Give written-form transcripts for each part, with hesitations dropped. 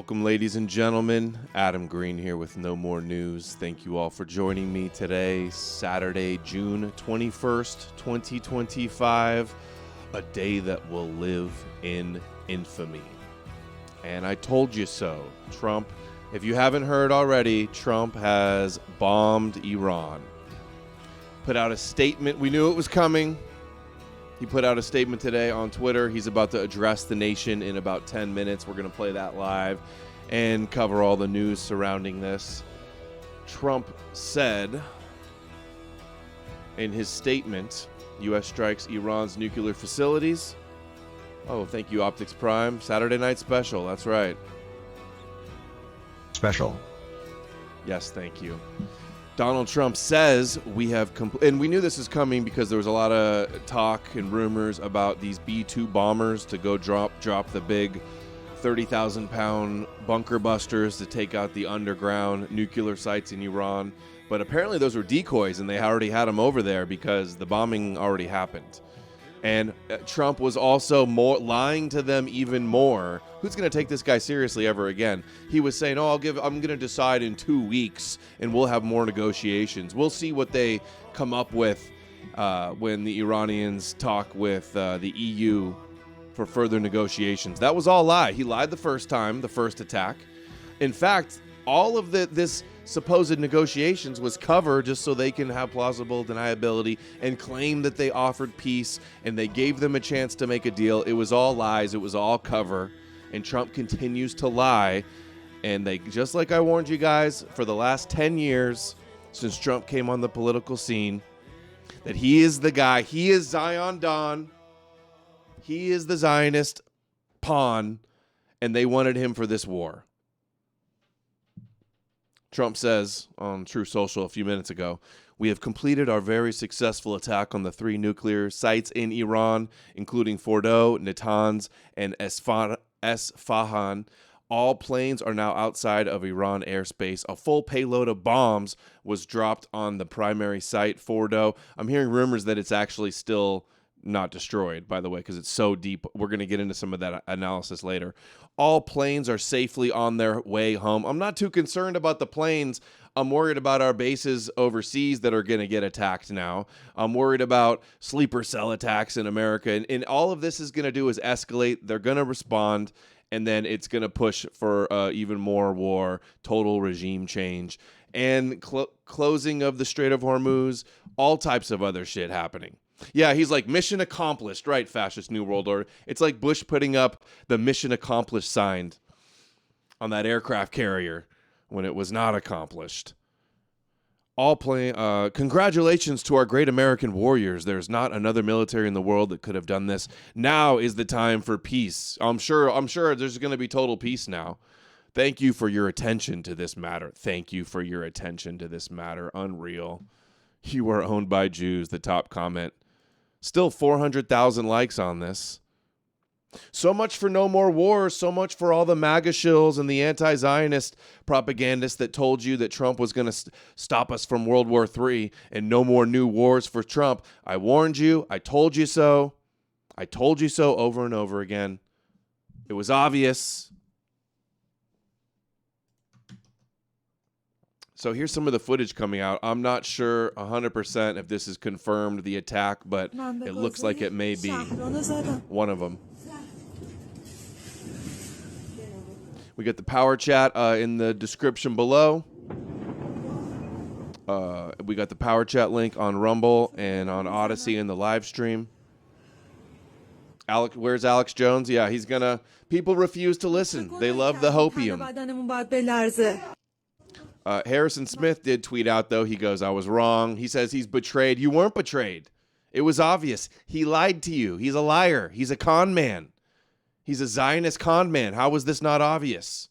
Welcome, ladies and gentlemen. Adam Green here with No More News. Thank you all for joining me today, Saturday, June 21st, 2025, a day that will live in infamy. And I told you so. Trump, if you haven't heard already, Trump has bombed Iran. Put out a statement. We knew it was coming. He put out a statement today on Twitter. He's about to address the nation in about 10 minutes. We're going to play that live and cover all the news surrounding this. Trump said in his statement, U.S. strikes Iran's nuclear facilities. Oh, thank you, Optics Prime. Saturday night special. That's right. Special. Yes, thank you. Donald Trump says we have, and we knew this is coming because there was a lot of talk and rumors about these B-2 bombers to go drop the big 30,000-pound bunker busters to take out the underground nuclear sites in Iran. But apparently those were decoys, and they already had them over there because the bombing already happened. And Trump was also lying to them even more. Who's going to take this guy seriously ever again? He was saying, I'm going to decide in 2 weeks, and we'll have more negotiations. We'll see what they come up with when the Iranians talk with the EU for further negotiations. That was all a lie. He lied the first time, the first attack. In fact, all of this supposed negotiations was cover just so they can have plausible deniability and claim that they offered peace and they gave them a chance to make a deal. It was all lies. It was all cover. And Trump continues to lie. And they, just like I warned you guys for the last 10 years since Trump came on the political scene, that he is the guy. He is Zion Don. He is the Zionist pawn. And they wanted him for this war. Trump says on True Social a few minutes ago, we have completed our very successful attack on the 3 nuclear sites in Iran, including Fordo, Natanz, and Esfahan. All planes are now outside of Iran airspace. A full payload of bombs was dropped on the primary site, Fordo. I'm hearing rumors that it's actually still not destroyed, by the way, because it's so deep. We're going to get into some of that analysis later. All planes are safely on their way home. I'm not too concerned about the planes. I'm worried about our bases overseas that are going to get attacked now. I'm worried about sleeper cell attacks in America. And all of this is going to do is escalate. They're going to respond, and then it's going to push for even more war, total regime change, and closing of the Strait of Hormuz, all types of other shit happening. Yeah, he's like, mission accomplished, right, fascist New World Order. It's like Bush putting up the mission accomplished sign on that aircraft carrier when it was not accomplished. Congratulations to our great American warriors. There's not another military in the world that could have done this. Now is the time for peace. I'm sure there's going to be total peace now. Thank you for your attention to this matter. Thank you for your attention to this matter. Unreal. You are owned by Jews, the top comment. Still 400,000 likes on this. So much for no more wars. So much for all the MAGA shills and the anti-Zionist propagandists that told you that Trump was going to stop us from World War III and no more new wars for Trump. I warned you. I told you so. I told you so over and over again. It was obvious. So here's some of the footage coming out. I'm not sure 100% if this is confirmed, the attack, but it looks like it may be one of them. We got the power chat in the description below. We got the power chat link on Rumble and on Odysee in the live stream. Where's Alex Jones? Yeah, he's gonna. People refuse to listen. They love the hopium. Harrison Smith did tweet out, though. He goes, I was wrong. He says he's betrayed. You weren't betrayed. It was obvious. He lied to you. He's a liar. He's a con man. He's a Zionist con man. How was this not obvious?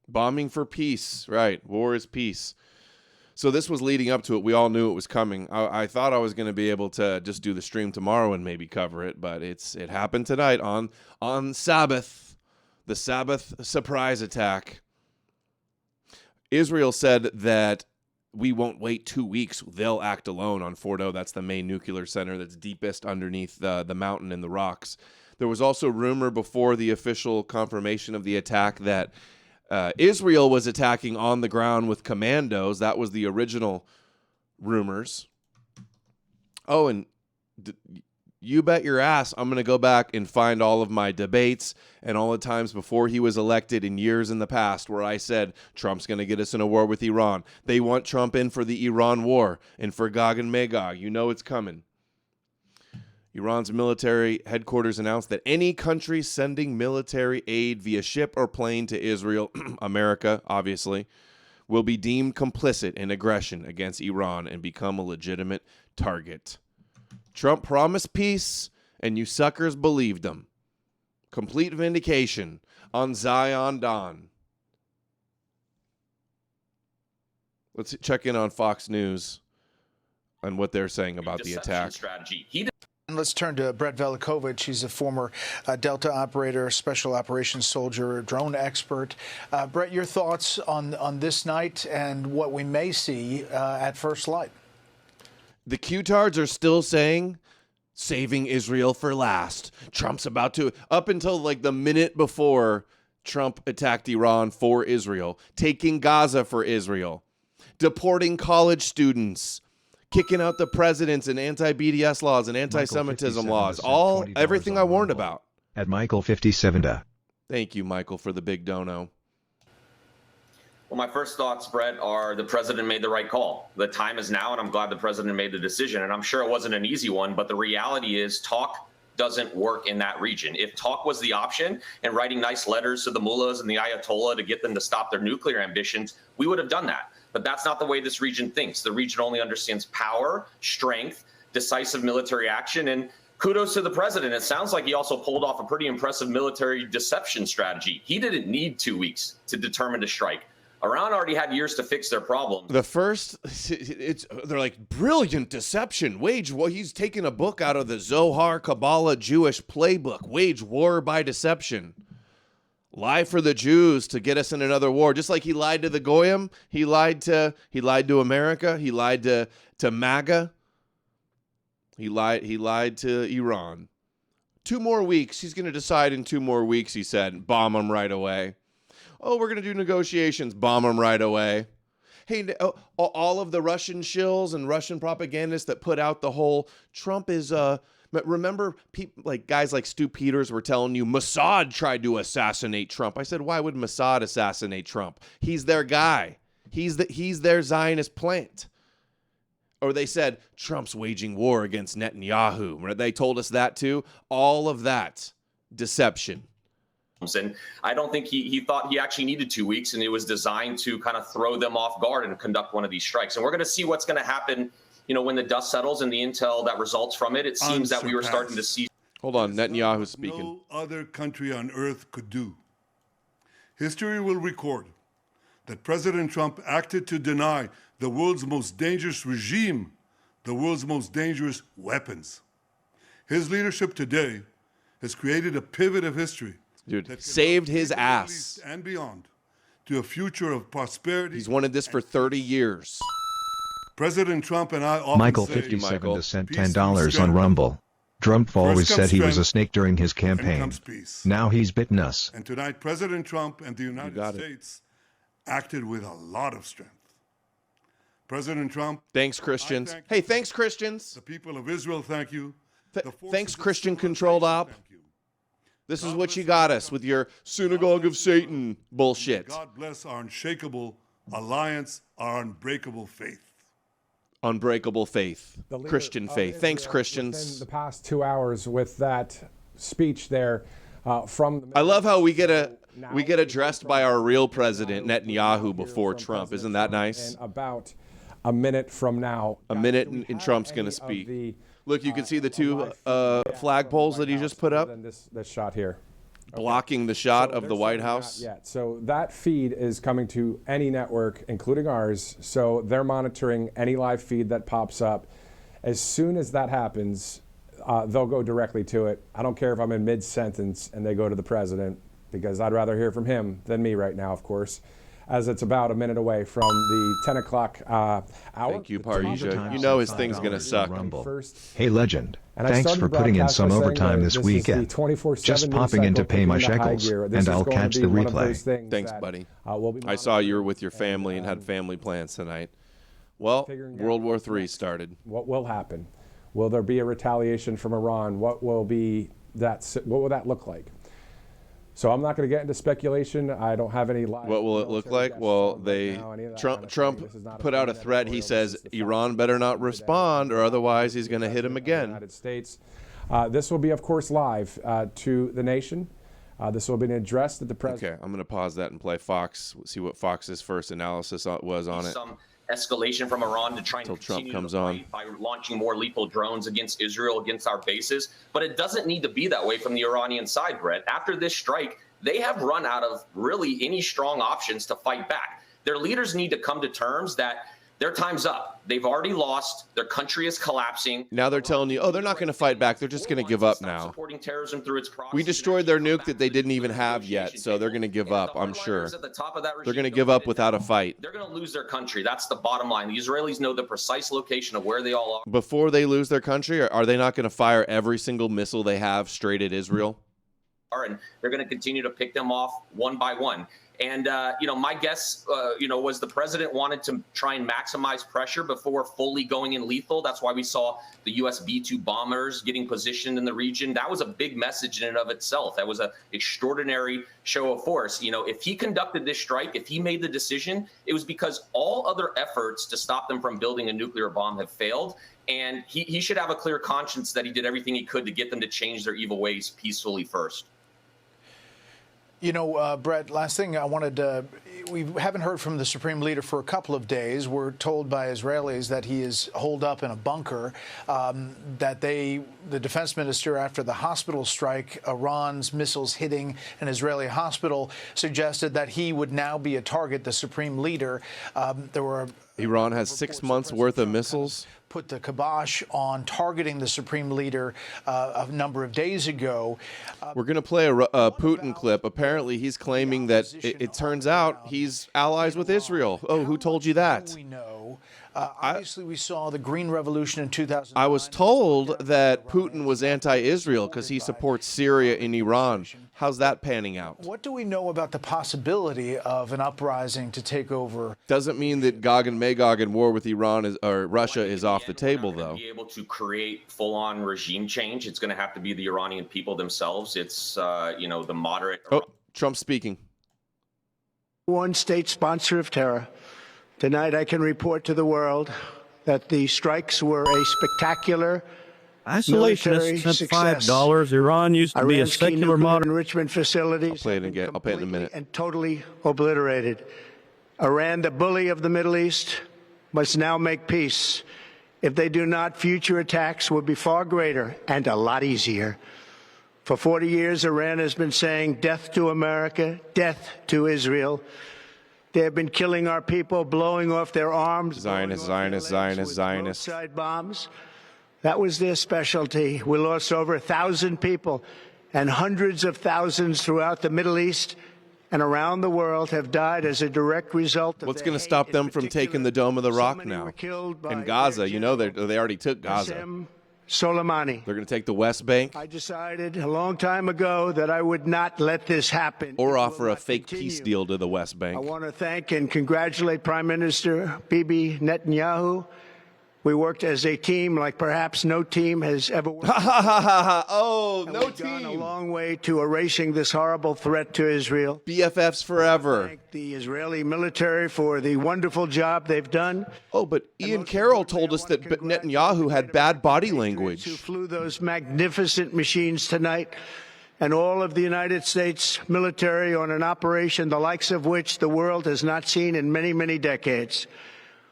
Bombing for peace. Right. War is peace. So this was leading up to it. We all knew it was coming. I thought I was going to be able to just do the stream tomorrow and maybe cover it, but it happened tonight on Sabbath. The Sabbath surprise attack. Israel said that we won't wait 2 weeks. They'll act alone on Fordo. That's the main nuclear center that's deepest underneath the mountain in the rocks. There was also rumor before the official confirmation of the attack that Israel was attacking on the ground with commandos. That was the original rumors. Oh, and you bet your ass I'm going to go back and find all of my debates and all the times before he was elected in years in the past where I said Trump's going to get us in a war with Iran. They want Trump in for the Iran war and for Gog and Magog. You know it's coming. Iran's military headquarters announced that any country sending military aid via ship or plane to Israel, America, obviously, will be deemed complicit in aggression against Iran and become a legitimate target. Trump promised peace, and you suckers believed him. Complete vindication on Zion Dawn. Let's check in on Fox News and what they're saying about the attack. Strategy. Let's turn to Brett Velikovich. He's a former Delta operator, special operations soldier, drone expert. Brett, your thoughts on this night and what we may see at first light? The Q-tards are still saying, saving Israel for last. Trump's about to, up until like the minute before Trump attacked Iran for Israel, taking Gaza for Israel, deporting college students, kicking out the presidents and anti-BDS laws and anti-Semitism laws. Everything I warned about. At Michael57. Thank you, Michael, for the big dono. Well, my first thoughts, Brett, are the president made the right call. The time is now, and I'm glad the president made the decision. And I'm sure it wasn't an easy one, but the reality is talk doesn't work in that region. If talk was the option and writing nice letters to the mullahs and the Ayatollah to get them to stop their nuclear ambitions, we would have done that. But that's not the way this region thinks. The region only understands power, strength, decisive military action, and kudos to the president. It sounds like he also pulled off a pretty impressive military deception strategy. He didn't need 2 weeks to determine to strike. Iran already had years to fix their problems. They're like, brilliant deception. He's taking a book out of the Zohar Kabbalah Jewish playbook. Wage war by deception. Lie for the Jews to get us in another war. Just like he lied to the Goyim, he lied to America, he lied to MAGA, he lied to Iran. 2 more weeks. He's going to decide in 2 more weeks, he said. Bomb them right away. Oh, we're going to do negotiations. Bomb them right away. Hey, all of the Russian shills and Russian propagandists that put out the whole Trump is remember, people like guys like Stu Peters were telling you Mossad tried to assassinate Trump. I said, why would Mossad assassinate Trump? He's their guy. He's their Zionist plant. Or they said Trump's waging war against Netanyahu. They told us that too. All of that deception. And I don't think he thought he actually needed 2 weeks, and it was designed to kind of throw them off guard and conduct one of these strikes. And we're going to see what's going to happen. When the dust settles and the intel that results from it, it seems that we were starting to see. Hold on, Netanyahu speaking. No other country on earth could do. History will record that President Trump acted to deny the world's most dangerous regime the world's most dangerous weapons. His leadership today has created a pivot of history. Dude, saved his ass. And beyond to a future of prosperity. He's wanted this for 30 years. President Trump and I often Michael57 sent $10 on Rumble. Trump always said he was a snake during his campaign. Now he's bitten us. And tonight, President Trump and the United States acted with a lot of strength. President Trump. Thanks, Christians. Hey, thanks, Christians. The people of Israel, thank you. Thanks, Christian controlled op. This is what you got us with your synagogue of Satan bullshit. God bless our unshakable alliance, our unbreakable faith. Unbreakable faith, Christian faith. Thanks, Christians. In the past 2 hours with that speech there from. I love how we get addressed by our real president Netanyahu before Trump. Isn't that nice? And about a minute from now. A minute and Trump's going to speak. Look, you can see the 2 flagpoles that he just put up. This shot here. Blocking the shot of the White House. Yeah, so that feed is coming to any network, including ours. So they're monitoring any live feed that pops up. As soon as that happens, they'll go directly to it. I don't care if I'm in mid-sentence and they go to the president, because I'd rather hear from him than me right now, of course. as it's about a minute away from the 10 o'clock hour. Thank you, Parisia. You know his thing's going to suck. Hey, legend. And Thanks for putting in some overtime this weekend. Just popping in to pay my shekels, and I'll catch the replay. Thanks, buddy. I saw you were with your family and had family plans tonight. Well, World War III started. What will happen? Will there be a retaliation from Iran? What will that look like? So I'm not going to get into speculation. I don't have any live. What will it look like? Well, Trump put out a threat. He says Iran better not respond, or otherwise he's going to hit him again. United States. This will be, of course, live to the nation. This will be an address that the president. Okay, I'm going to pause that and play Fox. See what Fox's first analysis was on it. Some escalation from Iran to try and continue Trump comes to on. fight by launching more lethal drones against Israel, against our bases. But it doesn't need to be that way from the Iranian side, Brett. After this strike, they have run out of really any strong options to fight back. Their leaders need to come to terms that their time's up. They've already lost. Their country is collapsing. Now they're telling you, oh, they're not going to fight back. They're just going to give up now. Supporting terrorism through its We destroyed their nuke that they didn't even have yet, so they're going to give up, I'm sure. They're going to give up without a fight. They're going to lose their country. That's the bottom line. The Israelis know the precise location of where they all are. Before they lose their country, are they not going to fire every single missile they have straight at Israel? And they're going to continue to pick them off one by one. And, my guess, was the president wanted to try and maximize pressure before fully going in lethal. That's why we saw the U.S. B-2 bombers getting positioned in the region. That was a big message in and of itself. That was an extraordinary show of force. If he conducted this strike, if he made the decision, it was because all other efforts to stop them from building a nuclear bomb have failed. And he should have a clear conscience that he did everything he could to get them to change their evil ways peacefully first. Brett, last thing I wanted to, we haven't heard from the Supreme Leader for a couple of days. We're told by Israelis that he is holed up in a bunker, that the defense minister, after the hospital strike, Iran's missiles hitting an Israeli hospital, suggested that he would now be a target, the Supreme Leader. Iran has 6 months worth of missiles. Put the kibosh on targeting the Supreme Leader a number of days ago. We're going to play a Putin clip. Apparently, he's claiming that it turns out he's allies with Israel. Oh, who told you that? We know. Obviously, we saw the Green Revolution in 2009. I was told that Putin was anti-Israel because he supports Syria and Iran. How's that panning out? What do we know about the possibility of an uprising to take over? Doesn't mean that Gog and Magog in war with Iran or Russia is off the table, though. Be able to create full-on regime change. It's going to have to be the Iranian people themselves. It's the moderate. Oh, Trump speaking. One state sponsor of terror. Tonight, I can report to the world that the strikes were a spectacular Isolationists sent $5. Iran used to be a secular modern enrichment facilities. I'll play it again. I'll play it in a minute. And totally obliterated. Iran, the bully of the Middle East, must now make peace. If they do not, future attacks will be far greater and a lot easier. For 40 years, Iran has been saying death to America, death to Israel. They have been killing our people, blowing off their arms. Zionist, Zionist, Zionist, Zionist. Roadside bombs. That was their specialty. We lost over 1,000 people, and hundreds of thousands throughout the Middle East and around the world have died as a direct result of what's going to stop them from taking the Dome of the Rock now? In Gaza, they already took Gaza. Soleimani. They're going to take the West Bank. I decided a long time ago that I would not let this happen. Or offer a fake peace deal to the West Bank. I want to thank and congratulate Prime Minister Bibi Netanyahu. We worked as a team like perhaps no team has ever worked. Oh, no team. We've gone a long way to erasing this horrible threat to Israel. BFFs forever. Thank the Israeli military for the wonderful job they've done. Oh, but Ian Carroll told us that Netanyahu had bad body language. Who flew those magnificent machines tonight, and all of the United States military on an operation the likes of which the world has not seen in many, many decades.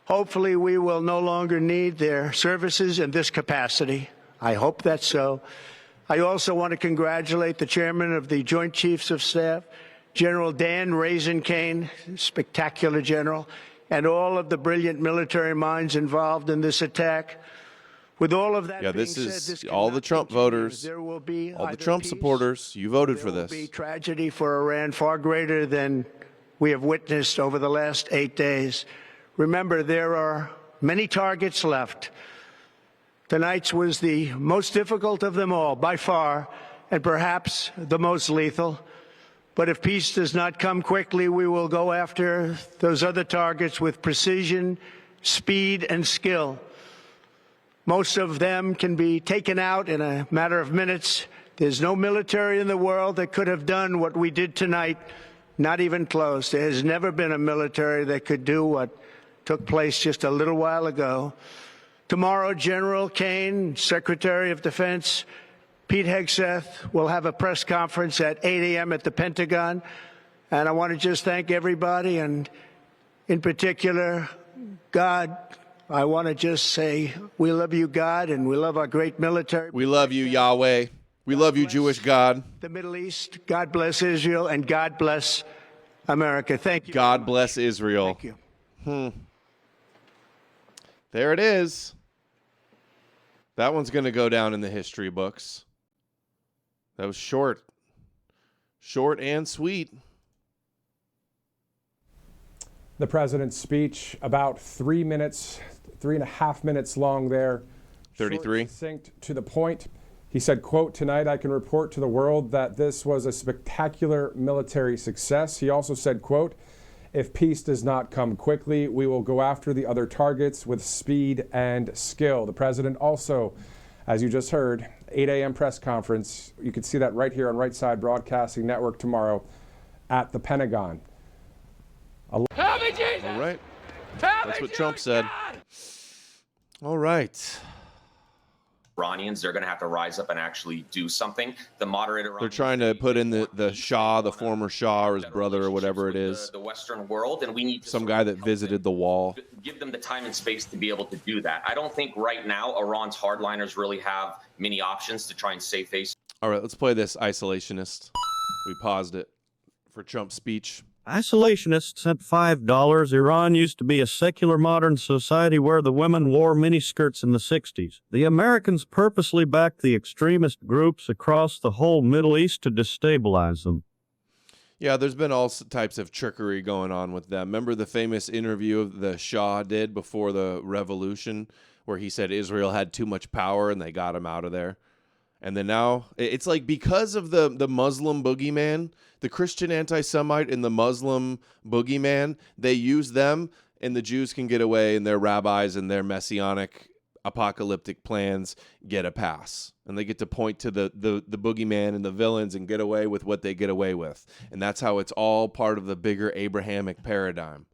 Hopefully, we will no longer need their services in this capacity. I hope that's so. I also want to congratulate the chairman of the Joint Chiefs of Staff, General Dan Raisin Kane, spectacular general, and all of the brilliant military minds involved in this attack. With all of that this being is said, all the Trump voters, there will be all the Trump supporters. You voted for this. There will be tragedy for Iran far greater than we have witnessed over the last 8 days. Remember, there are many targets left. Tonight's was the most difficult of them all, by far, and perhaps the most lethal. But if peace does not come quickly, we will go after those other targets with precision, speed, and skill. Most of them can be taken out in a matter of minutes. There's no military in the world that could have done what we did tonight, not even close. There has never been a military that could do what took place just a little while ago. Tomorrow, General Kane, Secretary of Defense, Pete Hegseth will have a press conference at 8 a.m. at the Pentagon. And I want to just thank everybody, and in particular, God. I want to just say we love you, God, and we love our great military. We love you, Yahweh. We love you, Jewish God. The Middle East. God bless Israel, and God bless America. Thank you. God bless Israel. Thank you. There it is. That one's going to go down in the history books. That was short. Short and sweet. The president's speech, about 3 minutes, 3.5 minutes long there. 33. Short, succinct, to the point. He said, quote, "Tonight I can report to the world that this was a spectacular military success." He also said, quote, "If peace does not come quickly, we will go after the other targets with speed and skill." The president also, as you just heard, 8 a.m. press conference. You can see that right here on Right Side Broadcasting Network tomorrow at the Pentagon. Help me, Jesus! All right. That's what Trump said. All right. Iranians, they're going to have to rise up and actually do something. The moderate Iranians, they're trying to put in the Shah, the former Shah, or his brother, or whatever it is. The Western world, and we need to some guy that visited the wall. Give them the time and space to be able to do that. I don't think right now Iran's hardliners really have many options to try and save face. All right, let's play this isolationist. We paused it for Trump's speech. Isolationists sent $5. Iran used to be a secular modern society where the women wore miniskirts in the 60s. The Americans purposely backed the extremist groups across the whole Middle East to destabilize them. Yeah, there's been all types of trickery going on with them. Remember the famous interview the Shah did before the revolution where he said Israel had too much power and they got him out of there? And then now it's like because of the Muslim boogeyman, the Christian anti-Semite and the Muslim boogeyman, they use them and the Jews can get away and their rabbis and their messianic apocalyptic plans get a pass. And they get to point to the boogeyman and the villains and get away with what they get away with. And that's how it's all part of the bigger Abrahamic paradigm.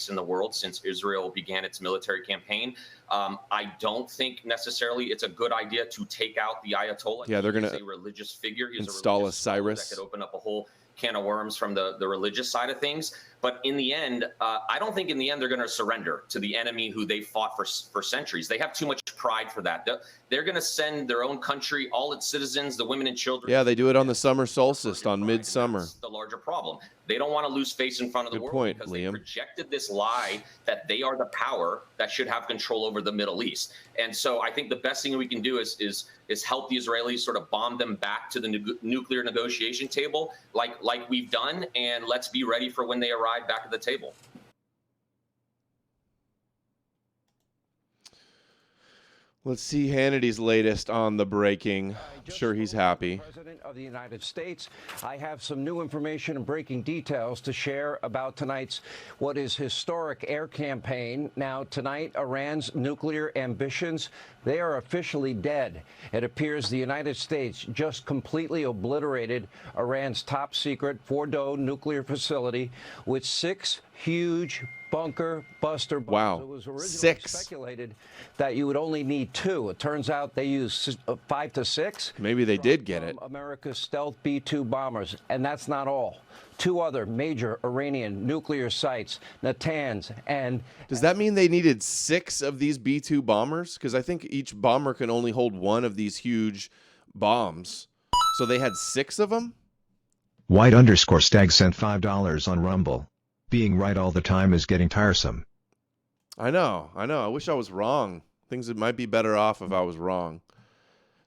In the world since Israel began its military campaign. I don't think necessarily it's a good idea to take out the Ayatollah. Yeah, they're going to a religious figure. He's install a Cyrus. That could open up a whole can of worms from the religious side of things. But in the end, I don't think in the end they're going to surrender to the enemy who they fought for centuries. They have too much pride for that. They're going to send their own country, all its citizens, the women and children. Yeah, they do it on the summer solstice, on midsummer. That's the larger problem. They don't want to lose face in front of the world because they projected this lie that they are the power that should have control over the Middle East. And so I think the best thing we can do is help the Israelis sort of bomb them back to the nuclear negotiation table like we've done, and let's be ready for when they arrive back at the table. Let's see Hannity's latest on the breaking. I'm sure he's happy. President of the United States, I have some new information and breaking details to share about tonight's what is historic air campaign. Now, tonight, Iran's nuclear ambitions, they are officially dead. It appears the United States just completely obliterated Iran's top secret Fordow nuclear facility with 6 huge bunker buster bombs. Wow. It was originally 6. speculated that you would only need 2. It turns out they used 5 to 6. Maybe they did get it. America's stealth B-2 bombers, and that's not all. 2 other major Iranian nuclear sites, Natanz and... Does that mean they needed 6 of these B-2 bombers? Because I think each bomber can only hold 1 of these huge bombs. So they had 6 of them? White_stag sent $5 on Rumble. Being right all the time is getting tiresome. I know. I wish I was wrong. Things might be better off if I was wrong.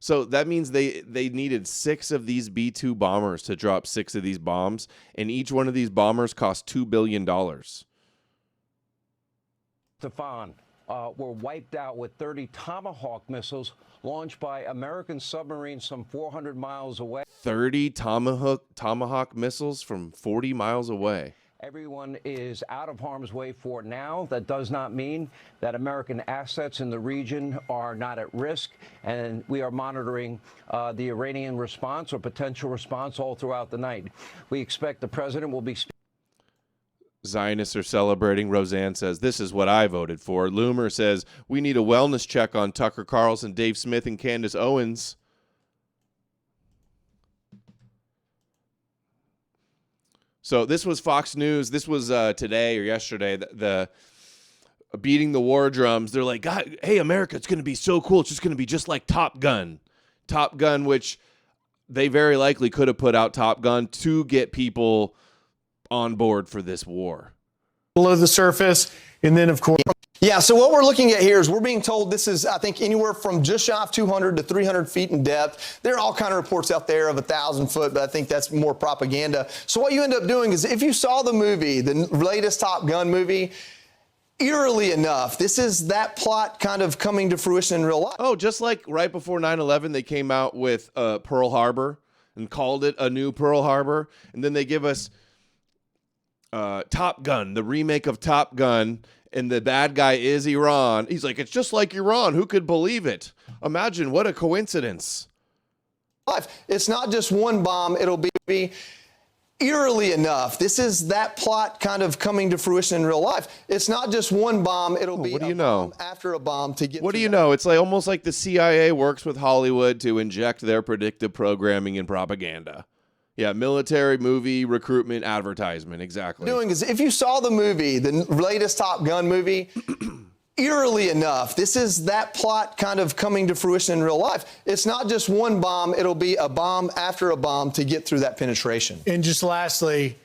So that means they needed 6 of these B-2 bombers to drop 6 of these bombs, and each one of these bombers cost $2 billion. Stefan were wiped out with 30 Tomahawk missiles launched by American submarines some 400 miles away. 30 Tomahawk missiles from 40 miles away. Everyone is out of harm's way for now. That does not mean that American assets in the region are not at risk, and we are monitoring the Iranian response or potential response all throughout the night. We expect the president will be... Zionists are celebrating. Roseanne says, this is what I voted for. Loomer says, we need a wellness check on Tucker Carlson, Dave Smith, and Candace Owens. So this was Fox News. This was today or yesterday, the beating the war drums. They're like, God, hey, America, it's going to be so cool. It's just going to be just like Top Gun. Top Gun, which they very likely could have put out Top Gun to get people on board for this war. Below the surface, and then, of course... Yeah, so what we're looking at here is we're being told this is, I think, anywhere from just shy of 200 to 300 feet in depth. There are all kind of reports out there of 1,000 foot, but I think that's more propaganda. So what you end up doing is if you saw the movie, the latest Top Gun movie, eerily enough, this is that plot kind of coming to fruition in real life. Oh, just like right before 9/11, they came out with Pearl Harbor and called it a new Pearl Harbor. And then they give us Top Gun, the remake of Top Gun, and the bad guy is Iran. He's like, it's just like Iran. Who could believe it? Imagine what a coincidence. It's not just one bomb. It'll be eerily enough. This is that plot kind of coming to fruition in real life. It's not just one bomb. It'll be what do you know? Bomb after a bomb to get. What do you know? It's like almost like the CIA works with Hollywood to inject their predictive programming and propaganda. Yeah, military, movie, recruitment, advertisement, exactly. Doing is if you saw the movie, the latest Top Gun movie, eerily enough, this is that plot kind of coming to fruition in real life. It's not just one bomb. It'll be a bomb after a bomb to get through that penetration. And just lastly,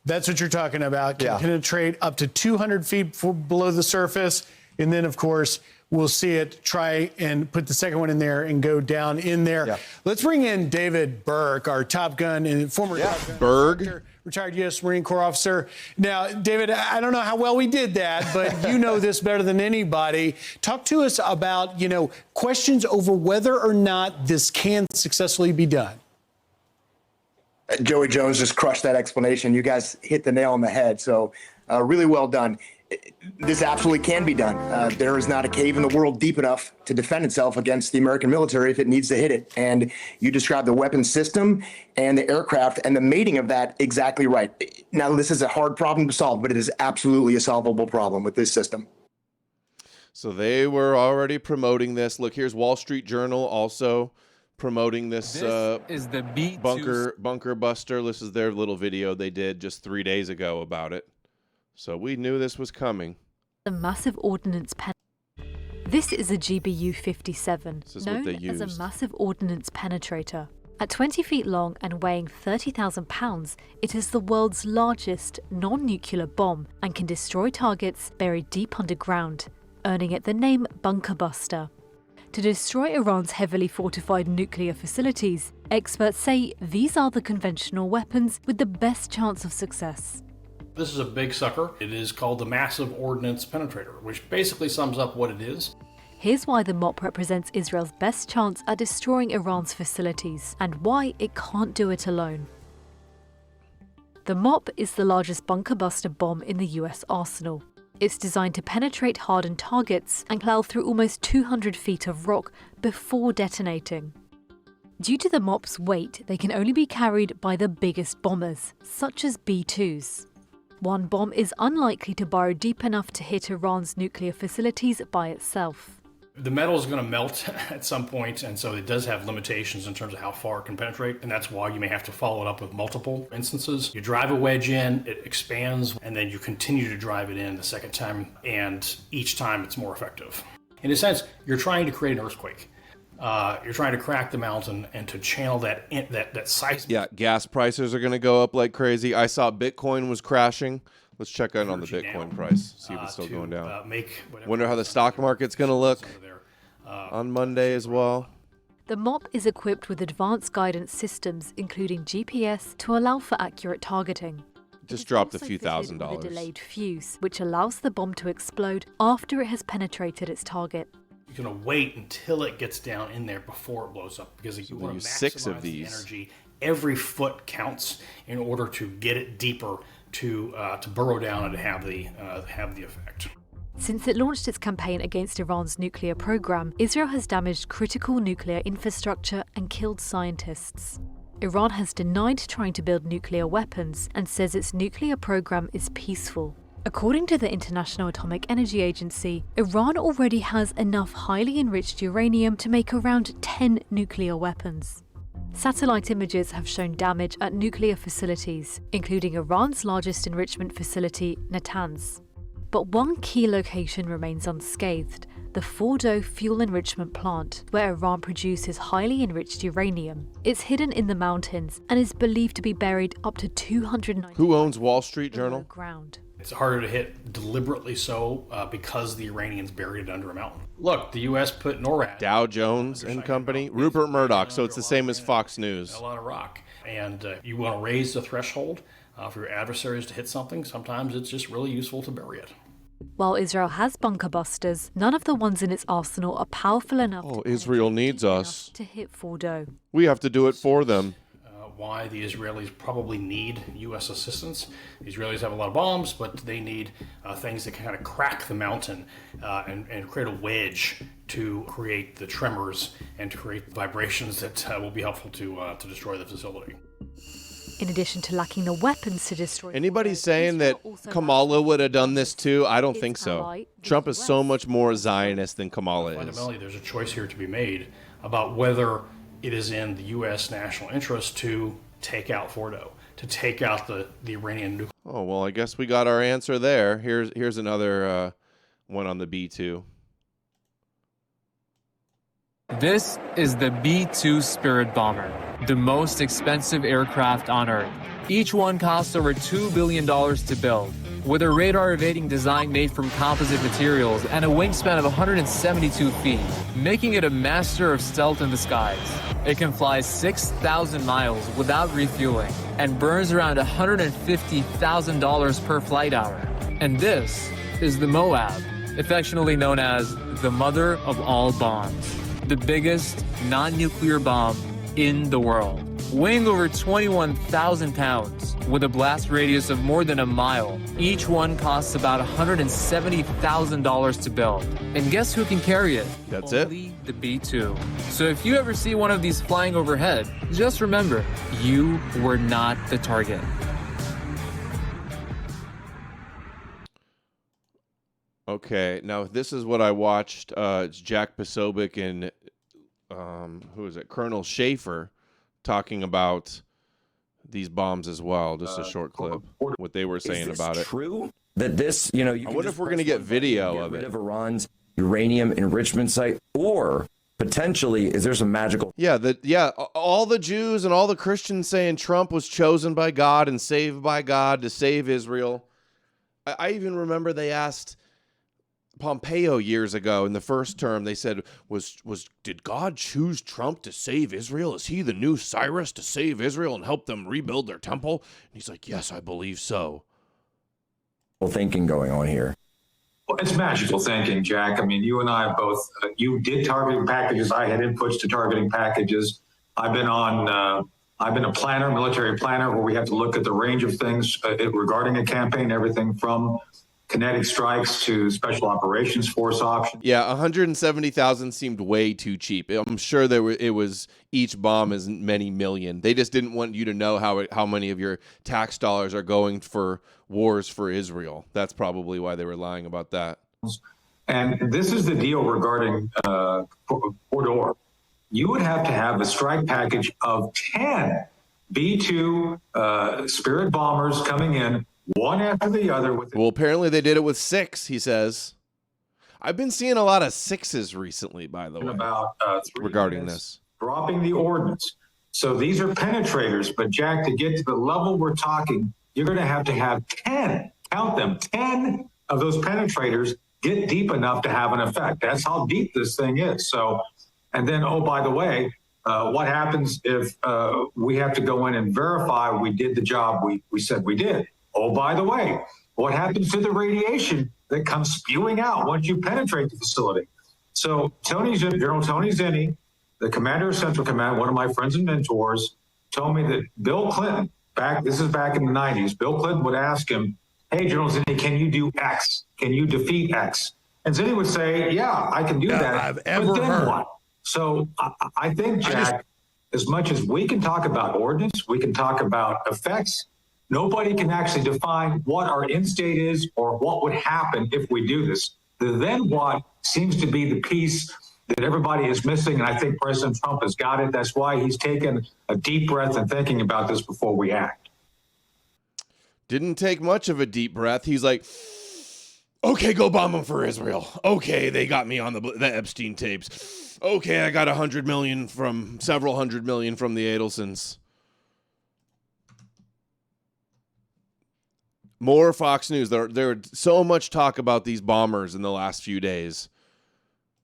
that's what you're talking about. Can penetrate up to 200 feet below the surface. And then, of course, we'll see it try and put the second one in there and go down in there. Yeah. Let's bring in David Burke, our Top Gun and former Top Gun Berg, retired U.S. Marine Corps officer. Now, David, I don't know how well we did that, but you know this better than anybody. Talk to us about, questions over whether or not this can successfully be done. Joey Jones just crushed that explanation. You guys hit the nail on the head. So really well done. This absolutely can be done. There is not a cave in the world deep enough to defend itself against the American military if it needs to hit it. And you described the weapon system and the aircraft and the mating of that exactly right. Now, this is a hard problem to solve, but it is absolutely a solvable problem with this system. So they were already promoting this. Look, here's Wall Street Journal also promoting this is the bunker buster. This is their little video they did just 3 days ago about it. So we knew this was coming. The massive ordnance This is a GBU-57, known as a massive ordnance penetrator. At 20 feet long and weighing 30,000 pounds, it is the world's largest non-nuclear bomb and can destroy targets buried deep underground, earning it the name Bunker Buster. To destroy Iran's heavily fortified nuclear facilities, experts say these are the conventional weapons with the best chance of success. This is a big sucker. It is called the Massive Ordnance Penetrator, which basically sums up what it is. Here's why the MOP represents Israel's best chance at destroying Iran's facilities, and why it can't do it alone. The MOP is the largest bunker buster bomb in the US arsenal. It's designed to penetrate hardened targets and plow through almost 200 feet of rock before detonating. Due to the MOP's weight, they can only be carried by the biggest bombers, such as B-2s. One bomb is unlikely to burrow deep enough to hit Iran's nuclear facilities by itself. The metal is going to melt at some point, and so it does have limitations in terms of how far it can penetrate, and that's why you may have to follow it up with multiple instances. You drive a wedge in, it expands, and then you continue to drive it in the second time, and each time it's more effective. In a sense, you're trying to create an earthquake. You're trying to crack the mountain and to channel that seismic. Yeah, gas prices are going to go up like crazy. I saw Bitcoin was crashing. Let's check in on the Bitcoin price, see if it's still going down. Wonder how the stock market's going to look on Monday as well. The MOP is equipped with advanced guidance systems, including GPS, to allow for accurate targeting. Just dropped a few $1,000. With a delayed fuse, which allows the bomb to explode after it has penetrated its target. You're going to wait until it gets down in there before it blows up, because you want to maximize 6 of these. The energy. Every foot counts in order to get it deeper, to burrow down and to have the effect. Since it launched its campaign against Iran's nuclear program, Israel has damaged critical nuclear infrastructure and killed scientists. Iran has denied trying to build nuclear weapons and says its nuclear program is peaceful. According to the International Atomic Energy Agency, Iran already has enough highly enriched uranium to make around 10 nuclear weapons. Satellite images have shown damage at nuclear facilities, including Iran's largest enrichment facility, Natanz. But one key location remains unscathed, the Fordo fuel enrichment plant, where Iran produces highly enriched uranium. It's hidden in the mountains and is believed to be buried up to 290 Who owns Wall Street Journal? Ground. It's harder to hit deliberately so because the Iranians buried it under a mountain. Look, the U.S. put NORAD. Dow Jones and Company, Rupert Murdoch, so it's the same as Fox News. A lot of rock. And you want to raise the threshold for your adversaries to hit something. Sometimes it's just really useful to bury it. While Israel has bunker busters, none of the ones in its arsenal are powerful enough Israel needs us to hit Fordo. We have to do it for them. Why the Israelis probably need U.S. assistance. The Israelis have a lot of bombs, but they need things that can kind of crack the mountain and create a wedge to create the tremors and to create vibrations that will be helpful to destroy the facility. In addition to lacking the weapons to destroy... Anybody saying that Kamala would have done this too? I don't think so. Trump is so much more Zionist than Kamala is. Fundamentally, there's a choice here to be made about whether it is in the U.S. national interest to take out Fordo, to take out the Iranian nuclear. Oh, well, I guess we got our answer there. Here's another one on the B-2. This is the B-2 Spirit Bomber, the most expensive aircraft on Earth. Each one costs over $2 billion to build, with a radar-evading design made from composite materials and a wingspan of 172 feet, making it a master of stealth in the skies. It can fly 6,000 miles without refueling and burns around $150,000 per flight hour. And this is the Moab, affectionately known as the mother of all bombs, the biggest non-nuclear bomb in the world. Weighing over 21,000 pounds, with a blast radius of more than a mile, each one costs about $170,000 to build. And guess who can carry it? That's Only the B-2. So if you ever see one of these flying overhead, just remember, you were not the target. Okay, now this is what I watched. It's Jack Posobiec and who is it? Colonel Schaefer talking about these bombs as well. Just a short clip, what they were saying about it. True that this, you I wonder if we're going to get video of it. Of Iran's uranium enrichment site, or potentially, is there some magical? Yeah, all the Jews and all the Christians saying Trump was chosen by God and saved by God to save Israel. I even remember they asked Pompeo years ago in the first term, they said, did God choose Trump to save Israel? Is he the new Cyrus to save Israel and help them rebuild their temple? And he's like, yes, I believe so. Thinking going on here. Well, it's magical thinking, Jack. I mean, you and I both, you did targeting packages. I had inputs to targeting packages. I've been a planner, military planner, where we have to look at the range of things regarding a campaign, everything from kinetic strikes to special operations force options. Yeah, 170,000 seemed way too cheap. I'm sure it was each bomb is many million. They just didn't want you to know how many of your tax dollars are going for wars for Israel. That's probably why they were lying about that. And this is the deal regarding Fordo. You would have to have a strike package of 10 B-2 Spirit bombers coming in, one after the other. Well, apparently they did it with 6, he says. I've been seeing a lot of 6s recently, by the way, about regarding this. Dropping the ordnance. So these are penetrators, but Jack, to get to the level we're talking, you're going to have 10, count them, 10 of those penetrators get deep enough to have an effect. That's how deep this thing is. So And then, oh, by the way, what happens if we have to go in and verify we did the job we said we did? Oh, by the way, what happens to the radiation that comes spewing out once you penetrate the facility? So General Tony Zinni, the commander of Central Command, one of my friends and mentors, told me that Bill Clinton, this is back in the 90s, Bill Clinton would ask him, hey, General Zinni, can you do X? Can you defeat X? And Zinni would say, yeah, I can do that. But then what? So I think, Jack, as much as we can talk about ordnance, we can talk about effects, nobody can actually define what our end state is or what would happen if we do this. The then what seems to be the piece that everybody is missing, and I think President Trump has got it. That's why he's taken a deep breath and thinking about this before we act. Didn't take much of a deep breath. He's like, okay, go bomb them for Israel. Okay, they got me on the Epstein tapes. Okay, I got several hundred million from the Adelsons. More Fox News. There so much talk about these bombers in the last few days.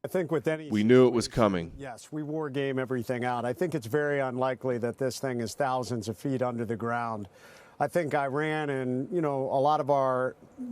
I think with any, we knew it was coming. Yes, we war game everything out. I think it's very unlikely that this thing is thousands of feet under the ground. I think Iran and, a lot of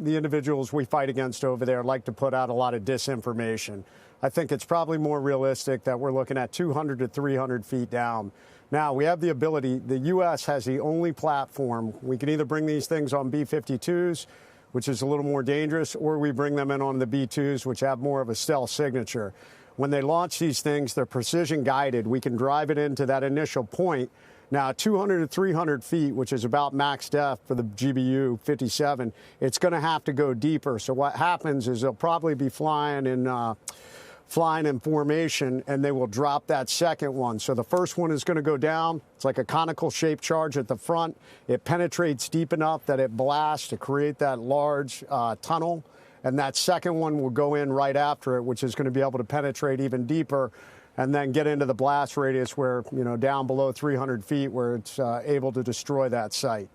the individuals we fight against over there like to put out a lot of disinformation. I think it's probably more realistic that we're looking at 200 to 300 feet down. Now, we have the ability, the U.S. has the only platform. We can either bring these things on B-52s, which is a little more dangerous, or we bring them in on the B-2s, which have more of a stealth signature. When they launch these things, they're precision guided. We can drive it into that initial point. Now, 200 to 300 feet, which is about max depth for the GBU-57, it's going to have to go deeper. So what happens is they'll probably be flying in formation, and they will drop that second one. So the first one is going to go down. It's like a conical shaped charge at the front. It penetrates deep enough that it blasts to create that large tunnel. And that second one will go in right after it, which is going to be able to penetrate even deeper and then get into the blast radius where, down below 300 feet where it's able to destroy that site.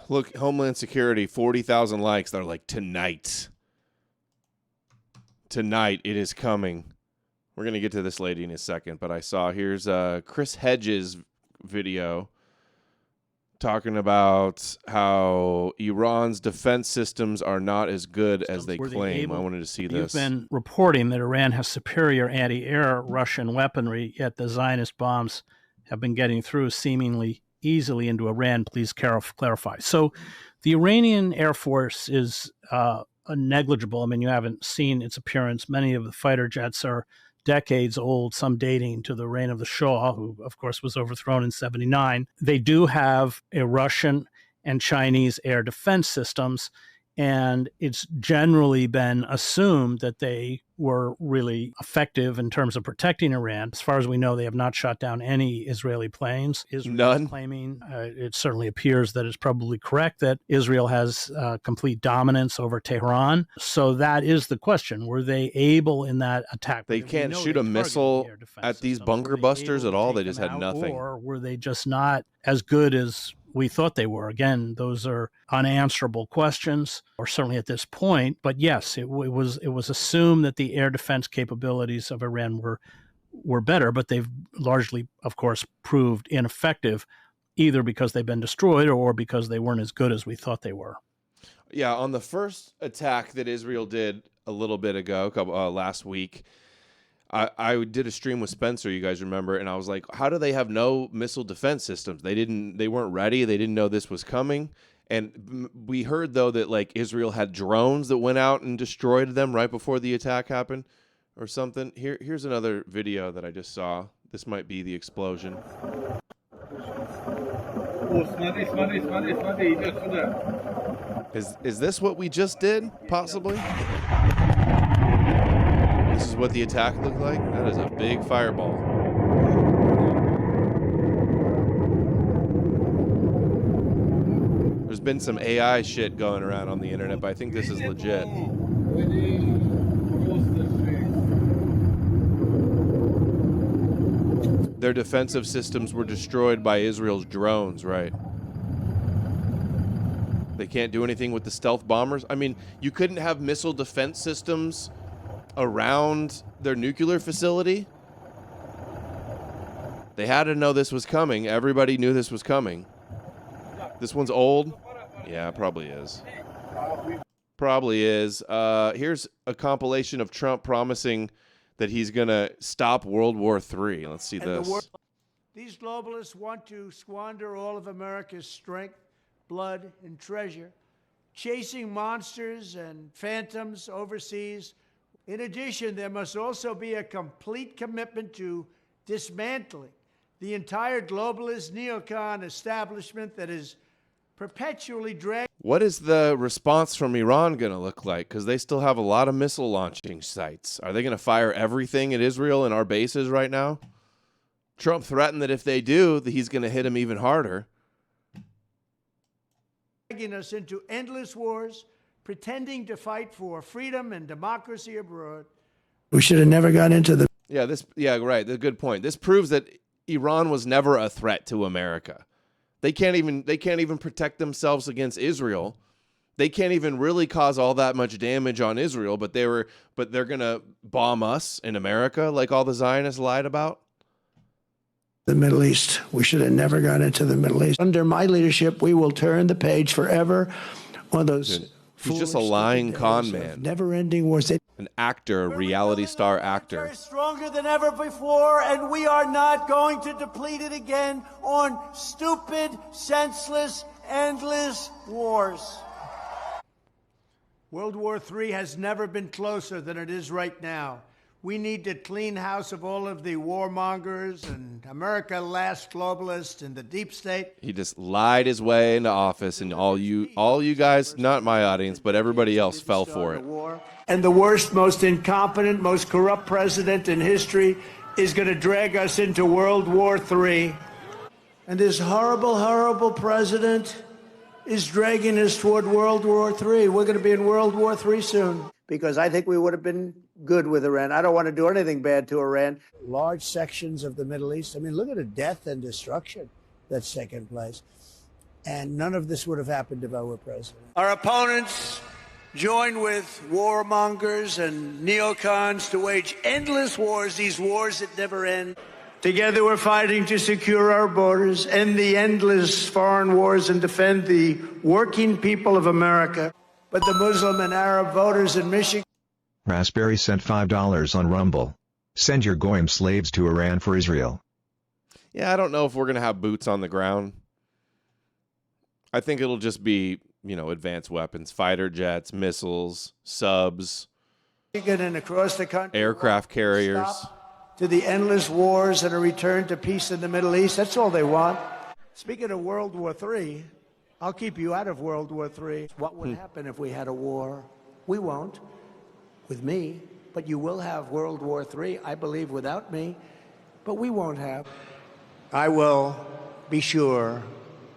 Look, Homeland Security, 40,000 likes. They're like, tonight. Tonight, it is coming. We're going to get to this lady in a second, but I saw here's Chris Hedges' video talking about how Iran's defense systems are not as good as they claim. I wanted to see this. You've been reporting that Iran has superior anti-air Russian weaponry, yet the Zionist bombs have been getting through seemingly easily into Iran. Please clarify. So the Iranian Air Force is negligible. I mean, you haven't seen its appearance. Many of the fighter jets are decades old, some dating to the reign of the Shah, who, of course, was overthrown in 1979. They do have a Russian and Chinese air defense systems, and it's generally been assumed that they were really effective in terms of protecting Iran. As far as we know, they have not shot down any Israeli planes. None. Claiming it certainly appears that it's probably correct that Israel has complete dominance over Tehran. So that is the question. Were they able in that attack? They can't shoot a missile at these bunker busters at all. They just had nothing. Or were they just not as good as we thought they were? Again, those are unanswerable questions, or certainly at this point. But yes, it was assumed that the air defense capabilities of Iran were better, but they've largely, of course, proved ineffective, either because they've been destroyed or because they weren't as good as we thought they were. Yeah, on the first attack that Israel did a little bit ago, last week, I did a stream with Spencer, you guys remember, and I was like, how do they have no missile defense systems? They weren't ready. They didn't know this was coming. And we heard, though, that like Israel had drones that went out and destroyed them right before the attack happened or something. Here's another video that I just saw. This might be the explosion. Is this what we just did, possibly? This is what the attack looked like? That is a big fireball. There's been some AI shit going around on the internet, but I think this is legit. Their defensive systems were destroyed by Israel's drones, right? They can't do anything with the stealth bombers. I mean, you couldn't have missile defense systems around their nuclear facility. They had to know this was coming. Everybody knew this was coming. This one's old. Yeah, probably is. Probably is. Here's a compilation of Trump promising that he's going to stop World War III. Let's see this. These globalists want to squander all of America's strength, blood, and treasure, chasing monsters and phantoms overseas. In addition, there must also be a complete commitment to dismantling the entire globalist neocon establishment that is perpetually dragging. What is the response from Iran going to look like? Because they still have a lot of missile launching sites. Are they going to fire everything at Israel and our bases right now? Trump threatened that if they do, that he's going to hit them even harder. Dragging us into endless wars, pretending to fight for freedom and democracy abroad. We should have never got into the... Yeah, right. That's a good point. This proves that Iran was never a threat to America. They can't even protect themselves against Israel. They can't even really cause all that much damage on Israel, but they're going to bomb us in America like all the Zionists lied about. The Middle East. We should have never gone into the Middle East. Under my leadership, we will turn the page forever on those. He's just a lying con man. Never-ending wars. An actor, reality star actor. Stronger than ever before, and we are not going to deplete it again on stupid, senseless, endless wars. World War III has never been closer than it is right now. We need to clean house of all of the warmongers and America last globalists and the deep state. He just lied his way into office, and all you guys, not my audience, but everybody else fell for it. And the worst, most incompetent, most corrupt president in history is going to drag us into World War III. And this horrible, horrible president is dragging us toward World War III. We're going to be in World War III soon. Because I think we would have been good with Iran. I don't want to do anything bad to Iran. Large sections of the Middle East. I mean, look at the death and destruction that's taken place. And none of this would have happened if I were president. Our opponents join with warmongers and neocons to wage endless wars, these wars that never end. Together we're fighting to secure our borders, end the endless foreign wars, and defend the working people of America. But the Muslim and Arab voters in Michigan. Raspberry sent $5 on Rumble. Send your Goyim slaves to Iran for Israel. Yeah, I don't know if we're going to have boots on the ground. I think it'll just be, advanced weapons, fighter jets, missiles, subs, And across the country, aircraft carriers. To the endless wars and a return to peace in the Middle East. That's all they want. Speaking of World War III, I'll keep you out of World War III. What would happen if we had a war? We won't, with me, but you will have World War III, I believe, without me, but we won't have. I will be sure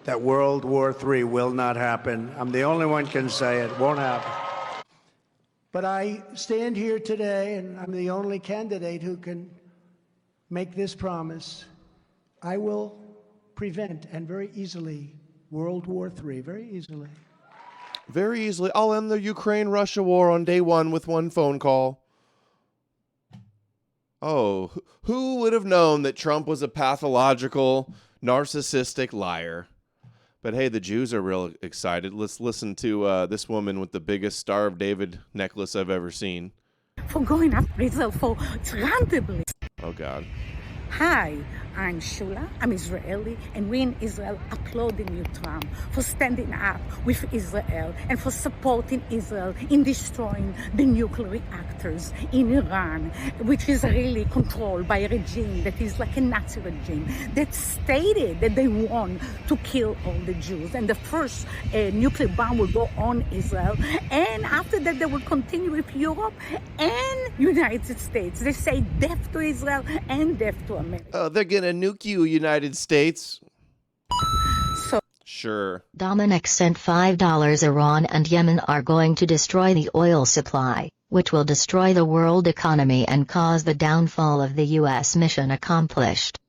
that World War III will not happen. I'm the only one can say it won't happen. But I stand here today, and I'm the only candidate who can make this promise. I will prevent, and very easily, World War III, very easily. Very easily. I'll end the Ukraine-Russia war on day one with one phone call. Oh, who would have known that Trump was a pathological, narcissistic liar? But hey, the Jews are real excited. Let's listen to this woman with the biggest Star of David necklace I've ever seen. For going after Israel for randomly. Oh, God. Hi, I'm Shula, I'm Israeli, and we in Israel applauding you, Trump, for standing up with Israel and for supporting Israel in destroying the nuclear reactors in Iran, which is really controlled by a regime that is like a Nazi regime that stated that they want to kill all the Jews. And the first nuclear bomb will go on Israel, and after that they will continue with Europe and United States. They say death to Israel and death to America. Oh, they're gonna nuke you, United States. Sure. Dominic sent $5. Iran and Yemen are going to destroy the oil supply, which will destroy the world economy and cause the downfall of the U.S. mission accomplished.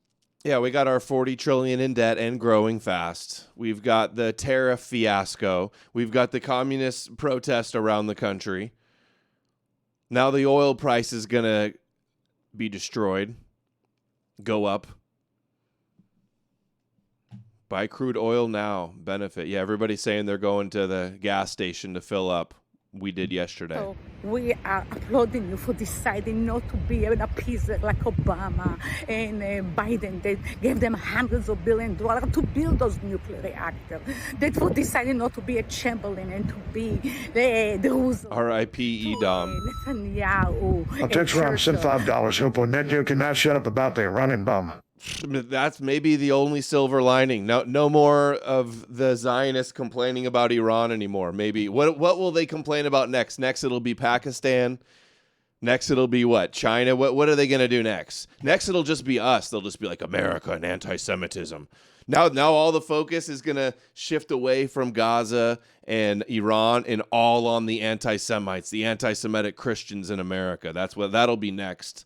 Yeah, we got our 40 trillion in debt and growing fast. We've got the tariff fiasco. We've got the communist protest around the country. Now the oil price is going to be destroyed, go up. Buy crude oil now, benefit. Yeah, everybody's saying they're going to the gas station to fill up. We did yesterday. So we are applauding you for deciding not to be an appeaser like Obama and Biden. They gave them hundreds of billions of dollars to build those nuclear reactors. That for deciding not to be a Chamberlain and to be the Roosevelt. R.I.P. Edom. Netanyahu. I'll text Ram, send $5. Hope Netanyahu cannot shut up about the Iranian bomb. That's maybe the only silver lining. No more of the Zionists complaining about Iran anymore. Maybe what will they complain about next? Next it'll be Pakistan. Next it'll be what? China. What are they going to do next? Next it'll just be us. They'll just be like America and anti-Semitism. Now all the focus is going to shift away from Gaza and Iran and all on the anti-Semites, the anti-Semitic Christians in America. That'll be next.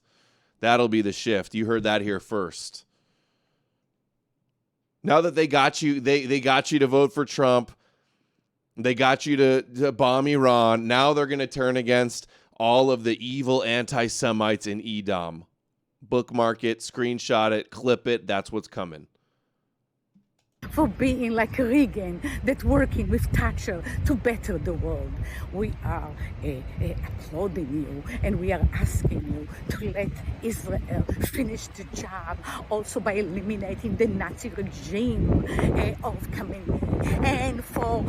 That'll be the shift. You heard that here first. Now that they got you, they got you to vote for Trump. They got you to bomb Iran. Now they're going to turn against all of the evil anti-Semites in Edom. Bookmark it, screenshot it, clip it. That's what's coming. For being like Reagan, that working with Thatcher to better the world. We are applauding you and we are asking you to let Israel finish the job, also by eliminating the Nazi regime of Khamenei, and for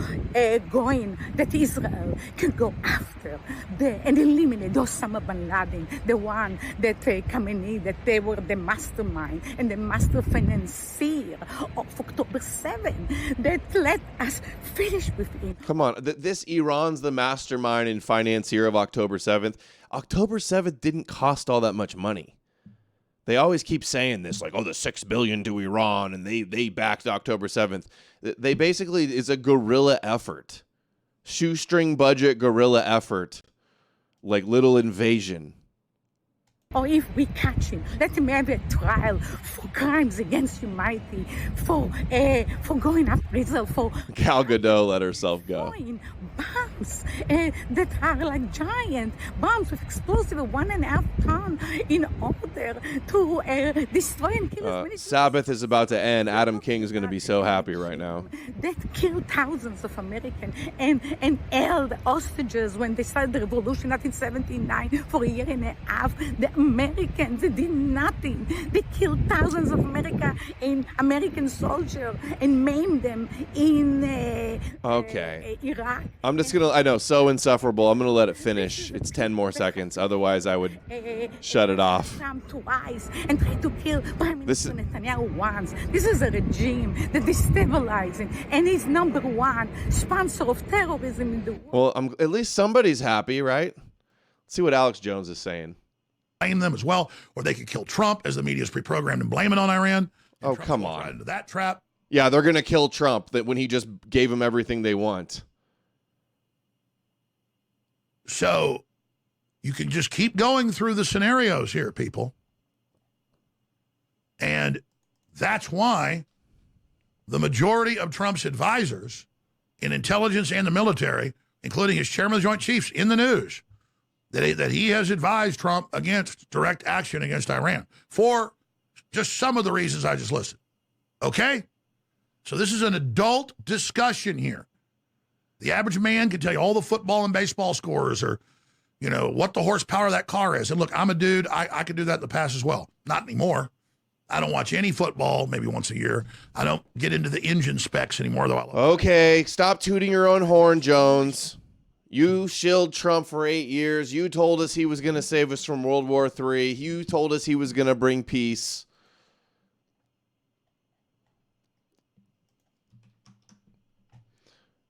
going that Israel can go after and eliminate Osama bin Laden, the one that Khamenei, that they were the mastermind and the master financier of October 7, that let us finish with him. Come on. This Iran's the mastermind and financier of October 7th. October 7th didn't cost all that much money. They always keep saying this, like, oh, the $6 billion to Iran, and they backed October 7th. They basically is a guerrilla effort. Shoestring budget guerrilla effort. Like little invasion. Or if we catch him, let him have a trial for crimes against humanity, for going after Israel, for Gal Gadot let herself go. bombs that are like giant bombs with explosive of 1.5 ton in order to destroy and kill as many Sabbath is about to end. Adam King is going to be so happy right now. that killed thousands of Americans and held hostages when they started the revolution in 1979 for a year and a half. The Americans did nothing. They killed thousands of American soldiers and maimed them in Iraq. I'm just going to, I know, so insufferable. I'm going to let it finish. It's 10 more seconds. Otherwise, I would shut it off. Twice and try to kill Prime Minister Netanyahu once. This is a regime that is destabilizing and is number one sponsor of terrorism in the world. Well, at least somebody's happy, right? Let's see what Alex Jones is saying. Blame them as well, or they could kill Trump as the media is pre-programmed and blame it on Iran. Oh, come on. Right into that trap. Yeah, they're going to kill Trump that when he just gave them everything they want. So you can just keep going through the scenarios here, people. And that's why the majority of Trump's advisors in intelligence and the military, including his chairman of the Joint Chiefs in the news, that he has advised Trump against direct action against Iran for just some of the reasons I just listed. Okay? So this is an adult discussion here. The average man can tell you all the football and baseball scores or, you know, what the horsepower of that car is. And look, I'm a dude. I could do that in the past as well. Not anymore. I don't watch any football, maybe once a year. I don't get into the engine specs anymore, though. Okay, stop tooting your own horn, Jones. You shilled Trump for 8 years. You told us he was going to save us from World War III. You told us he was going to bring peace.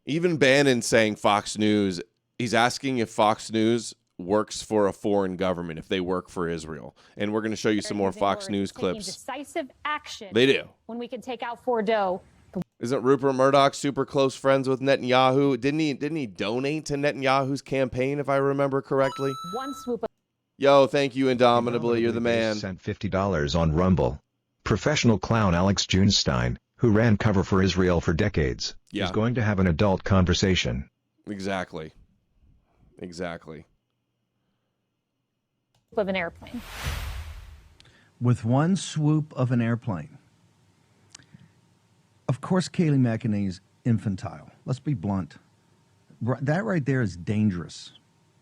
Even Bannon saying Fox News, he's asking if Fox News works for a foreign government, if they work for Israel. And we're going to show you some more Fox News clips. Decisive action. They do. When we can take out Fordo. Isn't Rupert Murdoch super close friends with Netanyahu? Didn't he donate to Netanyahu's campaign, if I remember correctly? One swoop. Yo, thank you, Indomitably. You're the man. Sent $50 on Rumble. Professional clown Alex Junstein, who ran cover for Israel for decades, is going to have an adult conversation. Exactly. Exactly. Of an airplane. With one swoop of an airplane. Of course, Kayleigh McEnany is infantile. Let's be blunt. That right there is dangerous.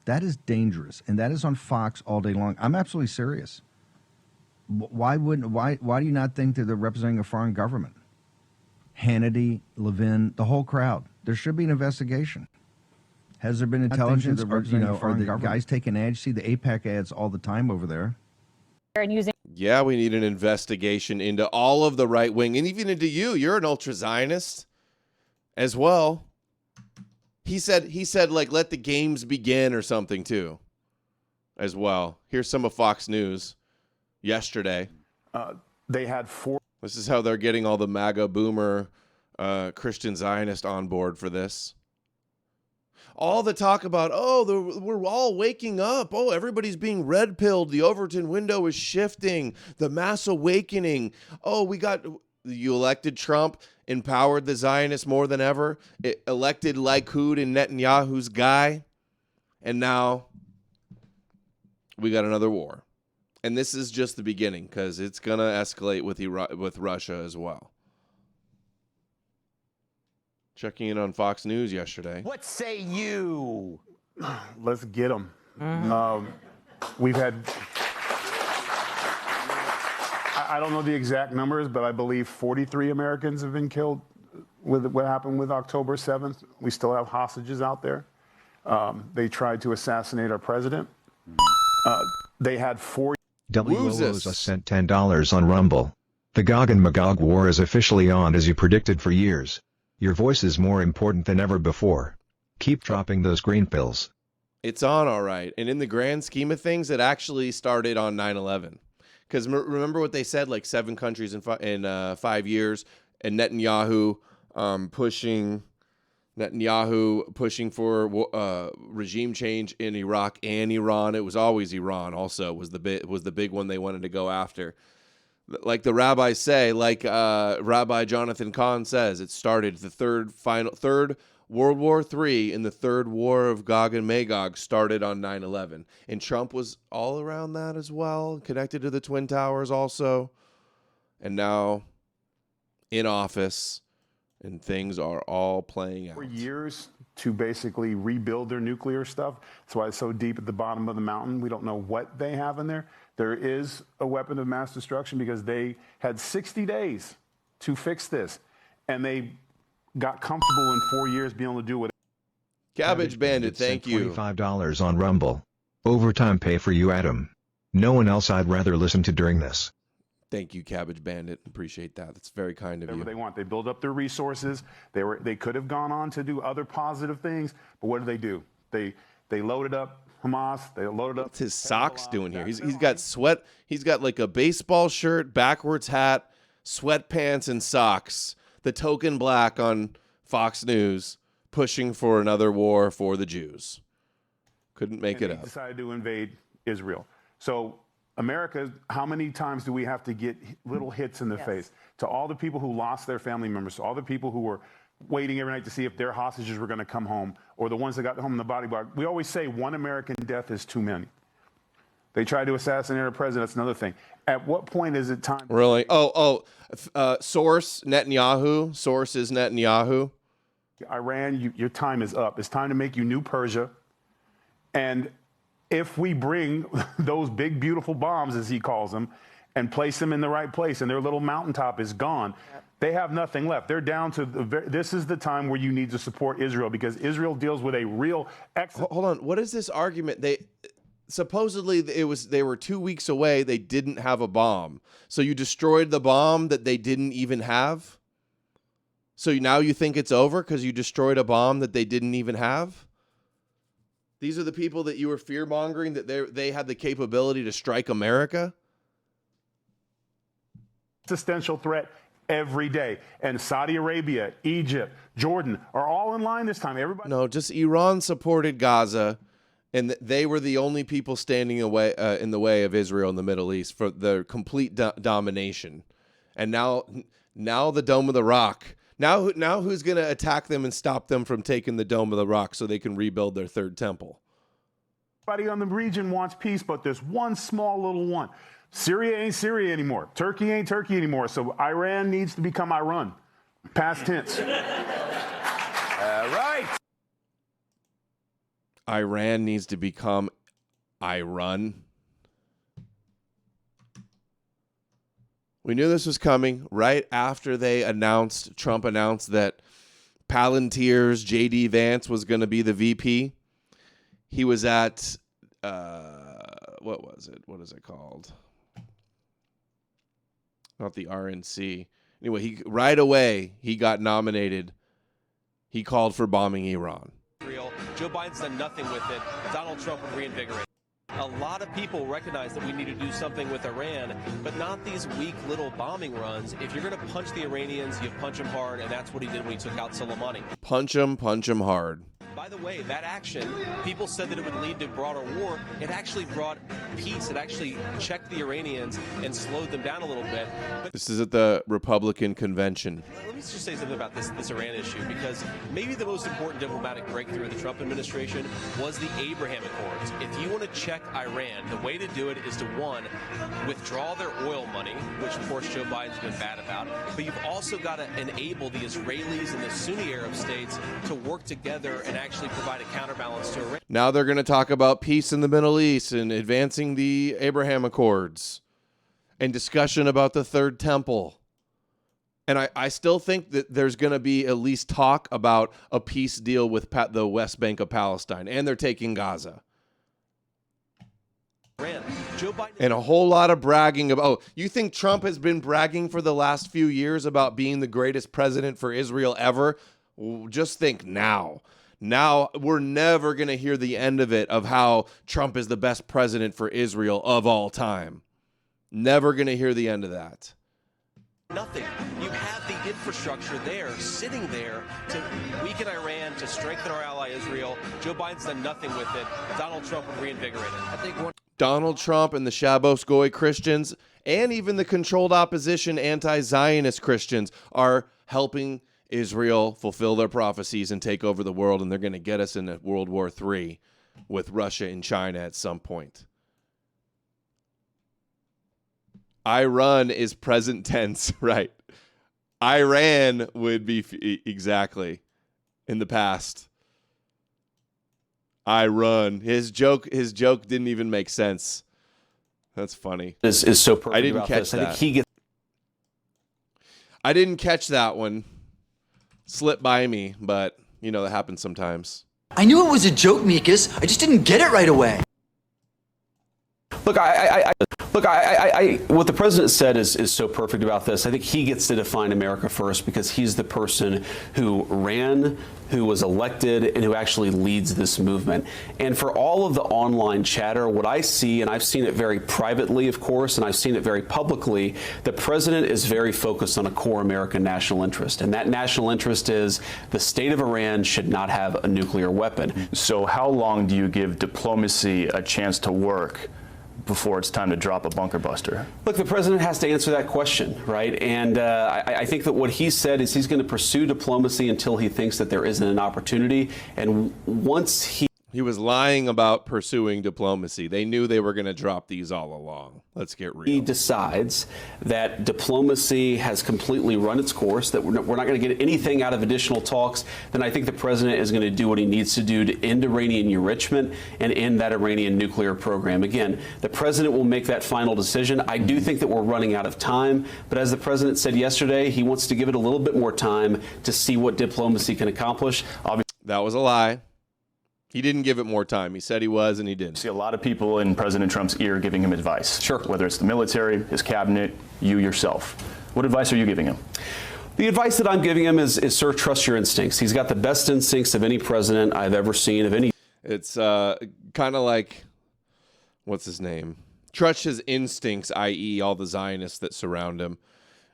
That is dangerous, and that is on Fox all day long. I'm absolutely serious. Why do you not think that they're representing a foreign government? Hannity, Levin, the whole crowd. There should be an investigation. Has there been intelligence, or are the guys taking ads? See the AIPAC ads all the time over there. And using Yeah, we need an investigation into all of the right wing, and even into you. You're an ultra-Zionist as well. He said like, let the games begin or something too, as well. Here's some of Fox News yesterday. They had 4. This is how they're getting all the MAGA boomer Christian Zionist on board for this. All the talk about, we're all waking up. Oh, everybody's being red-pilled. The Overton window is shifting. The mass awakening. Oh, you elected Trump, empowered the Zionists more than ever. It elected Likud and Netanyahu's guy. And now we got another war. And this is just the beginning, because it's going to escalate with Russia as well. Checking in on Fox News yesterday. What say you? Let's get them. We've had, I don't know the exact numbers, but I believe 43 Americans have been killed with what happened with October 7th. We still have hostages out there. They tried to assassinate our president. They had 4... WOLOS sent $10 on Rumble. The Gog and Magog war is officially on, as you predicted for years. Your voice is more important than ever before. Keep dropping those green pills. It's on all right. And in the grand scheme of things, it actually started on 9/11. Because remember what they said, like 7 countries in 5 years, and Netanyahu pushing for regime change in Iraq and Iran. It was always Iran also was the big one they wanted to go after. Like the rabbis say, like Rabbi Jonathan Cahn says, it started the third World War III, and the third war of Gog and Magog started on 9/11. And Trump was all around that as well, connected to the Twin Towers also. And now in office, and things are all playing out. For years to basically rebuild their nuclear stuff. That's why it's so deep at the bottom of the mountain. We don't know what they have in there. There is a weapon of mass destruction because they had 60 days to fix this. And they got comfortable in 4 years being able to do what. Cabbage Bandit, thank you. $25 on Rumble. Overtime pay for you, Adam. No one else I'd rather listen to during this. Thank you, Cabbage Bandit. Appreciate that. That's very kind of you. Whatever they want. They build up their resources. They could have gone on to do other positive things, but what do? They loaded up Hamas. They loaded up. What's his socks doing here? He's got sweat. He's got like a baseball shirt, backwards hat, sweatpants, and socks. The token black on Fox News, pushing for another war for the Jews. Couldn't make it up. Decided to invade Israel. So America, how many times do we have to get little hits in the face? To all the people who lost their family members, to all the people who were waiting every night to see if their hostages were going to come home, or the ones that got home in the body bag. We always say one American death is too many. They tried to assassinate our president. That's another thing. At what point is it time? Really? Source Netanyahu. Source is Netanyahu. Iran, your time is up. It's time to make you new Persia. And if we bring those big, beautiful bombs, as he calls them, and place them in the right place, and their little mountaintop is gone, they have nothing left. They're down to this is the time where you need to support Israel, because Israel deals with a real. Hold on. What is this argument? Supposedly they were 2 weeks away. They didn't have a bomb. So you destroyed the bomb that they didn't even have? So now you think it's over because you destroyed a bomb that they didn't even have? These are the people that you were fear-mongering that they had the capability to strike America? Existential threat every day. And Saudi Arabia, Egypt, Jordan are all in line this time. Everybody. No, just Iran supported Gaza, and they were the only people standing in the way of Israel in the Middle East for their complete domination. And now the Dome of the Rock. Now who's going to attack them and stop them from taking the Dome of the Rock so they can rebuild their third temple? Everybody on the region wants peace, but there's one small little one. Syria ain't Syria anymore. Turkey ain't Turkey anymore. So Iran needs to become Iran. Past tense. Right. Iran needs to become Iran. We knew this was coming right after Trump announced that Palantir's J.D. Vance was going to be the VP. He was at, what was it? What is it called? Not the RNC. Anyway, right away, he got nominated. He called for bombing Iran. Joe Biden's done nothing with it. Donald Trump would reinvigorate. A lot of people recognize that we need to do something with Iran, but not these weak little bombing runs. If you're going to punch the Iranians, you punch them hard, and that's what he did when he took out Soleimani. Punch them hard. By the way, that action, people said that it would lead to broader war. It actually brought peace. It actually checked the Iranians and slowed them down a little bit. But This is at the Republican convention. let me just say something about this Iran issue, because maybe the most important diplomatic breakthrough of the Trump administration was the Abraham Accords. If you want to check Iran, the way to do it is to, one, withdraw their oil money, which of course Joe Biden's been bad about, but you've also got to enable the Israelis and the Sunni Arab states to work together and actually provide a counterbalance to Iran. Now they're going to talk about peace in the Middle East and advancing the Abraham Accords and discussion about the Third Temple. And I still think that there's going to be at least talk about a peace deal with the West Bank of Palestine, and they're taking Gaza. Joe Biden And a whole lot of bragging about, you think Trump has been bragging for the last few years about being the greatest president for Israel ever? Just think now. Now we're never going to hear the end of it, of how Trump is the best president for Israel of all time. Never going to hear the end of that. nothing. You have the infrastructure there, sitting there, to weaken Iran, to strengthen our ally Israel. Joe Biden's done nothing with it. Donald Trump would reinvigorate it. I think Donald Trump and the Shabbos Goy Christians, and even the controlled opposition anti-Zionist Christians, are helping Israel fulfill their prophecies and take over the world, and they're going to get us into World War III with Russia and China at some point. Iran is present tense, right? Iran would be exactly in the past. Iran. His joke didn't even make sense. That's funny. This is so perfect. I didn't about catch this. that. I think he gets. I didn't catch that one. Slipped by me, but you know that happens sometimes. I knew it was a joke, Mikas. I just didn't get it right away. Look, what the president said is so perfect about this. I think he gets to define America first because he's the person who ran, who was elected, and who actually leads this movement. And for all of the online chatter, what I see, and I've seen it very privately, of course, and I've seen it very publicly, the president is very focused on a core American national interest. And that national interest is the state of Iran should not have a nuclear weapon. So how long do you give diplomacy a chance to work before it's time to drop a bunker buster? Look, the president has to answer that question, right? And I think that what he said is he's going to pursue diplomacy until he thinks that there isn't an opportunity. And once he was lying about pursuing diplomacy. They knew they were going to drop these all along. Let's get real. He decides that diplomacy has completely run its course, that we're not going to get anything out of additional talks, then I think the president is going to do what he needs to do to end Iranian enrichment and end that Iranian nuclear program. Again, the president will make that final decision. I do think that we're running out of time, but as the president said yesterday, he wants to give it a little bit more time to see what diplomacy can accomplish. That was a lie. He didn't give it more time. He said he was, and he didn't. See a lot of people in President Trump's ear giving him advice. Sure. Whether it's the military, his cabinet, you yourself. What advice are you giving him? The advice that I'm giving him is, sir, trust your instincts. He's got the best instincts of any president I've ever seen, of any. It's kind of like, what's his name? Trust his instincts, i.e. all the Zionists that surround him,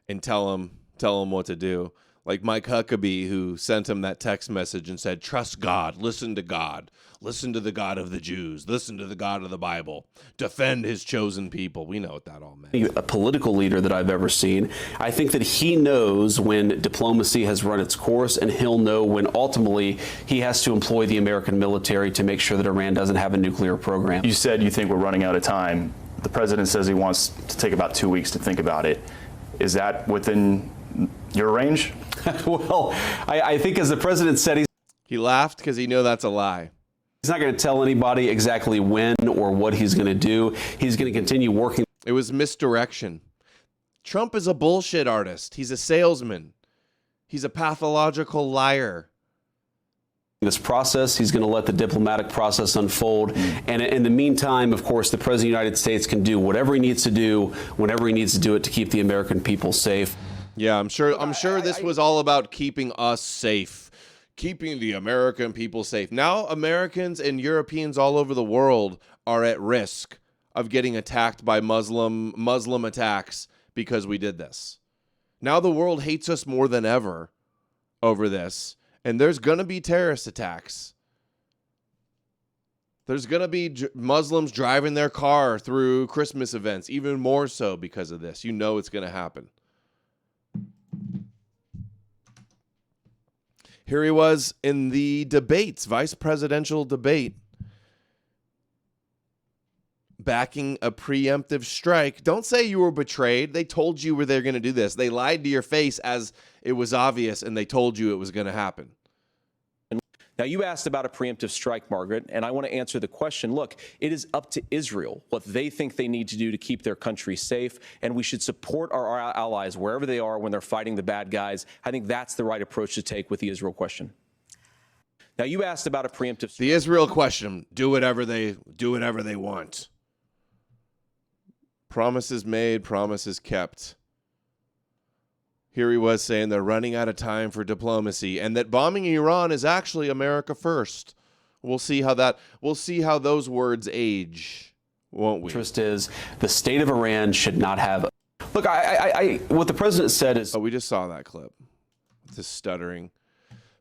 and tell him what to do. Like Mike Huckabee, who sent him that text message and said, trust God, listen to God, listen to the God of the Jews, listen to the God of the Bible, defend his chosen people. We know what that all meant. A political leader that I've ever seen. I think that he knows when diplomacy has run its course, and he'll know when ultimately he has to employ the American military to make sure that Iran doesn't have a nuclear program. You said you think we're running out of time. The president says he wants to take about 2 weeks to think about it. Is that within your range? Well, I think as the president said, he laughed because he knew that's a lie. He's not going to tell anybody exactly when or what he's going to do. He's going to continue working. It was misdirection. Trump is a bullshit artist. He's a salesman. He's a pathological liar. This process, he's going to let the diplomatic process unfold. And in the meantime, of course, the president of the United States can do whatever he needs to do, whenever he needs to do it to keep the American people safe. Yeah, I'm sure this was all about keeping us safe, keeping the American people safe. Now Americans and Europeans all over the world are at risk of getting attacked by Muslim attacks because we did this. Now the world hates us more than ever over this, and there's going to be terrorist attacks. There's going to be Muslims driving their car through Christmas events, even more so because of this. You know it's going to happen. Here he was in the debates, vice presidential debate, backing a preemptive strike. Don't say you were betrayed. They told you they're going to do this. They lied to your face as it was obvious, and they told you it was going to happen. Now, you asked about a preemptive strike, Margaret, and I want to answer the question. Look, it is up to Israel what they think they need to do to keep their country safe, and we should support our allies wherever they are when they're fighting the bad guys. I think that's the right approach to take with the Israel question. Now, you asked about a preemptive strike. The Israel question, do whatever they want. Promises made, promises kept. Here he was saying they're running out of time for diplomacy and that bombing Iran is actually America first. We'll see how those words age, won't we? Interest is the state of Iran should not have. Look, what the president said is. Oh, we just saw that clip. This stuttering.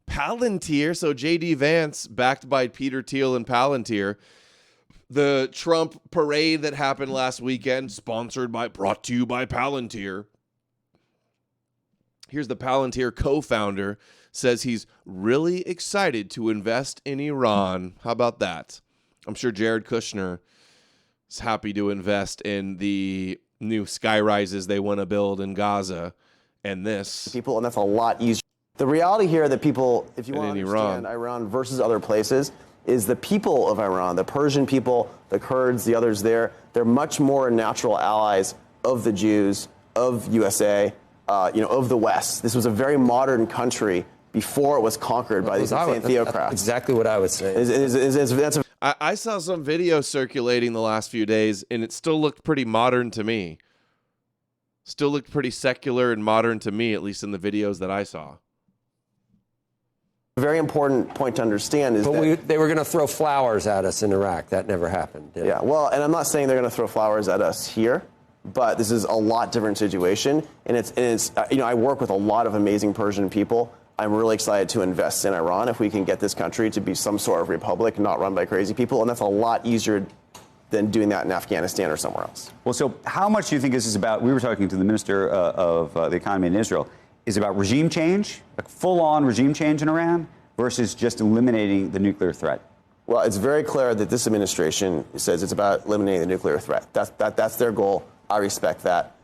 Palantir. So J.D. Vance, backed by Peter Thiel and Palantir. The Trump parade that happened last weekend, brought to you by Palantir. Here's the Palantir co-founder, says he's really excited to invest in Iran. How about that? I'm sure Jared Kushner is happy to invest in the new skyrises they want to build in Gaza and this. People, and that's a lot easier. The reality here that people, if you want to understand Iran versus other places, is the people of Iran, the Persian people, the Kurds, the others there, they're much more natural allies of the Jews, of USA, of the West. This was a very modern country before it was conquered by these insane theocrats. Exactly what I would say. I saw some video circulating the last few days, and it still looked pretty modern to me. Still looked pretty secular and modern to me, at least in the videos that I saw. A very important point to understand is they were going to throw flowers at us in Iraq. That never happened. Yeah, well, and I'm not saying they're going to throw flowers at us here, but this is a lot different situation. And it's I work with a lot of amazing Persian people. I'm really excited to invest in Iran if we can get this country to be some sort of republic, not run by crazy people. And that's a lot easier than doing that in Afghanistan or somewhere else. Well, so how much do you think this is about? We were talking to the Minister of the Economy in Israel. Is it about regime change, like full-on regime change in Iran, versus just eliminating the nuclear threat? Well, it's very clear that this administration says it's about eliminating the nuclear threat. That's their goal. I respect that.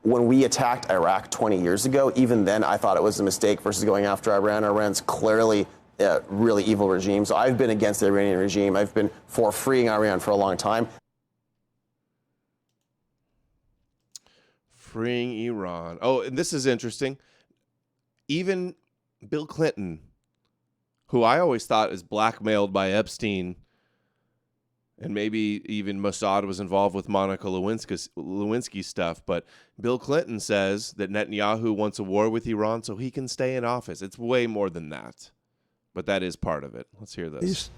When we attacked Iraq 20 years ago, even then I thought it was a mistake versus going after Iran. Iran's clearly a really evil regime. So I've been against the Iranian regime. I've been for freeing Iran for a long time. Freeing Iran. Oh, and this is interesting. Even Bill Clinton, who I always thought is blackmailed by Epstein, and maybe even Mossad was involved with Monica Lewinsky stuff, but Bill Clinton says that Netanyahu wants a war with Iran so he can stay in office. It's way more than that, but that is part of it. Let's hear this.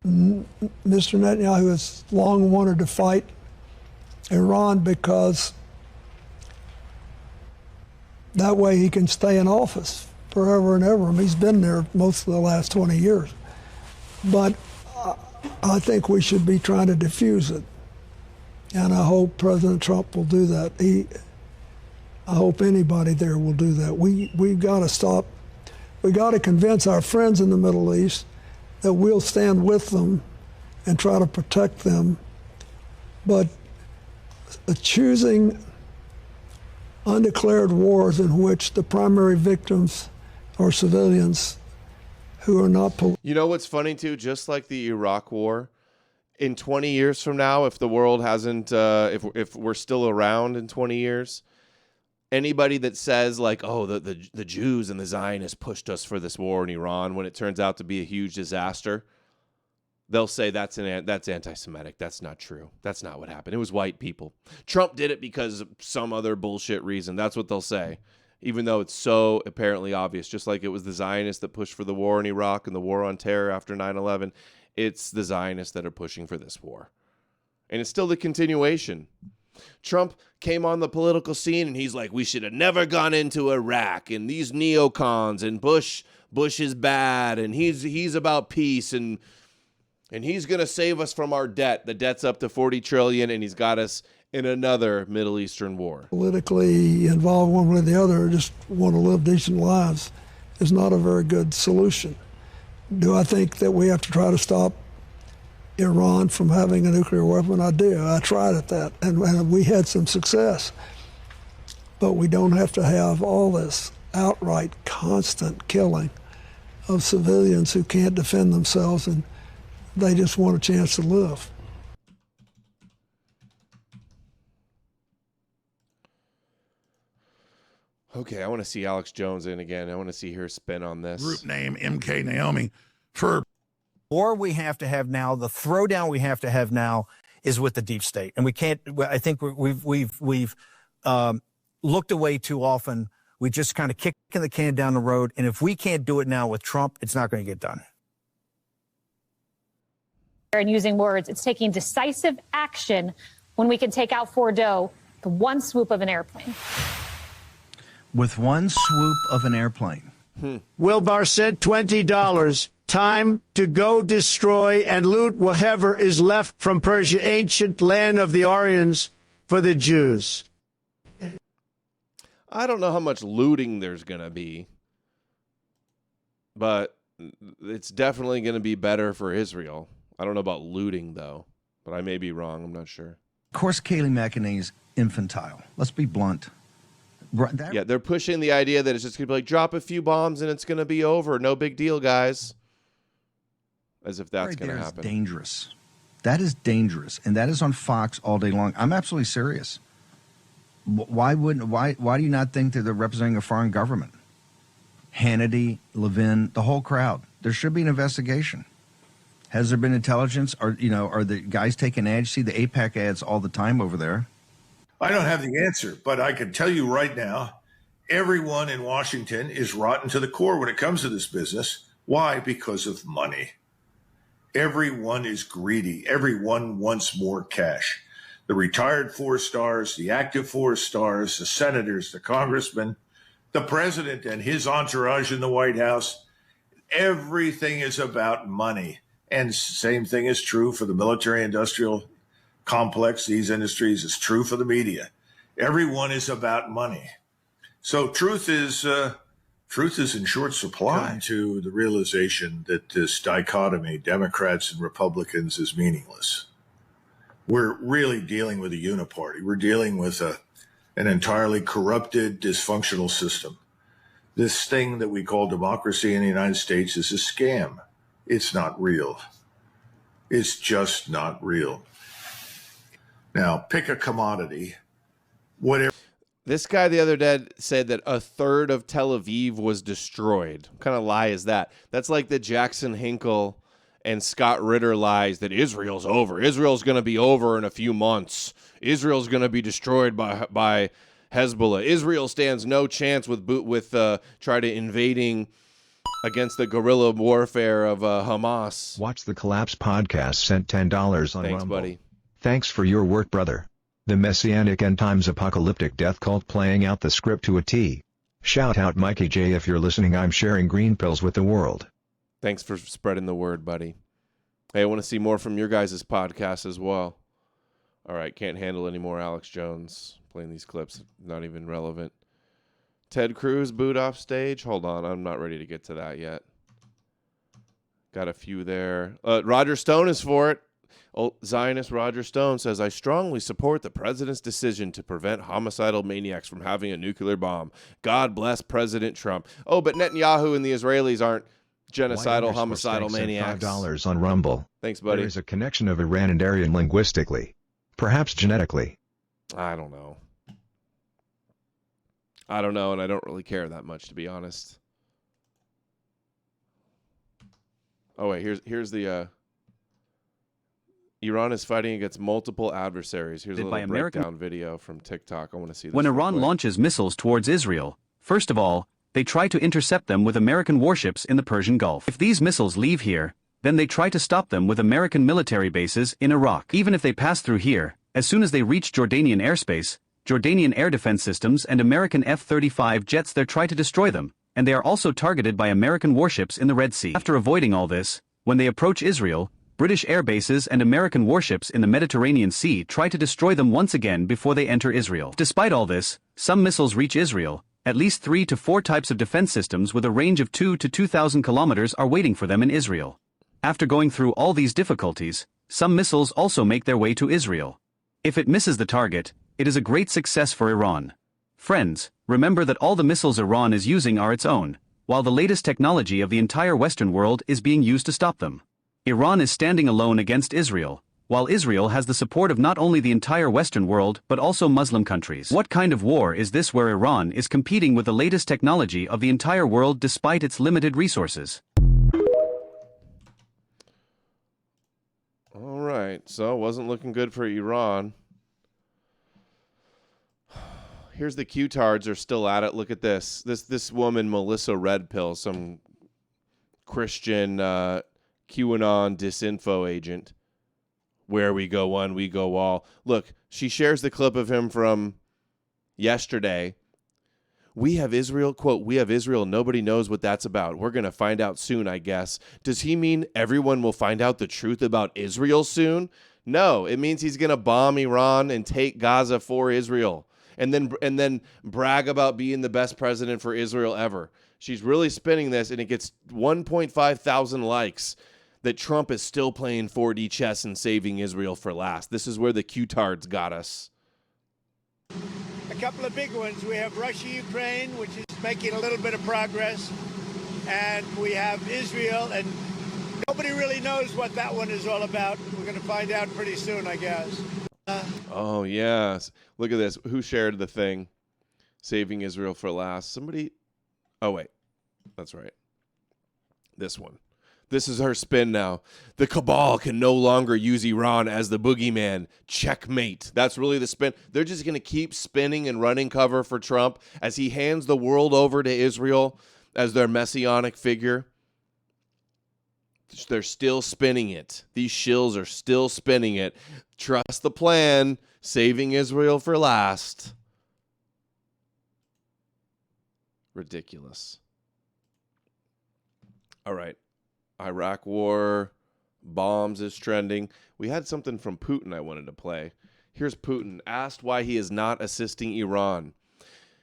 Mr. Netanyahu has long wanted to fight Iran because that way he can stay in office forever and ever. I mean, he's been there most of the last 20 years. But I think we should be trying to diffuse it. And I hope President Trump will do that. I hope anybody there will do that. We've got to stop. We've got to convince our friends in the Middle East that we'll stand with them and try to protect them. But choosing undeclared wars in which the primary victims are civilians who are not. You know what's funny too? Just like the Iraq War, in 20 years from now, if the world hasn't, if we're still around in 20 years, anybody that says like, oh, the Jews and the Zionists pushed us for this war in Iran, when it turns out to be a huge disaster, they'll say that's anti-Semitic. That's not true. That's not what happened. It was white people. Trump did it because of some other bullshit reason. That's what they'll say, even though it's so apparently obvious. Just like it was the Zionists that pushed for the war in Iraq and the war on terror after 9/11. It's the Zionists that are pushing for this war. And it's still the continuation. Trump came on the political scene and he's like, we should have never gone into Iraq, and these neocons, and Bush is bad, and he's about peace, and he's going to save us from our debt. The debt's up to $40 trillion, and he's got us in another Middle Eastern war. Politically involved one way or the other, just want to live decent lives, is not a very good solution. Do I think that we have to try to stop Iran from having a nuclear weapon? I do. I tried at that, and we had some success. But we don't have to have all this outright, constant killing of civilians who can't defend themselves, and they just want a chance to live. Okay, I want to see Alex Jones in again. I want to see her spin on this. Group name MK Naomi for. War we have to have now, the throwdown we have to have now, is with the deep state, and we can't. I think we've looked away too often. We just kind of kicking the can down the road, and if we can't do it now with Trump, it's not going to get done. And using words, it's taking decisive action when we can take out Fordo with one swoop of an airplane. With one swoop of an airplane. Wilbar said $20. Time to go destroy and loot whatever is left from Persia, ancient land of the Aryans, for the Jews. I don't know how much looting there's going to be, but it's definitely going to be better for Israel. I don't know about looting, though, but I may be wrong. I'm not sure. Of course, Kayleigh McEnany is infantile. Let's be blunt. Yeah, they're pushing the idea that it's just going to be like, drop a few bombs and it's going to be over. No big deal, guys. As if that's going to happen. That's dangerous. That is dangerous, and that is on Fox all day long. I'm absolutely serious. Why do you not think that they're representing a foreign government? Hannity, Levin, the whole crowd. There should be an investigation. Has there been intelligence? Are the guys taking ads? See the AIPAC ads all the time over there. I don't have the answer, but I can tell you right now, everyone in Washington is rotten to the core when it comes to this business. Why? Because of money. Everyone is greedy. Everyone wants more cash. The retired 4 stars, the active 4 stars, the senators, the congressmen, the president and his entourage in the White House. Everything is about money. And same thing is true for the military-industrial complex, these industries. Is true for the media. Everyone is about money. So truth is in short supply. Come to the realization that this dichotomy, Democrats and Republicans, is meaningless. We're really dealing with a uniparty. We're dealing with an entirely corrupted, dysfunctional system. This thing that we call democracy in the United States is a scam. It's not real. It's just not real. Now, pick a commodity, whatever. This guy the other day said that a third of Tel Aviv was destroyed. What kind of lie is that? That's like the Jackson Hinkle and Scott Ritter lies that Israel's over. Israel's going to be over in a few months. Israel's going to be destroyed by Hezbollah. Israel stands no chance with try to invading against the guerrilla warfare of Hamas. Watch the Collapse podcast. Sent $10 on Thanks, Rumble. buddy. Thanks for your work, brother. The messianic end times apocalyptic death cult playing out the script to a T. Shout out Mikey J if you're listening. I'm sharing green pills with the world. Thanks for spreading the word, buddy. Hey, I want to see more from your guys' podcast as well. All right, can't handle any more Alex Jones playing these clips. Not even relevant. Ted Cruz boot off stage. Hold on, I'm not ready to get to that yet. Got a few there. Roger Stone is for it. Zionist Roger Stone says, I strongly support the president's decision to prevent homicidal maniacs from having a nuclear bomb. God bless President Trump. Oh, but Netanyahu and the Israelis aren't genocidal, homicidal maniacs. $5 on Rumble. Thanks, buddy. There is a connection of Iran and Aryan linguistically. Perhaps genetically. I don't know. And I don't really care that much, to be honest. Oh, wait, here's the... Iran is fighting against multiple adversaries. Here's a little breakdown video from TikTok. I want to see this. When Iran launches missiles towards Israel, first of all, they try to intercept them with American warships in the Persian Gulf. If these missiles leave here, then they try to stop them with American military bases in Iraq. Even if they pass through here, as soon as they reach Jordanian airspace, Jordanian air defense systems and American F-35 jets there try to destroy them, and they are also targeted by American warships in the Red Sea. After avoiding all this, when they approach Israel, British air bases and American warships in the Mediterranean Sea try to destroy them once again before they enter Israel. Despite all this, some missiles reach Israel. At least 3 to 4 types of defense systems with a range of 2 to 2,000 kilometers are waiting for them in Israel. After going through all these difficulties, some missiles also make their way to Israel. If it misses the target, it is a great success for Iran. Friends, remember that all the missiles Iran is using are its own, while the latest technology of the entire Western world is being used to stop them. Iran is standing alone against Israel, while Israel has the support of not only the entire Western world but also Muslim countries. What kind of war is this where Iran is competing with the latest technology of the entire world despite its limited resources? All right, so wasn't looking good for Iran. Here's the Q-tards are still at it. Look at this. This woman, Melissa Red Pill, some Christian QAnon disinfo agent. Where we go one, we go all. Look, she shares the clip of him from yesterday. We have Israel, quote, we have Israel. Nobody knows what that's about. We're going to find out soon, I guess. Does he mean everyone will find out the truth about Israel soon? No, it means he's going to bomb Iran and take Gaza for Israel. And then brag about being the best president for Israel ever. She's really spinning this, and it gets 1.5 thousand likes. That Trump is still playing 4D chess and saving Israel for last. This is where the Q-tards got us. A couple of big ones. We have Russia-Ukraine, which is making a little bit of progress. And we have Israel, and nobody really knows what that one is all about. We're going to find out pretty soon, I guess. Oh, yes. Look at this. Who shared the thing? Saving Israel for last. Somebody. Oh, wait. That's right. This one. This is her spin now. The cabal can no longer use Iran as the boogeyman. Checkmate. That's really the spin. They're just going to keep spinning and running cover for Trump as he hands the world over to Israel as their messianic figure. They're still spinning it. These shills are still spinning it. Trust the plan. Saving Israel for last. Ridiculous. All right. Iraq war, bombs is trending. We had something from Putin I wanted to play. Here's Putin asked why he is not assisting Iran.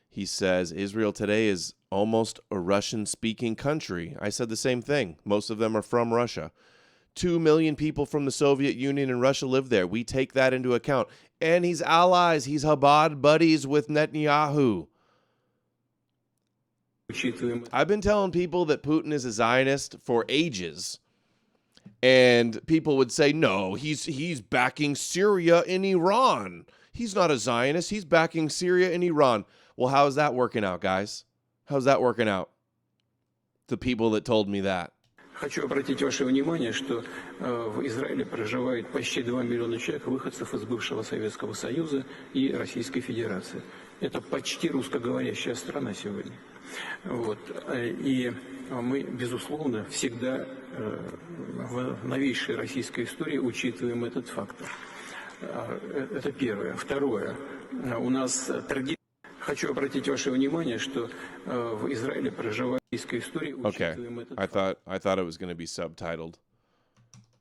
He says, Israel today is almost a Russian-speaking country. I said the same thing. Most of them are from Russia. 2 million people from the Soviet Union and Russia live there. We take that into account. And he's allies. He's Chabad buddies with Netanyahu. I've been telling people that Putin is a Zionist for ages, and people would say, no, he's backing Syria and Iran. He's not a Zionist. He's backing Syria and Iran. Well, how is that working out, guys? How's that working out? The people that told me that. Хочу обратить ваше внимание, что в Израиле проживает почти 2 миллиона человек, выходцев из бывшего Советского Союза и Российской Федерации. Это почти русскоговорящая страна сегодня. Вот. И мы, безусловно, всегда в новейшей российской истории учитываем этот фактор. Это первое. Второе. У нас традиция. Хочу обратить ваше внимание, что в Израиле проживает еврейская история. Okay, I thought it was going to be subtitled.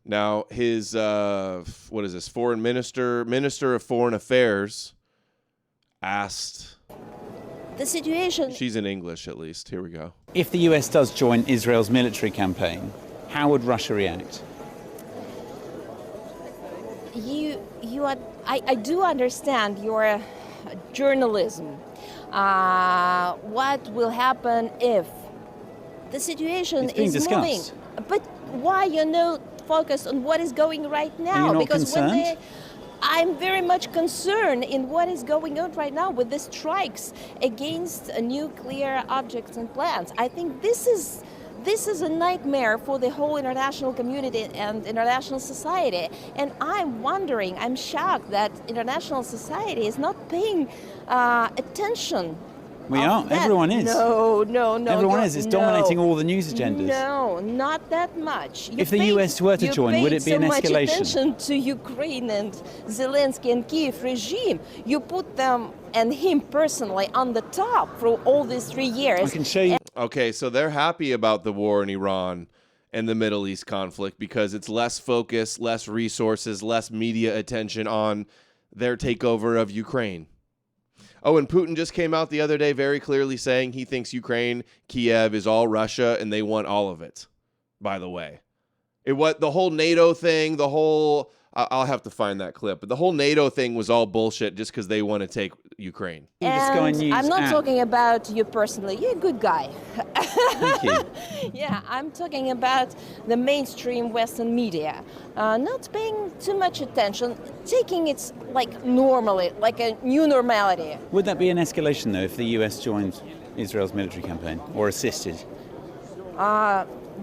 Now his what is this? Minister of Foreign Affairs asked. The situation. She's in English at least. Here we go. If the US does join Israel's military campaign, how would Russia react? I do understand your journalism. What will happen if the situation is moving? But why you're not focused on what is going right now? Are you not because concerned? I'm very much concerned in what is going on right now with the strikes against nuclear objects and plants. I think this is a nightmare for the whole international community and international society. And I'm shocked that international society is not paying attention. We are. Everyone is. No. Everyone is. It's dominating all the news agendas. No, not that much. If the US were to join, would it be an escalation? You paid so much attention to Ukraine and Zelensky and Kiev regime. You put them and him personally on the top for all these 3 years. I can show you. Okay, so they're happy about the war in Iran and the Middle East conflict because it's less focus, less resources, less media attention on their takeover of Ukraine. Oh, and Putin just came out the other day very clearly saying he thinks Ukraine, Kiev is all Russia, and they want all of it, by the way. The whole NATO thing, I'll have to find that clip, but the whole NATO thing was all bullshit just because they want to take Ukraine. And I'm not talking about you personally. You're a good guy. Thank you. Yeah, I'm talking about the mainstream Western media. Not paying too much attention, taking it like normally, like a new normality. Would that be an escalation, though, if the US joined Israel's military campaign or assisted?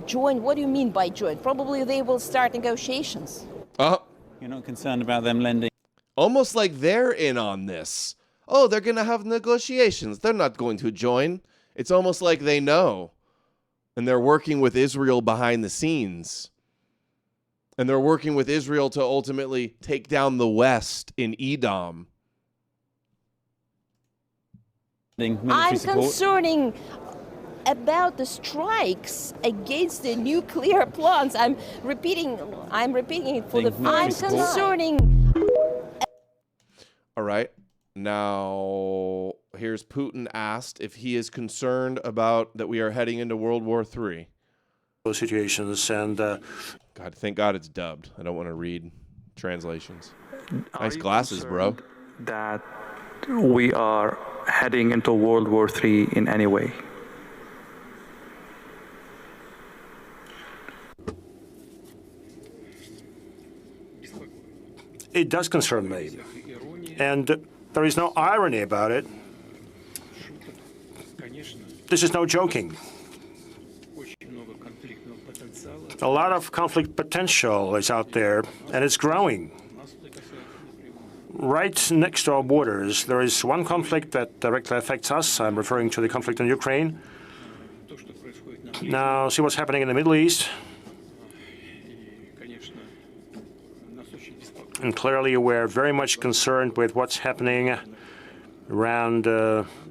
Join? What do you mean by join? Probably they will start negotiations. You're not concerned about them lending? Almost like they're in on this. Oh, they're going to have negotiations. They're not going to join. It's almost like they know. And they're working with Israel behind the scenes. And they're working with Israel to ultimately take down the West in Edom. I'm concerning about the strikes against the nuclear plants. I'm repeating it for I'm concerning. All right. Now, here's Putin asked if he is concerned about that we are heading into World War III. Those situations and God, thank God it's dubbed. I don't want to read translations. Nice glasses, bro. That we are heading into World War III in any way. it does concern me. And there is no irony about it. This is no joking. A lot of conflict potential is out there, and it's growing. Right next to our borders, there is one conflict that directly affects us. I'm referring to the conflict in Ukraine. Now, see what's happening in the Middle East. And clearly, we're very much concerned with what's happening around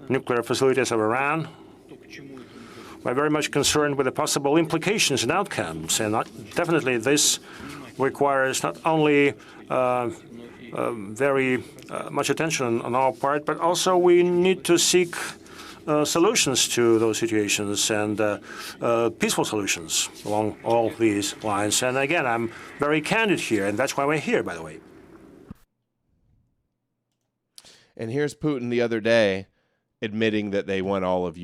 nuclear facilities of Iran. We're very much concerned with the possible implications and outcomes. And definitely, this requires not only very much attention on our part, but also we need to seek solutions to those situations and peaceful solutions along all these lines. And again, I'm very candid here, and that's why we're here, by the way. And here's Putin the other day admitting that they want all of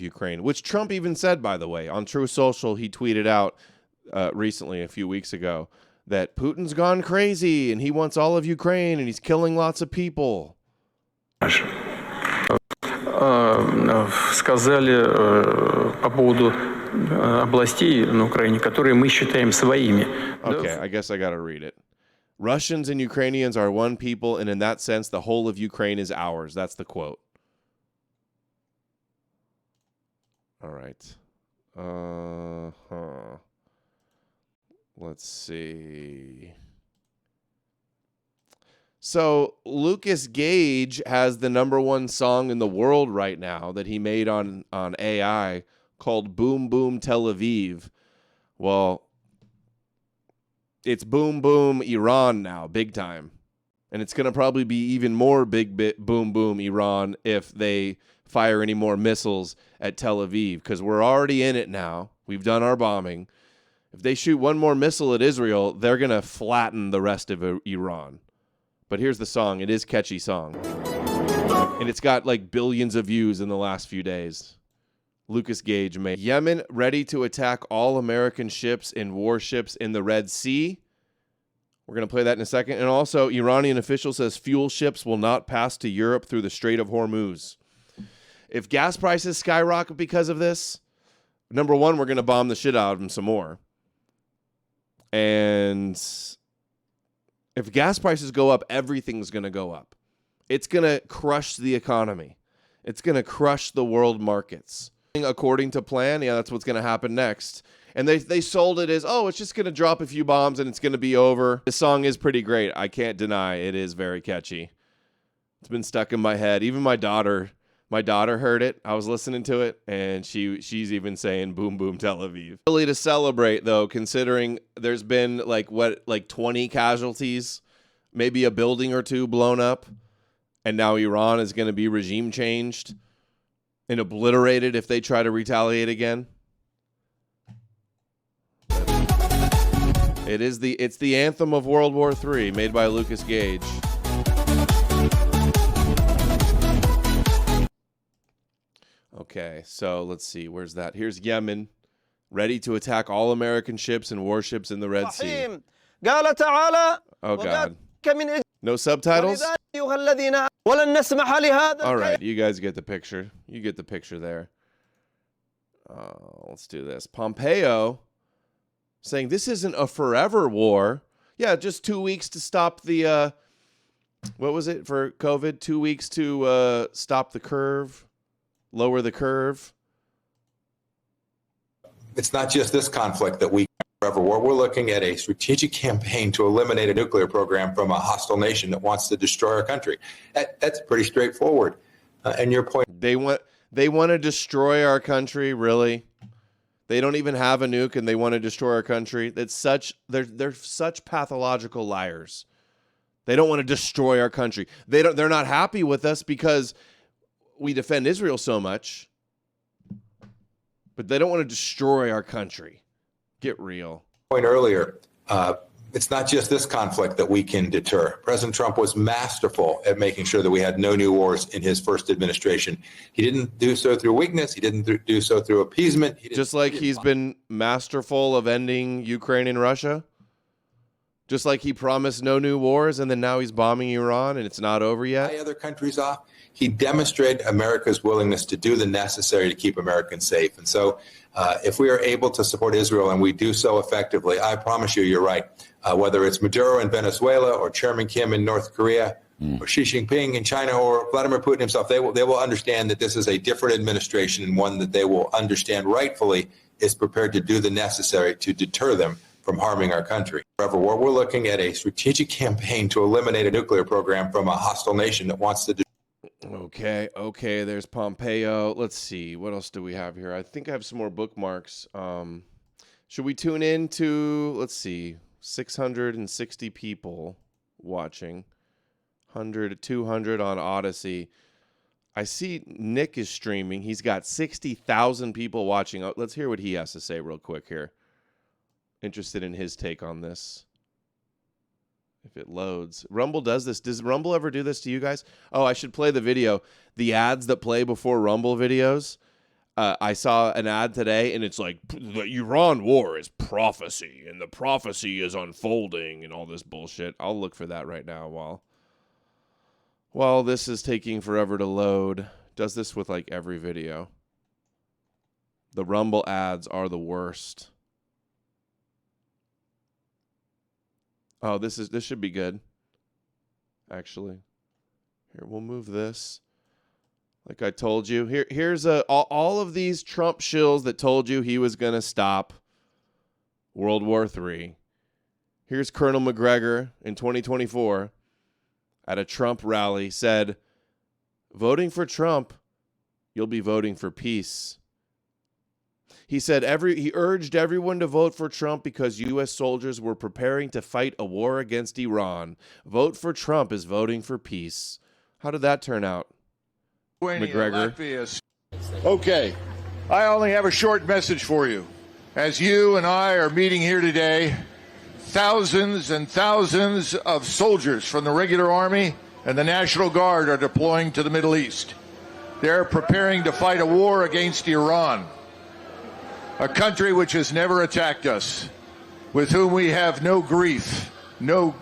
Ukraine, which Trump even said, by the way. On True Social, he tweeted out recently, a few weeks ago, that Putin's gone crazy and he wants all of Ukraine and he's killing lots of people. Сказали по поводу областей на Украине, которые мы считаем своими. Okay, I guess I got to read it. Russians and Ukrainians are one people, and in that sense, the whole of Ukraine is ours. That's the quote. All right. Let's see. So Lucas Gage has the #1 song in the world right now that he made on AI called Boom Boom Tel Aviv. Well, it's Boom Boom Iran now, big time. And it's going to probably be even more boom boom Iran if they fire any more missiles at Tel Aviv, because we're already in it now. We've done our bombing. If they shoot one more missile at Israel, they're going to flatten the rest of Iran. But here's the song. It is a catchy song. And it's got like billions of views in the last few days. Lucas Gage made. Yemen ready to attack all American ships and warships in the Red Sea. We're going to play that in a second. And also, Iranian official says fuel ships will not pass to Europe through the Strait of Hormuz. If gas prices skyrocket because of this, #1, we're going to bomb the shit out of them some more. And if gas prices go up, everything's going to go up. It's going to crush the economy. It's going to crush the world markets. According to plan, yeah, that's what's going to happen next. And they sold it as, oh, it's just going to drop a few bombs and it's going to be over. This song is pretty great. I can't deny it is very catchy. It's been stuck in my head. Even my daughter heard it. I was listening to it, and she's even saying Boom Boom Tel Aviv. Really to celebrate, though, considering there's been like 20 casualties, maybe a building or two blown up, and now Iran is going to be regime changed and obliterated if they try to retaliate again. It's the anthem of World War III, made by Lucas Gage. Okay, so let's see. Where's that? Here's Yemen, ready to attack all American ships and warships in the Red Sea. Oh, God. No subtitles? All right, you guys get the picture. You get the picture there. Let's do this. Pompeo saying this isn't a forever war. Yeah, just 2 weeks to stop the, what was it for COVID? 2 weeks to stop the curve, lower the curve. It's not just this conflict that we forever war. We're looking at a strategic campaign to eliminate a nuclear program from a hostile nation that wants to destroy our country. That's pretty straightforward. And your point. They want to destroy our country, really? They don't even have a nuke and they want to destroy our country. They're such pathological liars. They don't want to destroy our country. They're not happy with us because we defend Israel so much. But they don't want to destroy our country. Get real. Point earlier, it's not just this conflict that we can deter. President Trump was masterful at making sure that we had no new wars in his first administration. He didn't do so through weakness. He didn't do so through appeasement. Just like he's been masterful of ending Ukraine and Russia. Just like he promised no new wars, and then now he's bombing Iran, and it's not over yet. Other countries off. He demonstrated America's willingness to do the necessary to keep Americans safe. And so if we are able to support Israel and we do so effectively, I promise you're right. Whether it's Maduro in Venezuela or Chairman Kim in North Korea or Xi Jinping in China or Vladimir Putin himself, they will understand that this is a different administration and one that they will understand rightfully is prepared to do the necessary to deter them from harming our country. Forever war. We're looking at a strategic campaign to eliminate a nuclear program from a hostile nation that wants to Okay, there's Pompeo. Let's see. What else do we have here? I think I have some more bookmarks. Should we tune in to, let's see, 660 people watching, 100, 200 on Odysee. I see Nick is streaming. He's got 60,000 people watching. Let's hear what he has to say real quick here. Interested in his take on this. If it loads. Rumble does this. Does Rumble ever do this to you guys? Oh, I should play the video. The ads that play before Rumble videos. I saw an ad today, and it's like, the Iran war is prophecy, and the prophecy is unfolding, and all this bullshit. I'll look for that right now while this is taking forever to load. Does this with like every video. The Rumble ads are the worst. Oh, this should be good. Actually, here, we'll move this. Like I told you, here's all of these Trump shills that told you he was going to stop World War III. Here's Colonel McGregor in 2024. at a Trump rally said, voting for Trump, you'll be voting for peace. He said he urged everyone to vote for Trump because U.S. soldiers were preparing to fight a war against Iran. Vote for Trump is voting for peace. How did that turn out, McGregor? Okay, I only have a short message for you. As you and I are meeting here today, thousands and thousands of soldiers from the regular army and the National Guard are deploying to the Middle East. They're preparing to fight a war against Iran, a country which has never attacked us, with whom we have no grief, no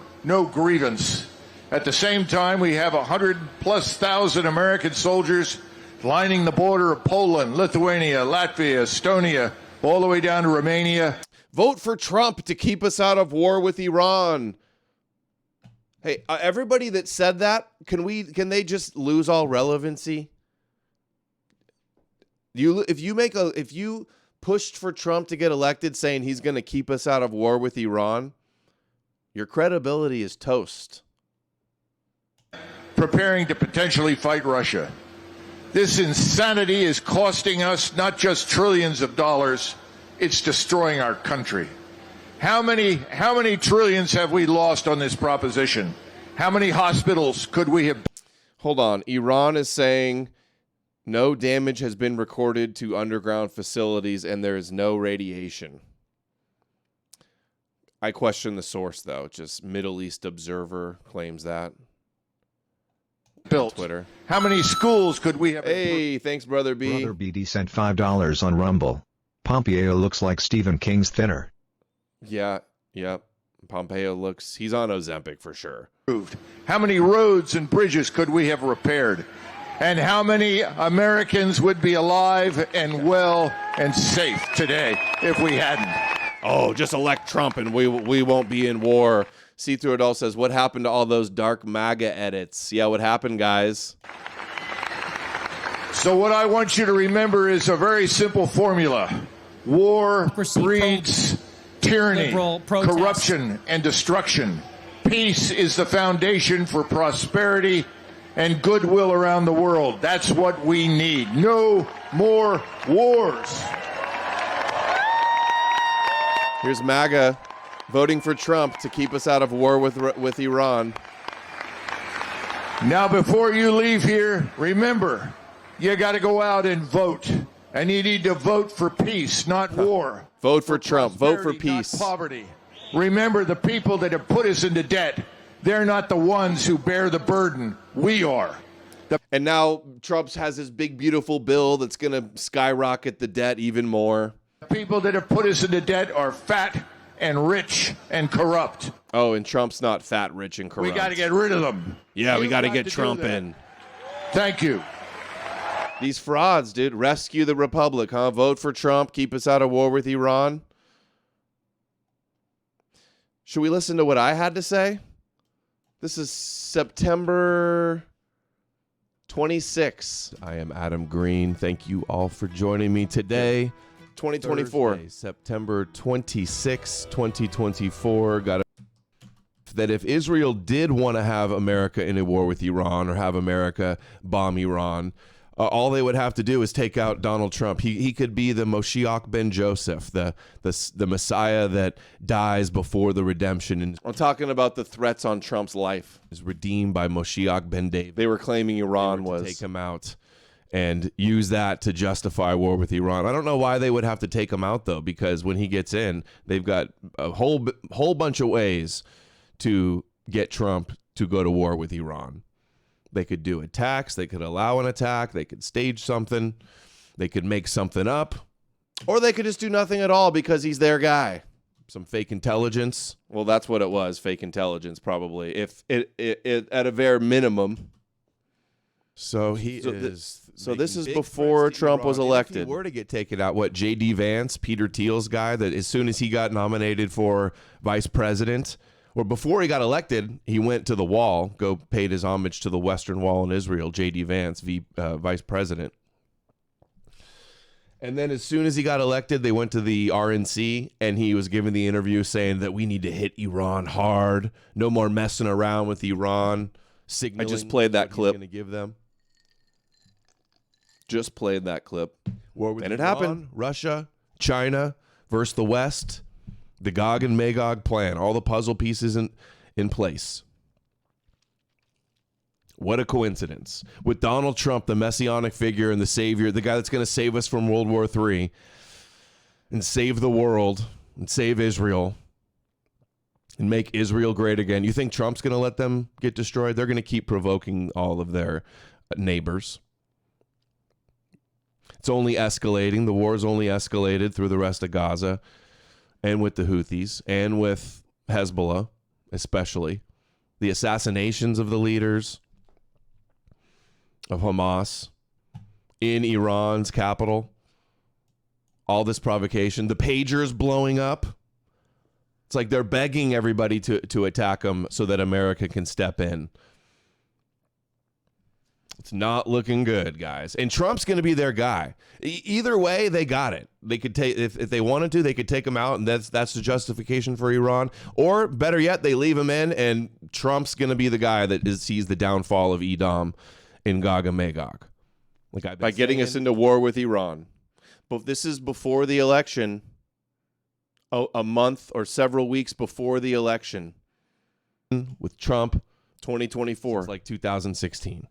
grievance. At the same time, we have 100,000+ American soldiers lining the border of Poland, Lithuania, Latvia, Estonia, all the way down to Romania. Vote for Trump to keep us out of war with Iran. Hey, everybody that said that, can they just lose all relevancy? If you pushed for Trump to get elected saying he's going to keep us out of war with Iran, your credibility is toast. Preparing to potentially fight Russia. This insanity is costing us not just trillions of dollars, it's destroying our country. How many trillions have we lost on this proposition? How many hospitals could we have? Hold on. Iran is saying no damage has been recorded to underground facilities and there is no radiation. I question the source, though. Just Middle East Observer claims that. Built. Twitter. How many schools could we have? Hey, thanks, Brother B. Brother BD sent $5 on Rumble. Pompeo looks like Stephen King's thinner. Yeah. Pompeo he's on Ozempic for sure. How many roads and bridges could we have repaired? And how many Americans would be alive and well and safe today if we hadn't? Oh, just elect Trump and we won't be in war. See Through It All says, what happened to all those dark MAGA edits? Yeah, what happened, guys? So what I want you to remember is a very simple formula. War breeds tyranny, corruption, and destruction. Peace is the foundation for prosperity and goodwill around the world. That's what we need. No more wars. Here's MAGA voting for Trump to keep us out of war with Iran. Now, before you leave here, remember, you got to go out and vote. And you need to vote for peace, not war. Vote for Trump. Vote for peace. Not poverty. Remember, the people that have put us into debt, they're not the ones who bear the burden. We are. And now Trump has his big, beautiful bill that's going to skyrocket the debt even more. The people that have put us into debt are fat and rich and corrupt. Oh, and Trump's not fat, rich, and corrupt. We got to get rid of them. Yeah, we got to get Trump in. Thank you. These frauds, dude. Rescue the republic, huh? Vote for Trump. Keep us out of war with Iran. Should we listen to what I had to say? This is September 26. I am Adam Green. Thank you all for joining me today. 2024, Thursday, September 26, 2024. That if Israel did want to have America in a war with Iran or have America bomb Iran, all they would have to do is take out Donald Trump. He could be the Moshiach ben Joseph, the Messiah that dies before the redemption. And I'm talking about the threats on Trump's life is redeemed by Moshiach ben David. They were claiming Iran was to take him out and use that to justify war with Iran. I don't know why they would have to take him out, though, because when he gets in, they've got a whole bunch of ways to get Trump to go to war with Iran. They could do attacks. They could allow an attack. They could stage something. They could make something up. Or they could just do nothing at all because he's their guy. Some fake intelligence. Well, that's what it was, fake intelligence, probably. If it at a very minimum. So this is before Trump was elected. If he were to get taken out, what, J.D. Vance, Peter Thiel's guy, that as soon as he got nominated for vice president, or before he got elected, he went to the wall, paid his homage to the Western Wall in Israel, J.D. Vance, vice president. And then as soon as he got elected, they went to the RNC, and he was giving the interview saying that we need to hit Iran hard, no more messing around with Iran. signaling. I just played that clip. Going to give them. Just played that clip. And it happened. Russia, China versus the West. The Gog and Magog plan. All the puzzle pieces in place. What a coincidence. With Donald Trump, the messianic figure and the savior, the guy that's going to save us from World War III and save the world and save Israel and make Israel great again. You think Trump's going to let them get destroyed? They're going to keep provoking all of their neighbors. It's only escalating. The war's only escalated through the rest of Gaza and with the Houthis and with Hezbollah, especially. The assassinations of the leaders of Hamas in Iran's capital. All this provocation. The pagers blowing up. It's like they're begging everybody to attack them so that America can step in. It's not looking good, guys. And Trump's going to be their guy. Either way, they got it. They could take, if they wanted to, they could take him out, and that's the justification for Iran. Or better yet, they leave him in, and Trump's going to be the guy that sees the downfall of Edom in Gog and Magog. Like by getting us into war with Iran. But this is before the election, a month or several weeks before the election with Trump 2024. It's like 2016.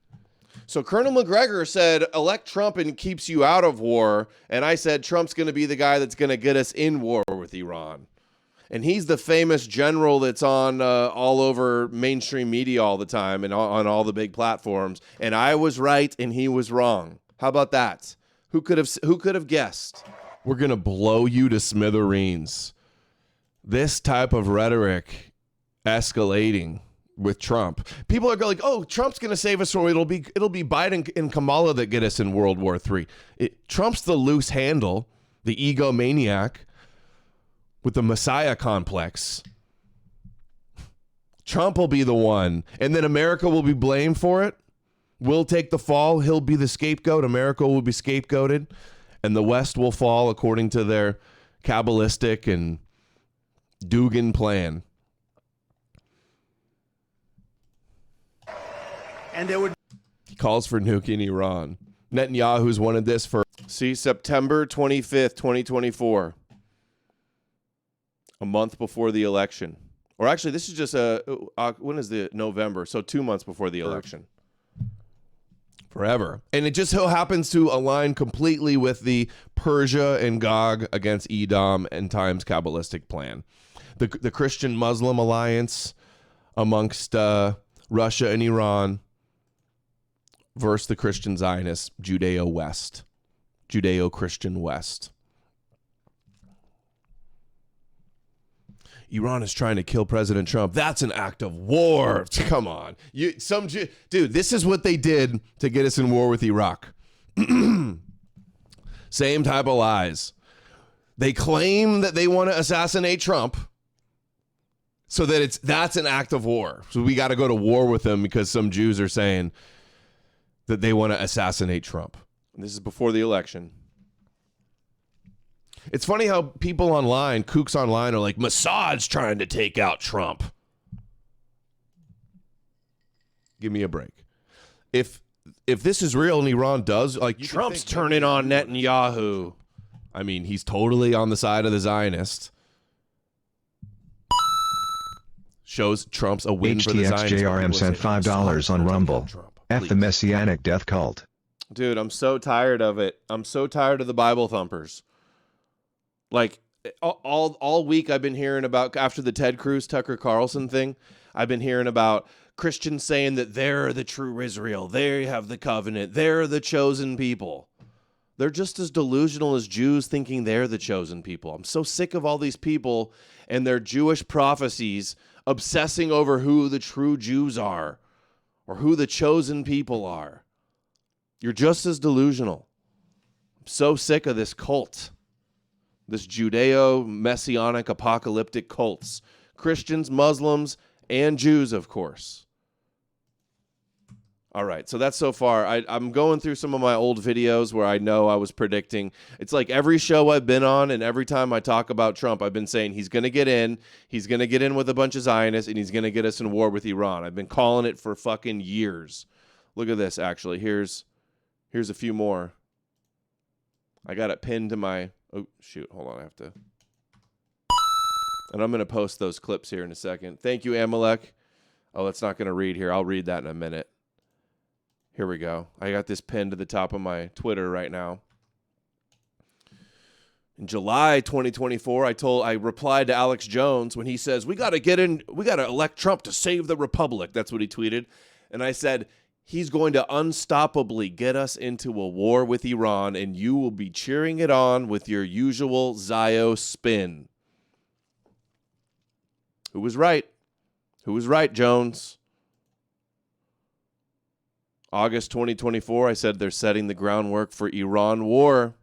So Colonel McGregor said, elect Trump and keeps you out of war. And I said, Trump's going to be the guy that's going to get us in war with Iran. And he's the famous general that's on all over mainstream media all the time and on all the big platforms. And I was right and he was wrong. How about that? Who could have guessed? We're going to blow you to smithereens. This type of rhetoric escalating with Trump. People are going like, oh, Trump's going to save us, or it'll be Biden and Kamala that get us in World War III. Trump's the loose handle, the egomaniac with the Messiah complex. Trump will be the one, and then America will be blamed for it. We'll take the fall. He'll be the scapegoat. America will be scapegoated, and the West will fall according to their Kabbalistic and Dugan plan. And there would. He calls for nuking Iran. Netanyahu's wanted this for, September 25th, 2024. A month before the election. Or actually, this is just when is the November? So 2 months before the election. Forever. And it just so happens to align completely with the Persia and Gog against Edom and Times Kabbalistic plan. The Christian-Muslim alliance amongst Russia and Iran versus the Christian Zionist Judeo-West, Judeo-Christian West. Iran is trying to kill President Trump. That's an act of war. Come on. Dude, this is what they did to get us in war with Iraq. Same type of lies. They claim that they want to assassinate Trump so that that's an act of war. So we got to go to war with them because some Jews are saying that they want to assassinate Trump. And this is before the election. It's funny how people online, kooks online, are like, Mossad's trying to take out Trump. Give me a break. If this is real and Iran does, like, Trump's turning on Netanyahu. I mean, he's totally on the side of the Zionist. Shows Trump's a win for the Zionists. HTXJRM sent $5 on Rumble. F the Messianic death cult. Dude, I'm so tired of it. I'm so tired of the Bible thumpers. Like, all week I've been hearing about, after the Ted Cruz, Tucker Carlson thing, I've been hearing about Christians saying that they're the true Israel. They have the covenant. They're the chosen people. They're just as delusional as Jews thinking they're the chosen people. I'm so sick of all these people and their Jewish prophecies obsessing over who the true Jews are or who the chosen people are. You're just as delusional. I'm so sick of this cult. This Judeo-Messianic apocalyptic cults. Christians, Muslims, and Jews, of course. All right, so that's so far. I'm going through some of my old videos where I know I was predicting. It's like every show I've been on and every time I talk about Trump, I've been saying he's going to get in. He's going to get in with a bunch of Zionists, and he's going to get us in war with Iran. I've been calling it for fucking years. Look at this, actually. Here's a few more. I got it pinned to my... Oh, shoot. Hold on. I have to... And I'm going to post those clips here in a second. Thank you, Amalek. Oh, it's not going to read here. I'll read that in a minute. Here we go. I got this pinned to the top of my Twitter right now. In July 2024, I replied to Alex Jones when he says, we got to elect Trump to save the republic. That's what he tweeted. And I said, he's going to unstoppably get us into a war with Iran, and you will be cheering it on with your usual Zio spin. Who was right? Who was right, Jones? August 2024, I said they're setting the groundwork for Iran war,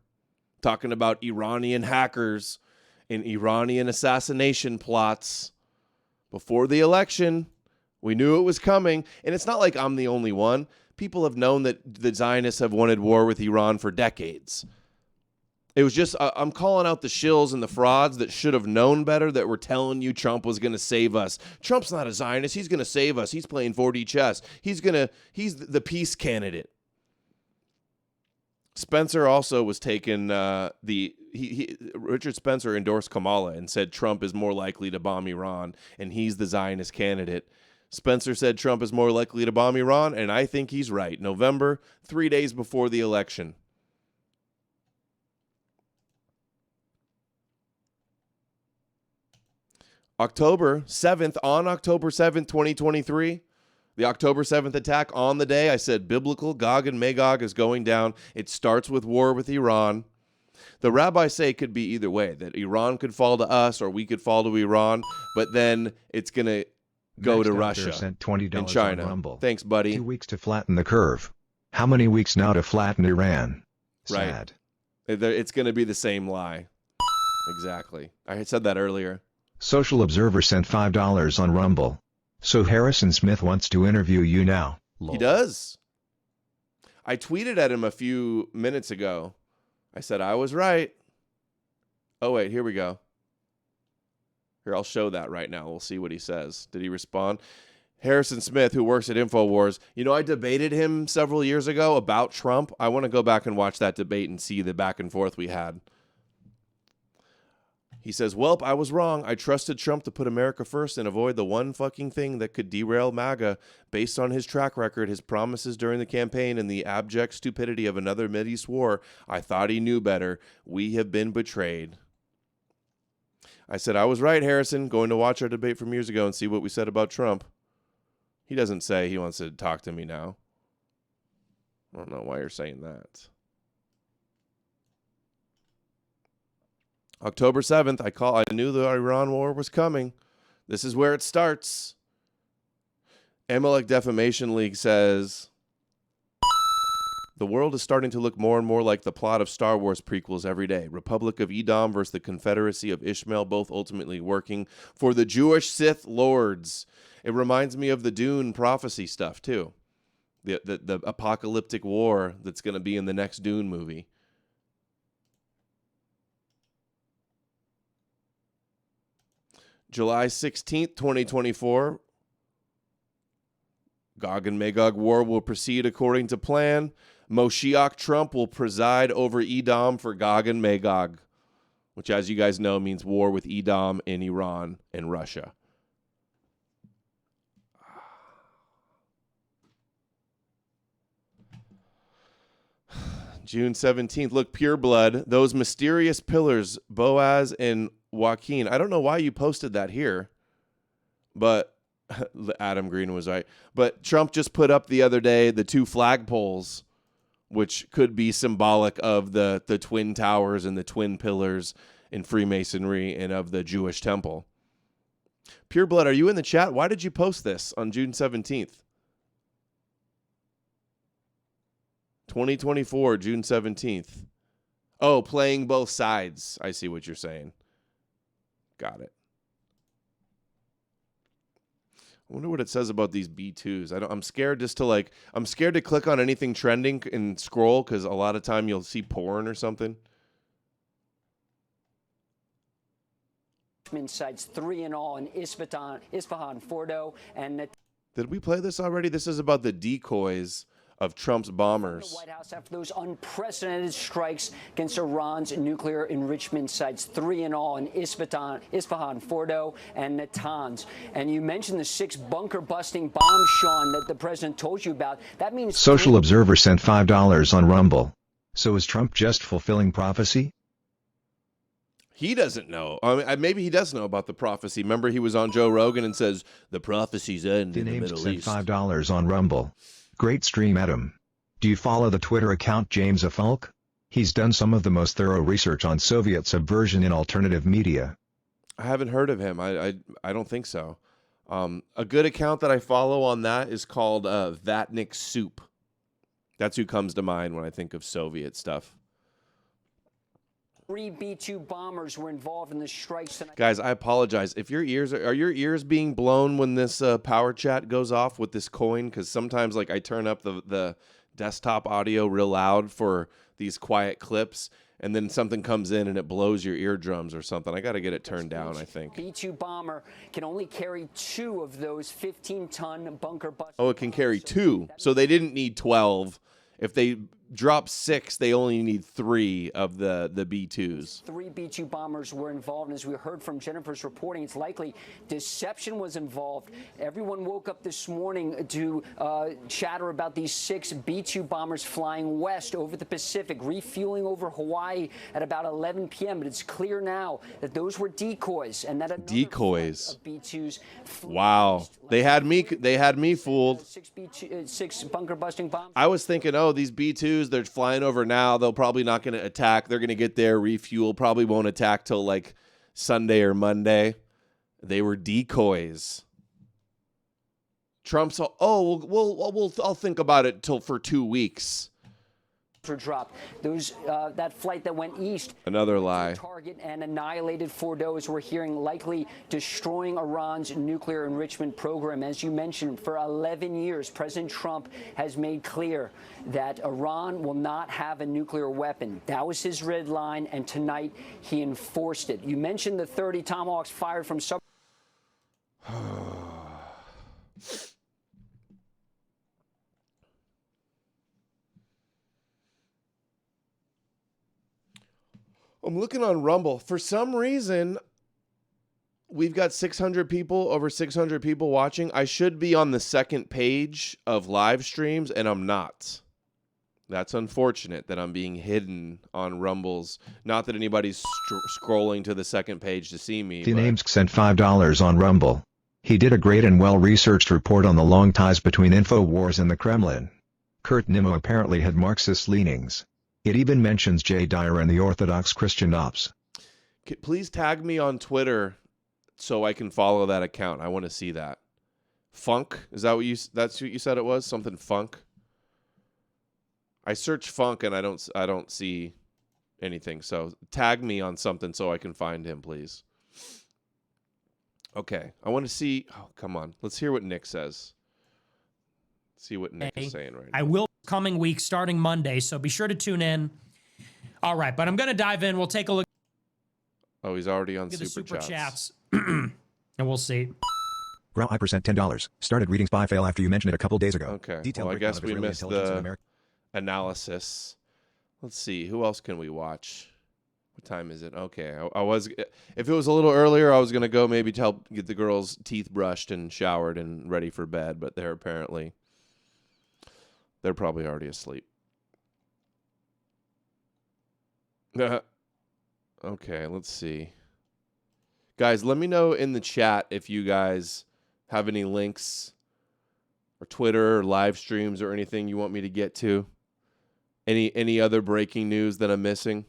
talking about Iranian hackers and Iranian assassination plots. Before the election, we knew it was coming, and it's not like I'm the only one. People have known that the Zionists have wanted war with Iran for decades. It was just, I'm calling out the shills and the frauds that should have known better, that were telling you Trump was going to save us. Trump's not a Zionist. He's going to save us. He's playing 4D chess. He's the peace candidate. Spencer also was taken, Richard Spencer endorsed Kamala and said Trump is more likely to bomb Iran, and he's the Zionist candidate. Spencer said Trump is more likely to bomb Iran, and I think he's right. November, 3 days before the election. October 7th, 2023, the October 7th attack, on the day I said biblical Gog and Magog is going down. It starts with war with Iran. The rabbis say it could be either way, that Iran could fall to us or we could fall to Iran, but then it's going to go to Russia sent $20 and China. On Rumble. Thanks, buddy. 2 weeks to flatten the curve. How many weeks now to flatten Iran? Sad. Right. It's going to be the same lie. Exactly. I had said that earlier. Social Observer sent $5 on Rumble. So Harrison Smith wants to interview you now. He does. I tweeted at him a few minutes ago. I said I was right. Oh, wait, here we go. Here, I'll show that right now. We'll see what he says. Did he respond? Harrison Smith, who works at InfoWars. You know, I debated him several years ago about Trump. I want to go back and watch that debate and see the back and forth we had. He says, "Welp, I was wrong. I trusted Trump to put America first and avoid the one fucking thing that could derail MAGA. Based on his track record, his promises during the campaign, and the abject stupidity of another Mideast war, I thought he knew better. We have been betrayed." I said, I was right, Harrison. Going to watch our debate from years ago and see what we said about Trump. He doesn't say he wants to talk to me now. I don't know why you're saying that. October 7th, I knew the Iran war was coming. This is where it starts. Amalek Defamation League says, the world is starting to look more and more like the plot of Star Wars prequels every day. Republic of Edom versus the Confederacy of Ishmael, both ultimately working for the Jewish Sith Lords. It reminds me of the Dune prophecy stuff, too. The apocalyptic war that's going to be in the next Dune movie. July 16th, 2024. Gog and Magog war will proceed according to plan. Moshiach Trump will preside over Edom for Gog and Magog, which, as you guys know, means war with Edom and Iran and Russia. June 17th. Look, Pure Blood, those mysterious pillars, Boaz and Joaquin. I don't know why you posted that here, but Adam Green was right. But Trump just put up the other day the two flagpoles, which could be symbolic of the twin towers and the twin pillars in Freemasonry and of the Jewish temple. Pure Blood, are you in the chat? Why did you post this on June 17th? 2024, June 17th. Oh, playing both sides. I see what you're saying. Got it. I wonder what it says about these B2s. I'm scared just to I'm scared to click on anything trending and scroll because a lot of time you'll see porn or something. Sites 3 in all in Isfahan, Fordo, and Did we play this already? This is about the decoys of Trump's bombers. The White House after those unprecedented strikes against Iran's nuclear enrichment sites, 3 in all in Isfahan, Fordo, and Natanz. And you mentioned the 6 bunker-busting bombs, Sean, that the president told you about. That means Social Observer sent $5 on Rumble. So is Trump just fulfilling prophecy? He doesn't know. I mean, maybe he does know about the prophecy. Remember, he was on Joe Rogan and says the prophecies end in the Middle East. $5 on Rumble. Great stream, Adam. Do you follow the Twitter account James A. Falk? He's done some of the most thorough research on Soviet subversion in alternative media. I haven't heard of him. I don't think so. A good account that I follow on that is called Vatnik Soup. That's who comes to mind when I think of Soviet stuff. 3 B-2 bombers were involved in the strikes tonight. Guys, I apologize. If your ears are your ears being blown when this power chat goes off with this coin? Because sometimes I turn up the desktop audio real loud for these quiet clips, and then something comes in and it blows your eardrums or something. I got to get it turned down, I think. B-2 bomber can only carry 2 of those 15-ton bunker busters. Oh, it can carry 2. So they didn't need 12. If they drop 6, they only need 3 of the B-2s. 3 B-2 bombers were involved, and as we heard from Jennifer's reporting, it's likely deception was involved. Everyone woke up this morning to chatter about these 6 B-2 bombers flying west over the Pacific, refueling over Hawaii at about 11 p.m. But it's clear now that those were decoys, and that decoys. B-2s. Wow, they had me fooled. 6 bunker-busting bombs. I was thinking, oh, these B-2s, they're flying over now. They're probably not going to attack. They're going to get there, refuel, probably won't attack till Sunday or Monday. They were decoys. Trump's, I'll think about it for 2 weeks. Dropped. Those that flight that went east. Another lie. Target and annihilated Fordo, as we're hearing, likely destroying Iran's nuclear enrichment program. As you mentioned, for 11 years, President Trump has made clear that Iran will not have a nuclear weapon. That was his red line, and tonight he enforced it. You mentioned the 30 Tomahawks fired from sub. I'm looking on Rumble. For some reason, we've got over 600 people watching. I should be on the second page of live streams, and I'm not. That's unfortunate that I'm being hidden on Rumbles. Not that anybody's scrolling to the second page to see me. The names sent $5 on Rumble. He did a great and well-researched report on the long ties between InfoWars and the Kremlin. Kurt Nimmo apparently had Marxist leanings. It even mentions Jay Dyer and the Orthodox Christian Ops. Please tag me on Twitter so I can follow that account. I want to see that. Funk? Is that that's what you said it was? Something funk? I search funk and I don't see anything. So tag me on something so I can find him, please. Okay. I want to see. Oh, come on. Let's hear what Nick says. See what Nick is saying right now. I will coming week starting Monday, so be sure to tune in. All right, but I'm going to dive in. We'll take a look. Oh, he's already on at the super chats. And we'll see. Grow I percent $10. Started reading Spy Fail after you mentioned it a couple days ago. Okay. Detailed Well, I guess we Israeli missed intelligence the analysis. Let's see. Who else can we watch? What time is it? Okay. I was, if it was a little earlier, I was going to go maybe to help get the girls' teeth brushed and showered and ready for bed, but they're probably already asleep. Okay, let's see. Guys, let me know in the chat if you guys have any links or Twitter or live streams or anything you want me to get to. Any other breaking news that I'm missing?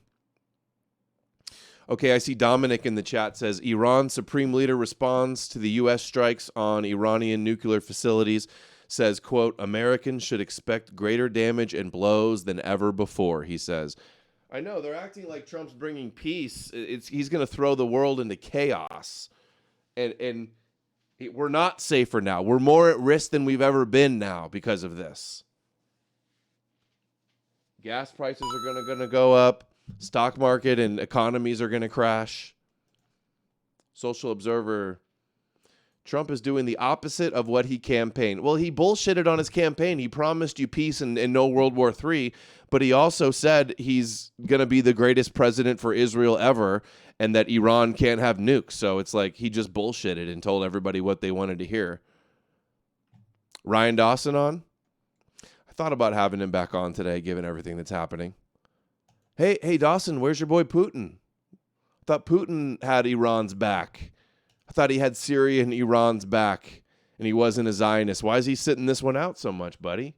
Okay, I see Dominic in the chat says, Iran Supreme Leader responds to the U.S. strikes on Iranian nuclear facilities. Says, quote, Americans should expect greater damage and blows than ever before, he says. I know, they're acting like Trump's bringing peace. He's going to throw the world into chaos. And We're not safer now. We're more at risk than we've ever been now because of this. Gas prices are going to go up. Stock market and economies are going to crash. Social Observer, Trump is doing the opposite of what he campaigned. Well, he bullshitted on his campaign. He promised you peace and no World War III, but he also said he's going to be the greatest president for Israel ever and that Iran can't have nukes. So it's like he just bullshitted and told everybody what they wanted to hear. Ryan Dawson on? I thought about having him back on today, given everything that's happening. Hey, Dawson, where's your boy Putin? I thought Putin had Iran's back. I thought he had Syria and Iran's back, and he wasn't a Zionist. Why is he sitting this one out so much, buddy?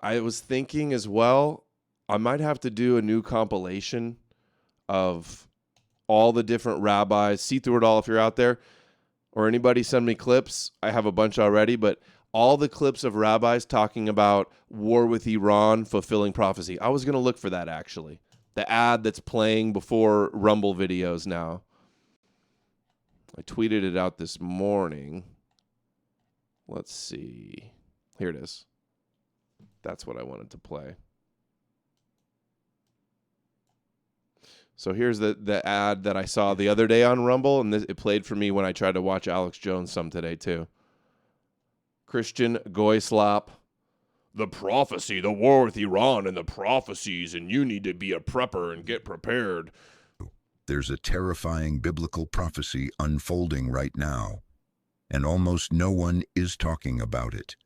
I was thinking as well, I might have to do a new compilation of all the different rabbis. See through it all if you're out there, or anybody send me clips. I have a bunch already, but all the clips of rabbis talking about war with Iran, fulfilling prophecy. I was going to look for that, actually. The ad that's playing before Rumble videos now. I tweeted it out this morning. Let's see. Here it is. That's what I wanted to play. So here's the ad that I saw the other day on Rumble, and it played for me when I tried to watch Alex Jones some today, too. Christian Goyslop. The prophecy, the war with Iran and the prophecies, and you need to be a prepper and get prepared. There's a terrifying biblical prophecy unfolding right now, and almost no one is talking about it.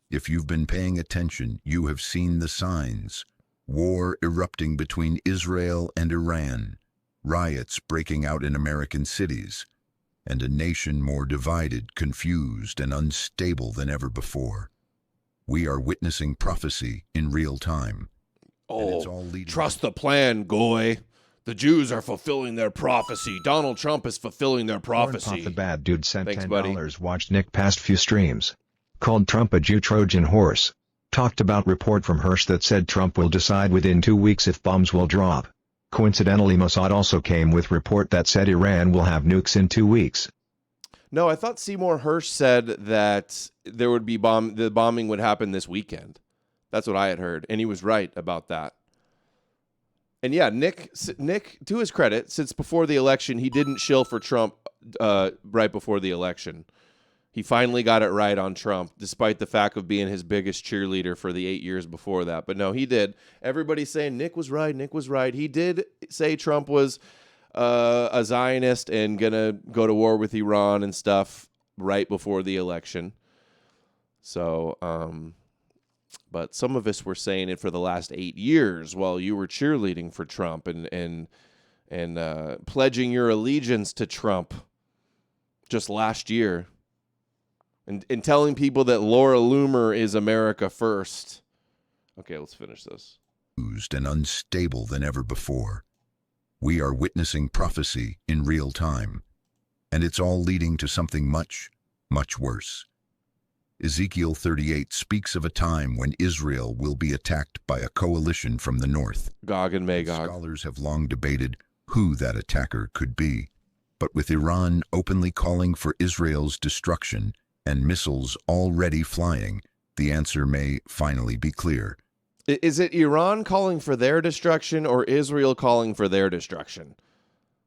If you've been paying attention, you have seen the signs. War erupting between Israel and Iran, riots breaking out in American cities, and a nation more divided, confused, and unstable than ever before. We are witnessing prophecy in real time. Oh, trust the plan, Goy. The Jews are fulfilling their prophecy. Donald Trump is fulfilling their prophecy. Pop the bad dude sent Thanks, $10. buddy. Watched Nick past few streams. Called Trump a Jew Trojan horse. Talked about report from Hirsch that said Trump will decide within 2 weeks if bombs will drop. Coincidentally, Mossad also came with report that said Iran will have nukes in 2 weeks. No, I thought Seymour Hirsch said that there would be the bombing would happen this weekend. That's what I had heard, and he was right about that. And yeah, Nick, to his credit, since before the election, he didn't shill for Trump right before the election. He finally got it right on Trump, despite the fact of being his biggest cheerleader for the 8 years before that. But no, he did. Everybody's saying Nick was right. Nick was right. He did say Trump was a Zionist and going to go to war with Iran and stuff right before the election. So, but some of us were saying it for the last 8 years while you were cheerleading for Trump and pledging your allegiance to Trump just last year. And telling people that Laura Loomer is America first. Okay, let's finish this. And unstable than ever before. We are witnessing prophecy in real time, and it's all leading to something much, much worse. Ezekiel 38 speaks of a time when Israel will be attacked by a coalition from the north. Gog and Magog. Scholars have long debated who that attacker could be, but with Iran openly calling for Israel's destruction and missiles already flying, the answer may finally be clear. Is it Iran calling for their destruction or Israel calling for their destruction?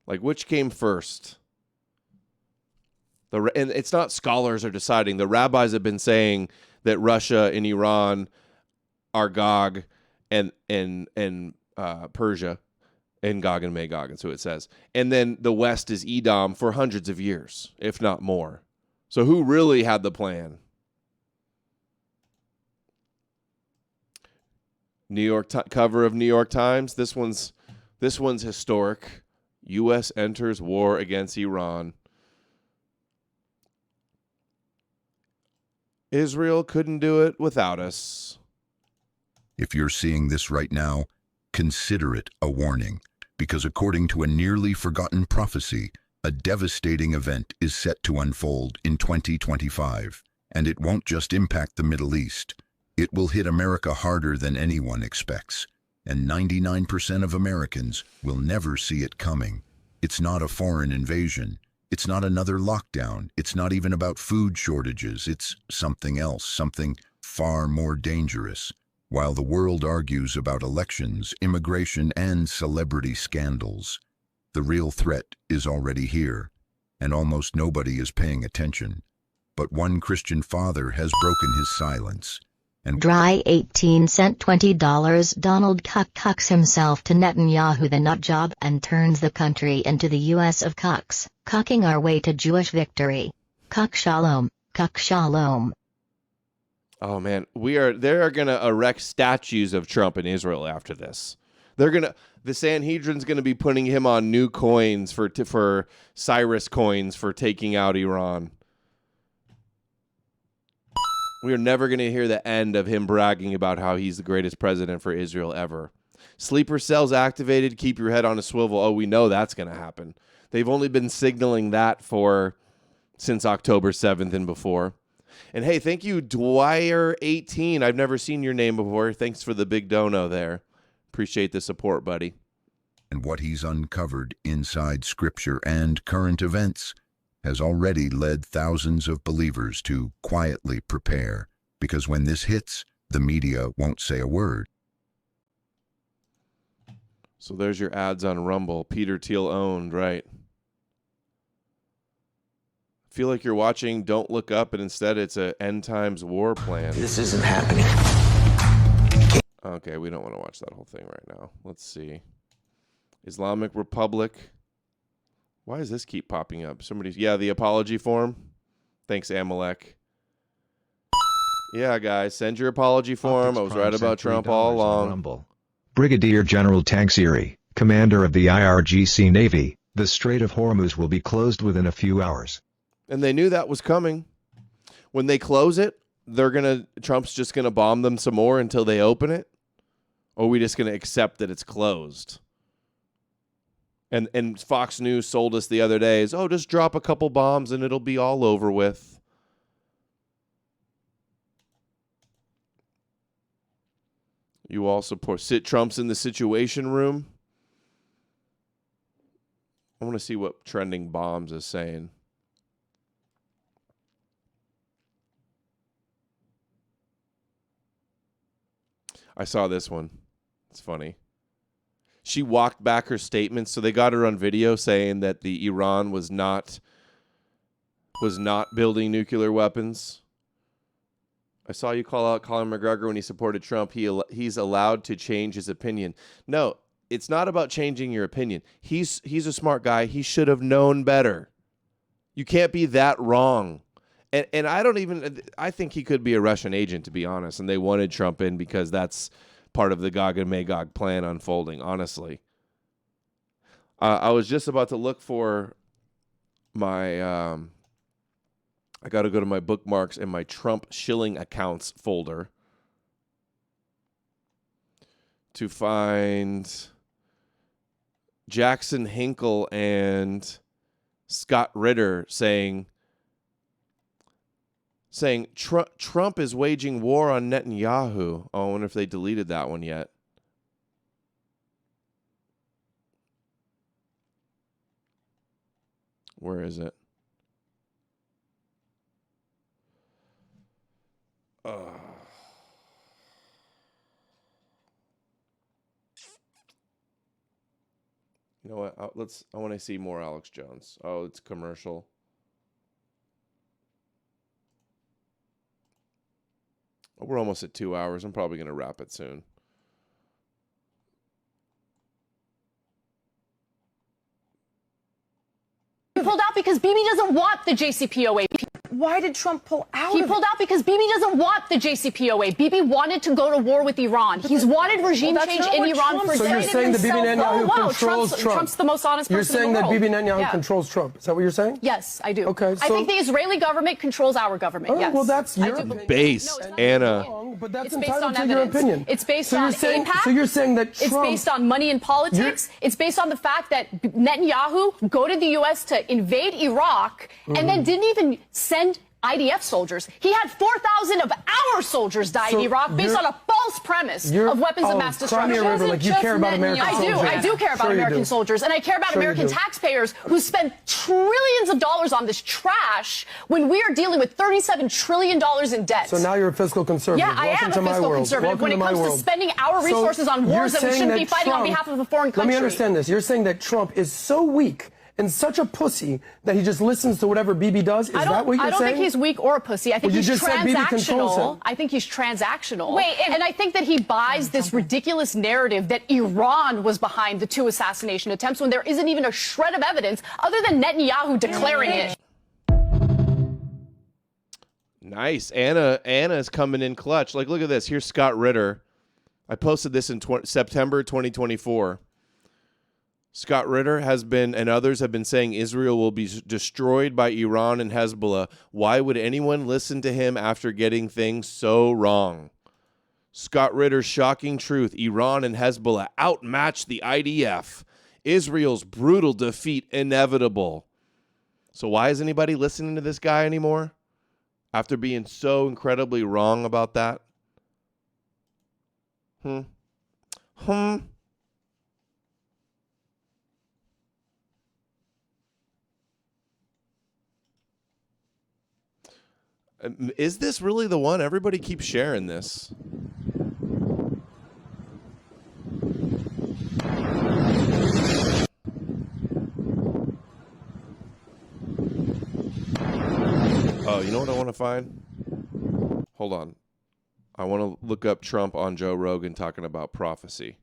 Like, which came first? And it's not scholars are deciding. The rabbis have been saying that Russia and Iran are Gog and Persia and Gog and Magog. That's who it says. And then the West is Edom for hundreds of years, if not more. So who really had the plan? Cover of New York Times. This one's historic. U.S. enters war against Iran. Israel couldn't do it without us. If you're seeing this right now, consider it a warning, because according to a nearly forgotten prophecy, a devastating event is set to unfold in 2025, and it won't just impact the Middle East. It will hit America harder than anyone expects. and 99% of Americans will never see it coming. It's not a foreign invasion. It's not another lockdown. It's not even about food shortages. It's something else, something far more dangerous. While the world argues about elections, immigration, and celebrity scandals, the real threat is already here, and almost nobody is paying attention. But one Christian father has broken his silence. And Dry 18-cent $20 Donald cucks himself to Netanyahu the nutjob and turns the country into the U.S. of cucks, cucking our way to Jewish victory. Cuck shalom, cuck shalom. Oh man, they're gonna erect statues of Trump in Israel after this. The Sanhedrin's gonna be putting him on new coins for Cyrus coins for taking out Iran. We are never going to hear the end of him bragging about how he's the greatest president for Israel ever. Sleeper cells activated, keep your head on a swivel. Oh, we know that's going to happen. They've only been signaling that since October 7th and before. And hey, thank you, Dwyer18. I've never seen your name before. Thanks for the big dono there. Appreciate the support, buddy. And what he's uncovered inside Scripture and current events has already led thousands of believers to quietly prepare, because when this hits, the media won't say a word. So there's your ads on Rumble. Peter Thiel owned, right? Feel like you're watching Don't Look Up, and instead it's a end times war plan. This isn't happening. Okay, we don't want to watch that whole thing right now. Let's see. Islamic Republic. Why does this keep popping up? The apology form. Thanks, Amalek. Yeah, guys, send your apology form. I was right about Trump all along. Rumble. Brigadier General Tanksiri, commander of the IRGC Navy, the Strait of Hormuz will be closed within a few hours. And they knew that was coming. When they close it, Trump's just gonna bomb them some more until they open it? Or are we just gonna accept that it's closed? And Fox News sold us the other day just drop a couple bombs and it'll be all over with. You all support Trump's in the Situation Room. I want to see what Trending Bombs is saying. I saw this one. It's funny. She walked back her statements, so they got her on video saying that the Iran was not building nuclear weapons. I saw you call out Colin McGregor when he supported Trump. He's allowed to change his opinion. No, it's not about changing your opinion. He's a smart guy. He should have known better. You can't be that wrong. And I think he could be a Russian agent, to be honest, and they wanted Trump in because that's part of the Gog and Magog plan unfolding, honestly. I was just about to look for my... I got to go to my bookmarks and my Trump shilling accounts folder to find Jackson Hinkle and Scott Ritter saying Trump is waging war on Netanyahu. Oh, I wonder if they deleted that one yet. Where is it? You know what? I want to see more Alex Jones. Oh, it's commercial. Oh, we're almost at 2 hours. I'm probably going to wrap it soon. He pulled out because Bibi doesn't want the JCPOA. Why did Trump pull out? He pulled out because Bibi doesn't want the JCPOA. Bibi wanted to go to war with Iran. He's wanted regime change in Iran for decades. So you're saying that Bibi Netanyahu controls Trump? Trump's the most honest person in the world. You're saying that Bibi Netanyahu controls Trump. Is that what you're saying? Yes, I do. Okay. I think the Israeli government controls our government. Yes. Well, that's your opinion. Base, Anna. But that's entitled to your opinion. It's based on AIPAC. So you're saying that Trump... It's based on money and politics. It's based on the fact that Netanyahu go to the U.S. to invade Iraq and then didn't even send IDF soldiers. He had 4,000 of our soldiers die in Iraq based on a false premise of weapons of mass destruction. River, like you care about American soldiers. I do care about American soldiers, and I care about American taxpayers who spend trillions of dollars on this trash when we are dealing with $37 trillion in debt. So now you're a fiscal conservative. Yeah, I am a fiscal conservative when it comes to spending our resources on wars that we shouldn't be fighting on behalf of a foreign country. Let me understand this. You're saying that Trump is so weak and such a pussy that he just listens to whatever Bibi does? Is that what you're saying? I don't think he's weak or a pussy. I think he's transactional. I think he's transactional. And I think that he buys this ridiculous narrative that Iran was behind the 2 assassination attempts when there isn't even a shred of evidence other than Netanyahu declaring it. Nice. Anna's coming in clutch. Like, look at this. Here's Scott Ritter. I posted this in September 2024. Scott Ritter has been, and others have been saying Israel will be destroyed by Iran and Hezbollah. Why would anyone listen to him after getting things so wrong? Scott Ritter's shocking truth. Iran and Hezbollah outmatch the IDF. Israel's brutal defeat inevitable. So why is anybody listening to this guy anymore? After being so incredibly wrong about that? Is this really the one? Everybody keeps sharing this. Oh, you know what I want to find? Hold on. I want to look up Trump on Joe Rogan talking about prophecy.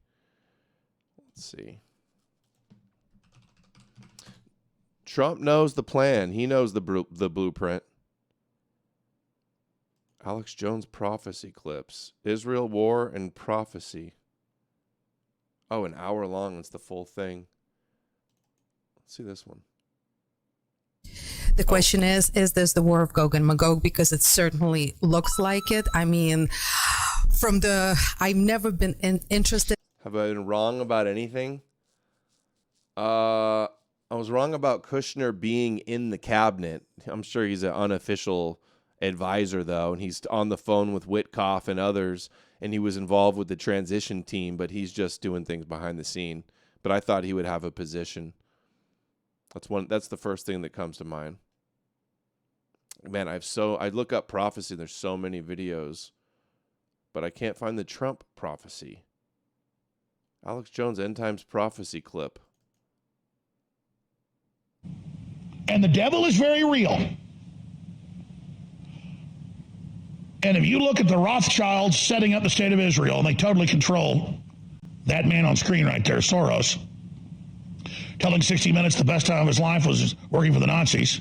Let's see. Trump knows the plan. He knows the blueprint. Alex Jones prophecy clips. Israel, war, and prophecy. Oh, an hour long. It's the full thing. Let's see this one. The question is this the war of Gog and Magog? Because it certainly looks like it. I mean, I've never been interested. Have I been wrong about anything? I was wrong about Kushner being in the cabinet. I'm sure he's an unofficial advisor, though, and he's on the phone with Witkoff and others, and he was involved with the transition team, but he's just doing things behind the scene. But I thought he would have a position. That's the first thing that comes to mind. Man, I look up prophecy, there's so many videos, but I can't find the Trump prophecy. Alex Jones end times prophecy clip. And the devil is very real. And if you look at the Rothschilds setting up the state of Israel, and they totally control that man on screen right there, Soros, telling 60 Minutes the best time of his life was working for the Nazis.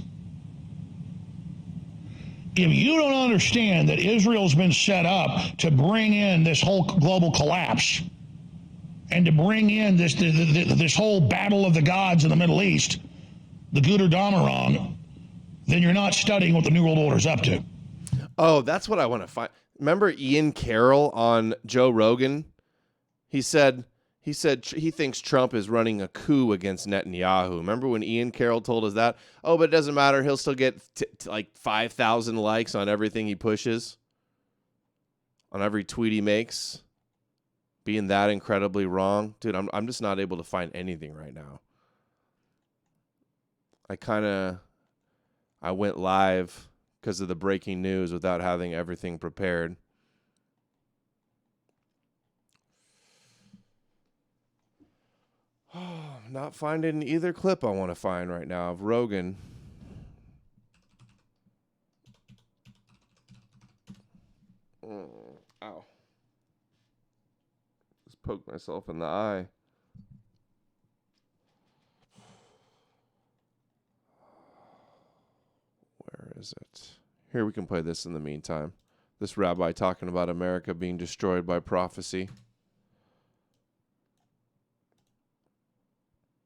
If you don't understand that Israel's been set up to bring in this whole global collapse and to bring in this whole battle of the gods in the Middle East, the Guder Damarong, then you're not studying what the New World Order is up to. Oh, that's what I want to find. Remember Ian Carroll on Joe Rogan? He said he thinks Trump is running a coup against Netanyahu. Remember when Ian Carroll told us that? Oh, but it doesn't matter. He'll still get like 5,000 likes on everything he pushes, on every tweet he makes. Being that incredibly wrong. Dude, I'm just not able to find anything right now. I went live because of the breaking news without having everything prepared. Oh, I'm not finding either clip I want to find right now of Rogan. Ow. Just poked myself in the eye. Where is it? Here, we can play this in the meantime. This rabbi talking about America being destroyed by prophecy.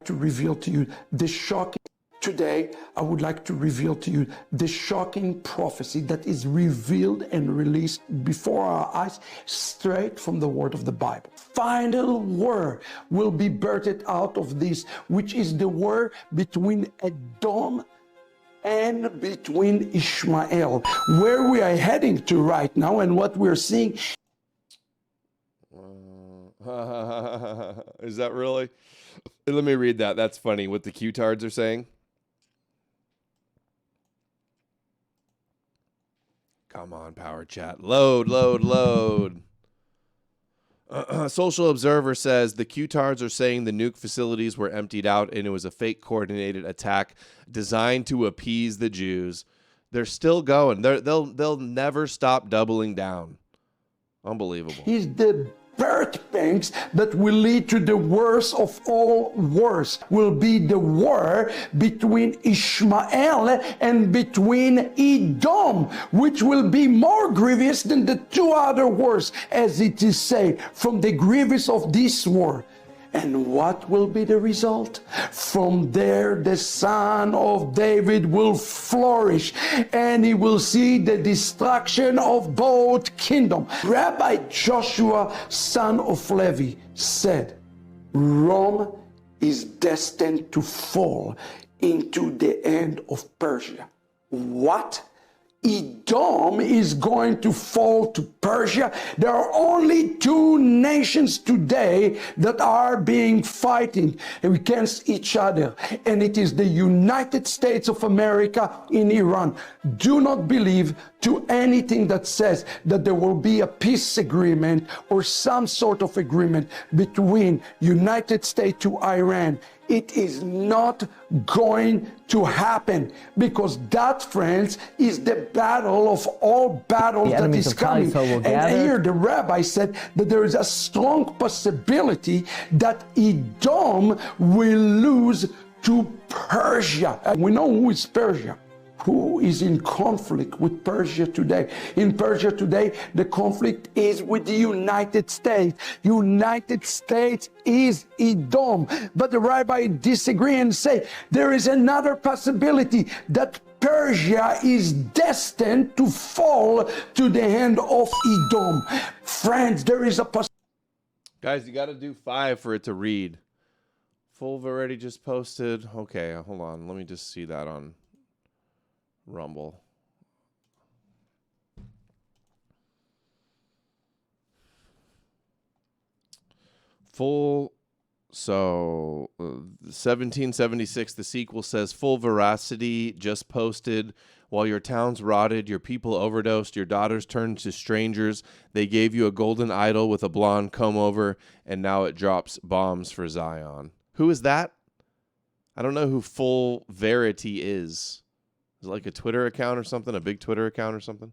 To reveal to you this shocking. Today, I would like to reveal to you the shocking prophecy that is revealed and released before our eyes, straight from the word of the Bible. Final word will be birthed out of this, which is the word between Edom and between Ishmael. Where we are heading to right now and what we're seeing. Is that really? Let me read that. That's funny what the Q-tards are saying. Come on, Power Chat. Load, load, load. Social Observer says the Q-tards are saying the nuke facilities were emptied out and it was a fake coordinated attack designed to appease the Jews. They're still going. They'll never stop doubling down. Unbelievable. Is the birth pangs that will lead to the worst of all wars will be the war between Ishmael and between Edom, which will be more grievous than the two other wars, as it is said, from the grievous of this war. And what will be the result? From there the son of David will flourish, and he will see the destruction of both kingdoms. Rabbi Joshua, son of Levi, said, Rome is destined to fall into the hand of Persia. What? Edom is going to fall to Persia. There are only two nations today that are fighting against each other, and it is the United States of America in Iran. Do not believe to anything that says that there will be a peace agreement or some sort of agreement between United States to Iran. It is not going to happen, because that, friends, is the battle of all battles that is coming. And here the rabbi said that there is a strong possibility that Edom will lose to Persia. And we know who is Persia. Who is in conflict with Persia today? In Persia today, the conflict is with the United States. United States is Edom. But the rabbi disagree and say there is another possibility that Persia is destined to fall to the hand of Edom. Friends, there is a possibility. Guys, you got to do 5 for it to read. Fulv already just posted. Okay, hold on. Let me just see that on Rumble. So 1776, the sequel says, full veracity, just posted. While your towns rotted, your people overdosed, your daughters turned to strangers. They gave you a golden idol with a blonde comb over, and now it drops bombs for Zion. Who is that? I don't know who Full Verity is. Is it like a Twitter account or something? A big Twitter account or something?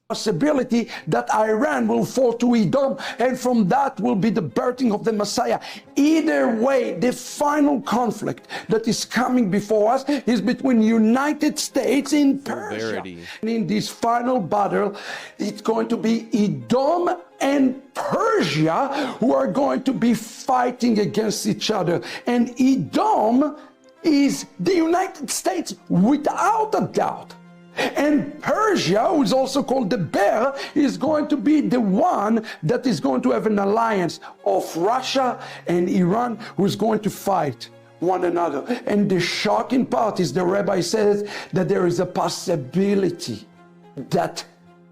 Possibility that Iran will fall to Edom, and from that will be the birthing of the Messiah. Either way, the final conflict that is coming before us is between United States and Persia. And in this final battle, it's going to be Edom and Persia who are going to be fighting against each other. And Edom is the United States without a doubt. And Persia, who is also called the bear, is going to be the one that is going to have an alliance of Russia and Iran, who is going to fight one another. And the shocking part is the rabbi says that there is a possibility that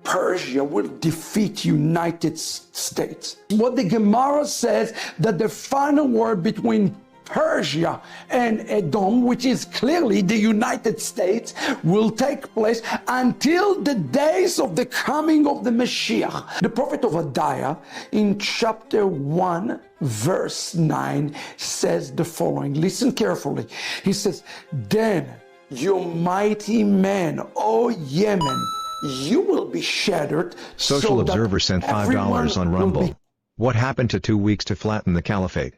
Persia will defeat United States. What the Gemara says, that the final war between Persia and Edom, which is clearly the United States, will take place until the days of the coming of the Mashiach. The prophet of Hodiah in chapter 1 verse 9 says the following. Listen carefully. He says, then you mighty men, O Yemen, you will be shattered. Social Observer sent $5 on Rumble. What happened to 2 weeks to flatten the caliphate?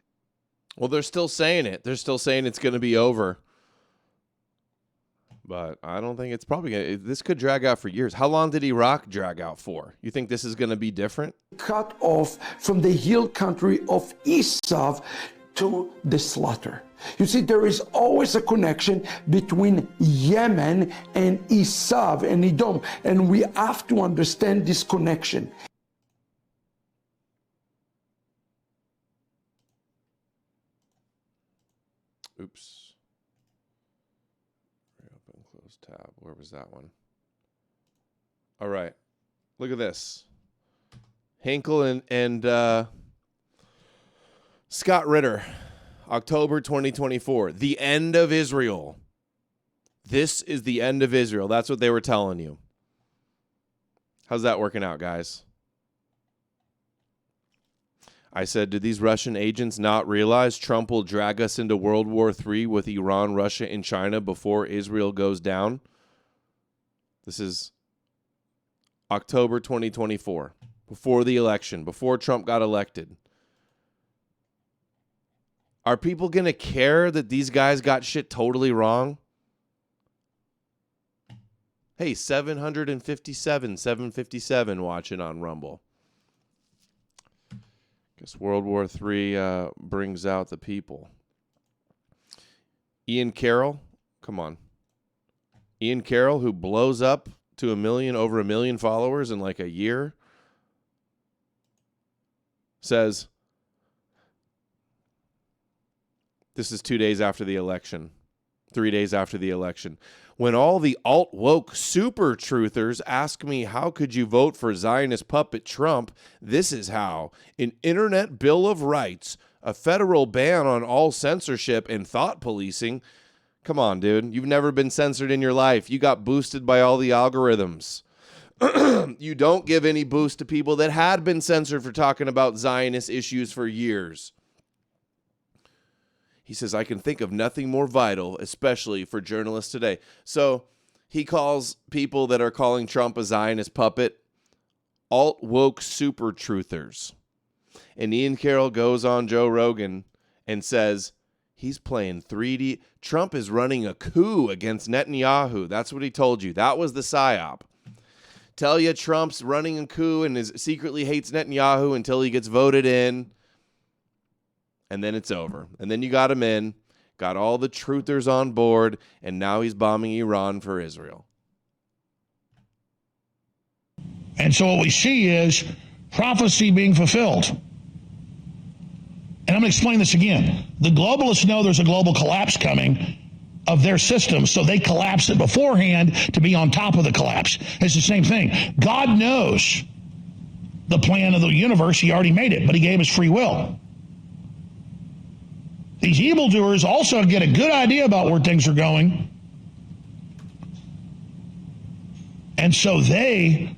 Well, they're still saying it. They're still saying it's going to be over. But I don't think it's probably going to. This could drag out for years. How long did Iraq drag out for? You think this is going to be different? Cut off from the hill country of Esav to the slaughter. You see, there is always a connection between Yemen and Esav and Edom. And we have to understand this connection. Oops. Reopen, close Close tab. Where was that one? All right. Look at this. Hinkle and Scott Ritter, October 2024. The end of Israel. This is the end of Israel. That's what they were telling you. How's that working out, guys? I said, did these Russian agents not realize Trump will drag us into World War III with Iran, Russia, and China before Israel goes down? This is October 2024, before the election, before Trump got elected. Are people going to care that these guys got shit totally wrong? Hey, 757 watching on Rumble. Guess World War III brings out the people. Ian Carroll, come on. Ian Carroll, who blows up to over 1 million followers in like a year, says, this is 2 days after the election, 3 days after the election. When all the alt-woke super truthers ask me, how could you vote for Zionist puppet Trump? This is how. An internet bill of rights, a federal ban on all censorship and thought policing. Come on, dude. You've never been censored in your life. You got boosted by all the algorithms. You don't give any boost to people that had been censored for talking about Zionist issues for years. He says, I can think of nothing more vital, especially for journalists today. So he calls people that are calling Trump a Zionist puppet alt-woke super truthers. And Ian Carroll goes on Joe Rogan and says, he's playing 3D. Trump is running a coup against Netanyahu. That's what he told you. That was the psyop. Tell you Trump's running a coup and secretly hates Netanyahu until he gets voted in. And then it's over. And then you got him in, got all the truthers on board, and now he's bombing Iran for Israel. And so what we see is prophecy being fulfilled. And I'm going to explain this again. The globalists know there's a global collapse coming of their system, so they collapse it beforehand to be on top of the collapse. It's the same thing. God knows the plan of the universe. He already made it, but he gave us free will. These evildoers also get a good idea about where things are going. And so they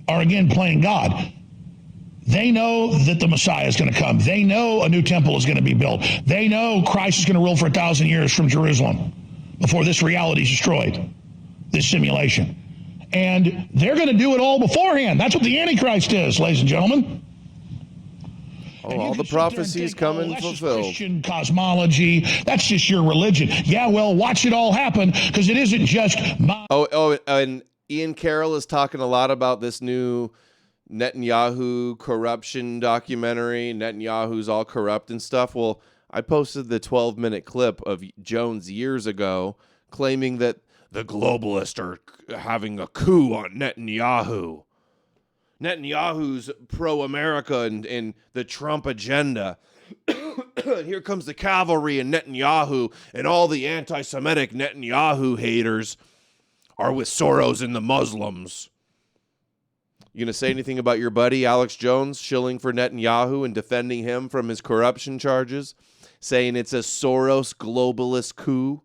are, again, playing God. They know that the Messiah is going to come. They know a new temple is going to be built. They know Christ is going to rule for 1,000 years from Jerusalem before this reality is destroyed, this simulation. And they're going to do it all beforehand. That's what the Antichrist is, ladies and gentlemen. Oh, all the prophecies coming fulfilled. Christian cosmology, that's just your religion. Yeah, well, watch it all happen, because it isn't just my... And Ian Carroll is talking a lot about this new Netanyahu corruption documentary. Netanyahu's all corrupt and stuff. Well, I posted the 12-minute clip of Jones years ago claiming that the globalists are having a coup on Netanyahu. Netanyahu's pro-America and the Trump agenda. Here comes the cavalry and Netanyahu, and all the anti-Semitic Netanyahu haters are with Soros and the Muslims. You going to say anything about your buddy Alex Jones shilling for Netanyahu and defending him from his corruption charges, saying it's a Soros globalist coup?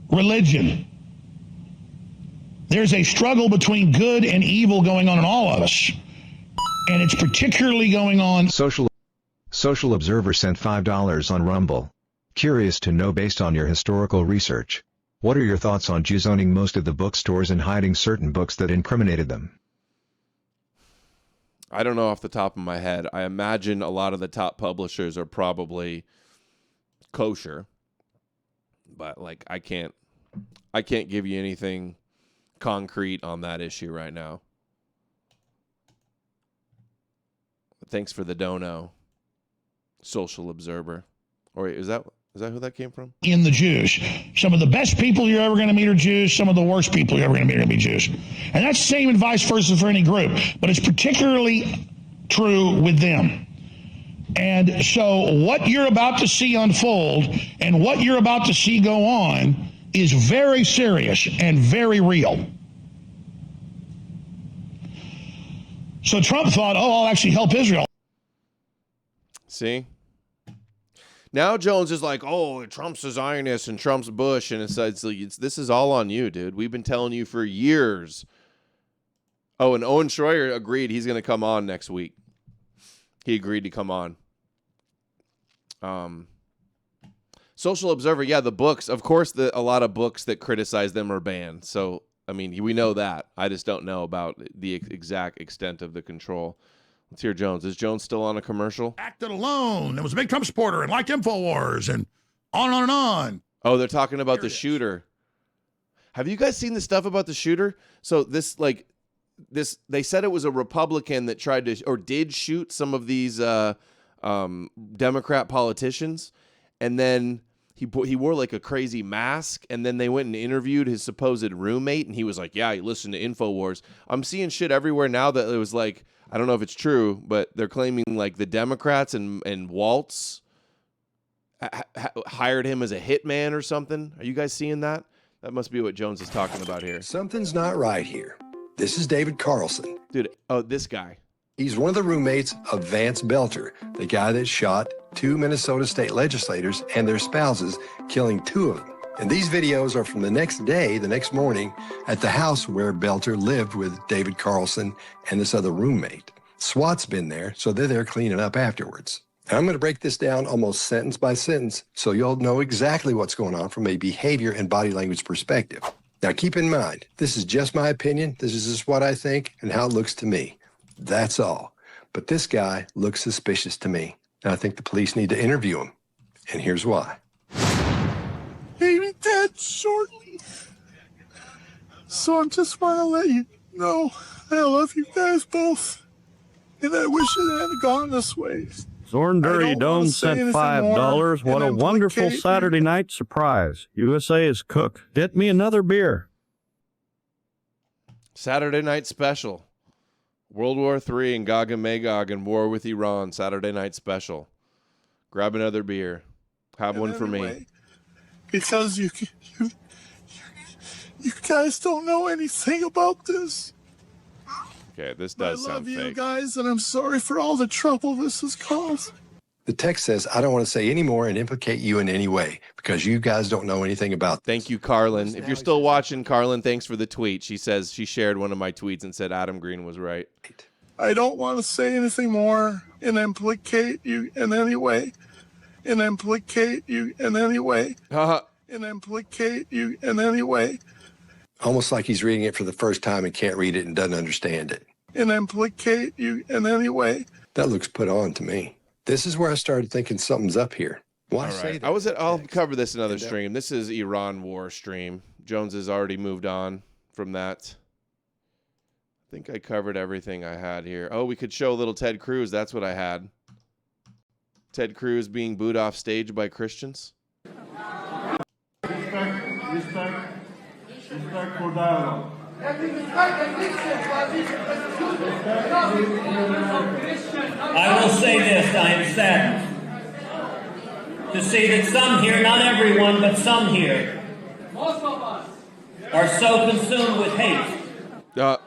Religion. There's a struggle between good and evil going on in all of us. And it's particularly going on... Social Observer sent $5 on Rumble. Curious to know, based on your historical research, what are your thoughts on Jews owning most of the bookstores and hiding certain books that incriminated them? I don't know off the top of my head. I imagine a lot of the top publishers are probably kosher. But like I can't give you anything concrete on that issue right now. Thanks for the dono, Social Observer. Or is that who that came from? In the Jews. Some of the best people you're ever going to meet are Jews. Some of the worst people you're ever going to meet are going to be Jews. And that's the same and vice versa for any group. But it's particularly true with them. And so what you're about to see unfold and what you're about to see go on is very serious and very real. So Trump thought, oh, I'll actually help Israel. See? Now Jones is like, oh, Trump's a Zionist and Trump's Bush. And this is all on you, dude. We've been telling you for years. Oh, and Owen Schroyer agreed he's going to come on next week. He agreed to come on. Social Observer, yeah, the books. Of course, a lot of books that criticize them are banned. So, I mean, we know that. I just don't know about the exact extent of the control. Let's hear Jones. Is Jones still on a commercial? Acted alone and was a big Trump supporter and liked InfoWars and on and on. Oh, they're talking about the shooter. Have you guys seen the stuff about the shooter? So they said it was a Republican that tried to or did shoot some of these Democrat politicians, and then he wore like a crazy mask, and then they went and interviewed his supposed roommate, and he was like, yeah, he listened to InfoWars. I'm seeing shit everywhere now that it was like, I don't know if it's true, but they're claiming like the Democrats and Waltz hired him as a hitman or something. Are you guys seeing that? That must be what Jones is talking about here. Something's not right here. This is David Carlson. Dude, oh, this guy. He's one of the roommates of Vance Belter, the guy that shot 2 Minnesota state legislators and their spouses, killing 2 of them. And these videos are from the next day, the next morning, at the house where Belter lived with David Carlson and this other roommate. SWAT's been there, so they're there cleaning up afterwards. And I'm going to break this down almost sentence by sentence so you'll know exactly what's going on from a behavior and body language perspective. Now, keep in mind, this is just my opinion. This is just what I think and how it looks to me. That's all. But this guy looks suspicious to me, and I think the police need to interview him. And here's why. Maybe dead shortly. So I just want to let you know I love you guys both, and I wish it hadn't gone this way. Zorn Dirty Dome sent $5. What a wonderful Saturday night surprise. USA is cooked. Get me another beer. Saturday night special. World War III and Gog and Magog and war with Iran. Saturday night special. Grab another beer. Have one for me. Because you guys don't know anything about this. Okay, this does sound fake. I love you guys, and I'm sorry for all the trouble this has caused. The text says, I don't want to say any more and implicate you in any way because you guys don't know anything about this. Thank you, Carlin. If you're still watching, Carlin, thanks for the tweet. She says she shared one of my tweets and said Adam Green was right. I don't want to say anything more and implicate you in any way. And implicate you in any way. And implicate you in any way. Almost like he's reading it for the first time and can't read it and doesn't understand it. And implicate you in any way. That looks put on to me. This is where I started thinking something's up here. Why All say right. that? I'll cover this another stream. This is Iran war stream. Jones has already moved on from that. I think I covered everything I had here. Oh, we could show a little Ted Cruz. That's what I had. Ted Cruz being booed off stage by Christians. Respect for dialogue. I will say this, I am saddened to see that some here, not everyone, but some here, are so consumed with hate. That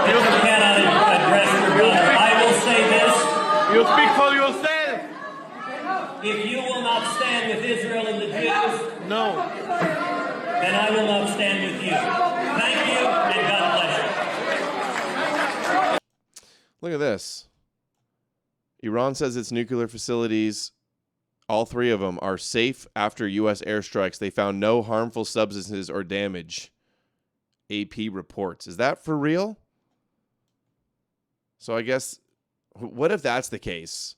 you cannot address your brother. I will say this. You speak for yourself. If you will not stand with Israel and the Jews, no, then I will not stand with you. Thank you, and God bless you. Look at this. Iran says its nuclear facilities, all 3 of them, are safe after U.S. airstrikes. They found no harmful substances or damage. AP reports. Is that for real? So I guess, what if that's the case?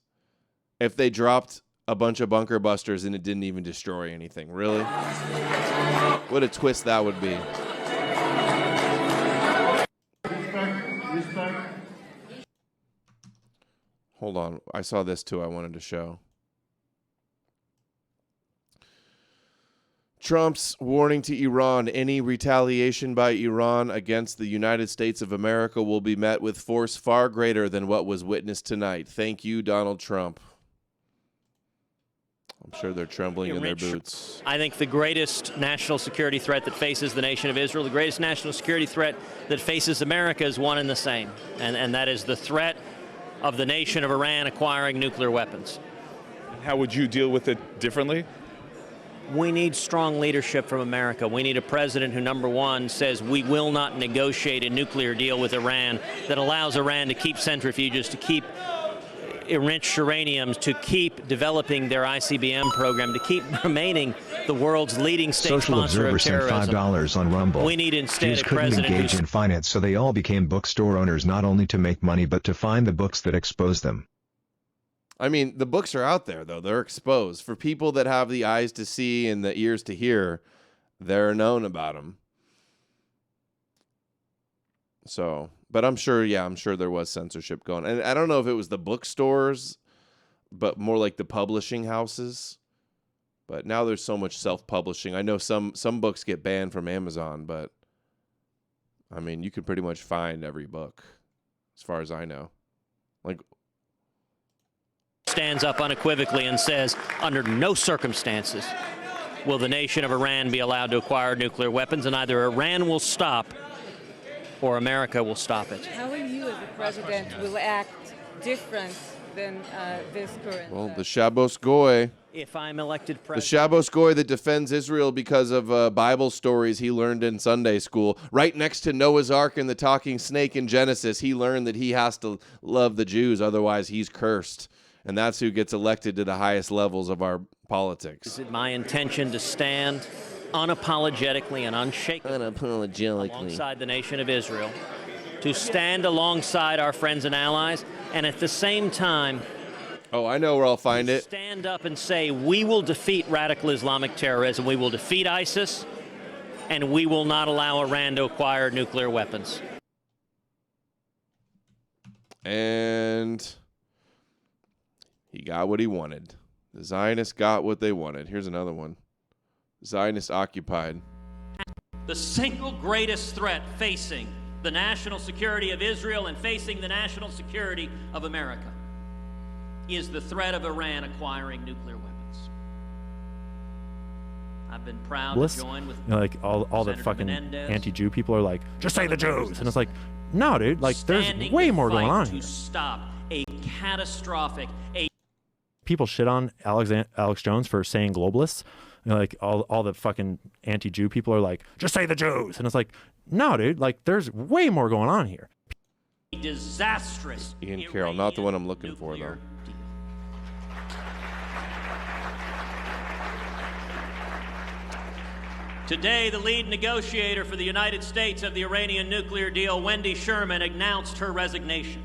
If they dropped a bunch of bunker busters and it didn't even destroy anything. Really? What a twist that would be. Respect. Hold on. I saw this too I wanted to show. Trump's warning to Iran, any retaliation by Iran against the United States of America will be met with force far greater than what was witnessed tonight. Thank you, Donald Trump. I'm sure they're trembling in their boots. I think the greatest national security threat that faces the nation of Israel, the greatest national security threat that faces America is one and the same, and that is the threat of the nation of Iran acquiring nuclear weapons. How would you deal with it differently? We need strong leadership from America. We need a president who, number one, says we will not negotiate a nuclear deal with Iran that allows Iran to keep centrifuges, to keep enriched uranium, to keep developing their ICBM program, to keep remaining the world's leading state Social sponsor Observer of sent terrorism. $5 on Rumble. We need instead Jews a couldn't president engage who's in finance, so they all became bookstore owners, not only to make money but to find the books that expose them. I mean, the books are out there, though. They're exposed. For people that have the eyes to see and the ears to hear, they're known about them. So, but I'm sure there was censorship going. And I don't know if it was the bookstores, but more like the publishing houses. But now there's so much self-publishing. I know some books get banned from Amazon, but I mean, you can pretty much find every book, as far as I know. Like, stands up unequivocally and says, under no circumstances will the nation of Iran be allowed to acquire nuclear weapons, and either Iran will stop or America will stop it. How will you, as a president, will act different than this current? Well, the Shabbos Goy. If I'm elected The president. Shabbos Goy that defends Israel because of Bible stories he learned in Sunday school. Right next to Noah's Ark and the talking snake in Genesis, he learned that he has to love the Jews, otherwise he's cursed. And that's who gets elected to the highest levels of our politics. Is it my intention to stand unapologetically and unshaken alongside the nation of Israel, to stand alongside our friends and allies, and at the same time, oh, I know where I'll find it. Stand up and say, we will defeat radical Islamic terrorism, we will defeat ISIS, and we will not allow Iran to acquire nuclear weapons. And he got what he wanted. The Zionists got what they wanted. Here's another one. Zionists occupied. The single greatest threat facing the national security of Israel and facing the national security of America is the threat of Iran acquiring nuclear weapons. I've been proud to join with like all the Senator fucking Menendez. anti-Jew people are like, just say the Jews, and it's like, no, dude, like there's way more going on to here. stop a catastrophic, People shit on Alex Jones for saying globalists. Like all the fucking anti-Jew people are like, just say the Jews, and it's like, no, dude, like there's way more going on here. disastrous Ian Carroll, not the one I'm looking for though. Today, the lead negotiator for the United States of the Iranian nuclear deal, Wendy Sherman, announced her resignation.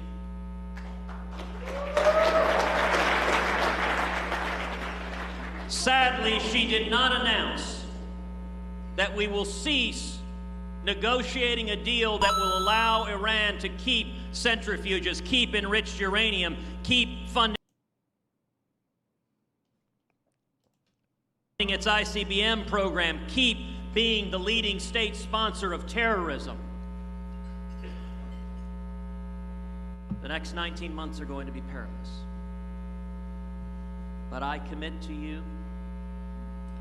Sadly, she did not announce that we will cease negotiating a deal that will allow Iran to keep centrifuges, keep enriched uranium, keep funding its ICBM program, keep being the leading state sponsor of terrorism. The next 19 months are going to be perilous. But I commit to you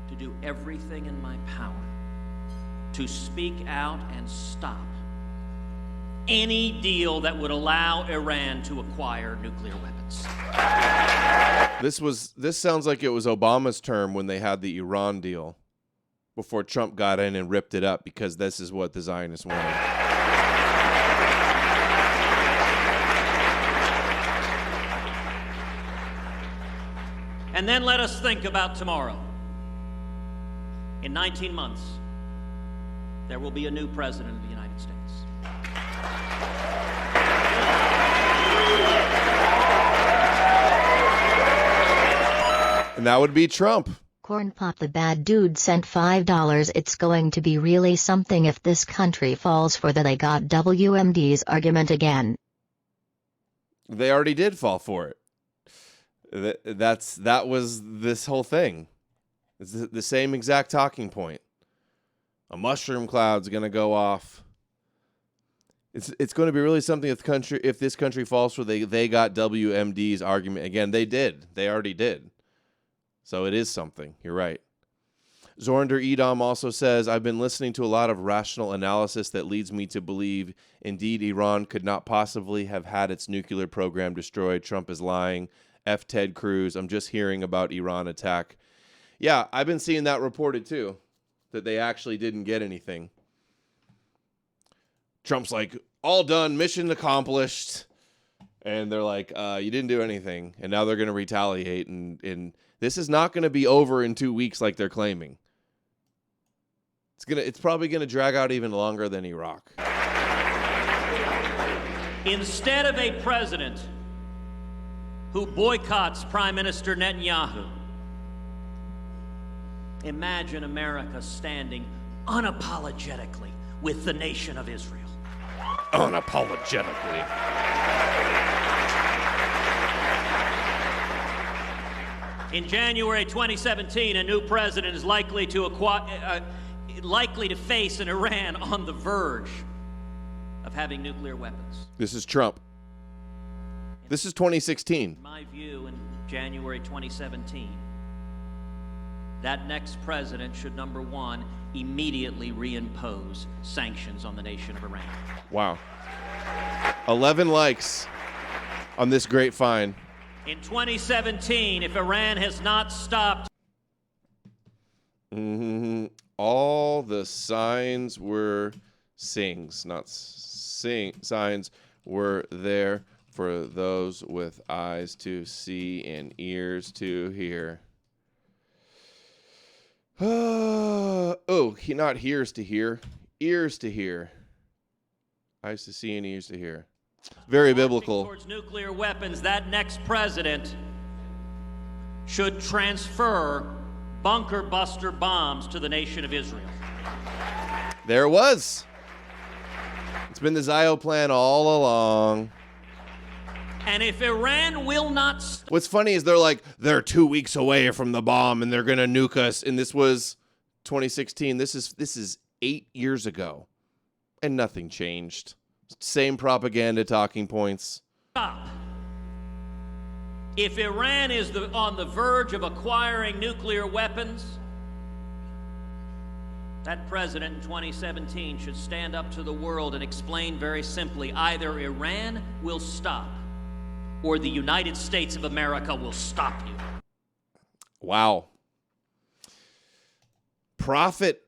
to do everything in my power to speak out and stop any deal that would allow Iran to acquire nuclear weapons. This sounds like it was Obama's term when they had the Iran deal before Trump got in and ripped it up, because this is what the Zionists wanted. And then let us think about tomorrow. In 19 months, there will be a new president of the United States. And that would be Trump. Corn Pop the bad dude sent $5. It's going to be really something if this country falls for the they got WMD's argument again. They already did fall for it. That was this whole thing. It's the same exact talking point. A mushroom cloud's going to go off. It's going to be really something if this country falls for they got WMD's argument. Again, they did. They already did. So it is something. You're right. Zorinder Edom also says, I've been listening to a lot of rational analysis that leads me to believe indeed Iran could not possibly have had its nuclear program destroyed. Trump is lying. F. Ted Cruz. I'm just hearing about Iran attack. Yeah, I've been seeing that reported too, that they actually didn't get anything. Trump's like, all done, mission accomplished. And they're like, you didn't do anything. And now they're going to retaliate. And this is not going to be over in 2 weeks like they're claiming. It's probably going to drag out even longer than Iraq. Instead of a president who boycotts Prime Minister Netanyahu, imagine America standing unapologetically with the nation of Israel. Unapologetically. In January 2017, a new president is likely to face an Iran on the verge of having nuclear weapons. This is Trump. This is 2016. In my view, in January 2017, that next president should, number one, immediately reimpose sanctions on the nation of Iran. Wow. 11 likes on this great find. In 2017, if Iran has not stopped... All the signs were signs were there for those with eyes to see and ears to hear. Not hears to hear, ears to hear. Eyes to see and ears to hear. Very biblical. Towards nuclear weapons, that next president should transfer bunker buster bombs to the nation of Israel. There it was. It's been the Zio plan all along. And if Iran will not... What's funny is they're 2 weeks away from the bomb and they're going to nuke us. And this was 2016. This is 8 years ago. And nothing changed. Same propaganda talking points. Stop. If Iran is on the verge of acquiring nuclear weapons, that president in 2017 should stand up to the world and explain very simply, either Iran will stop or the United States of America will stop you. Wow. Prophet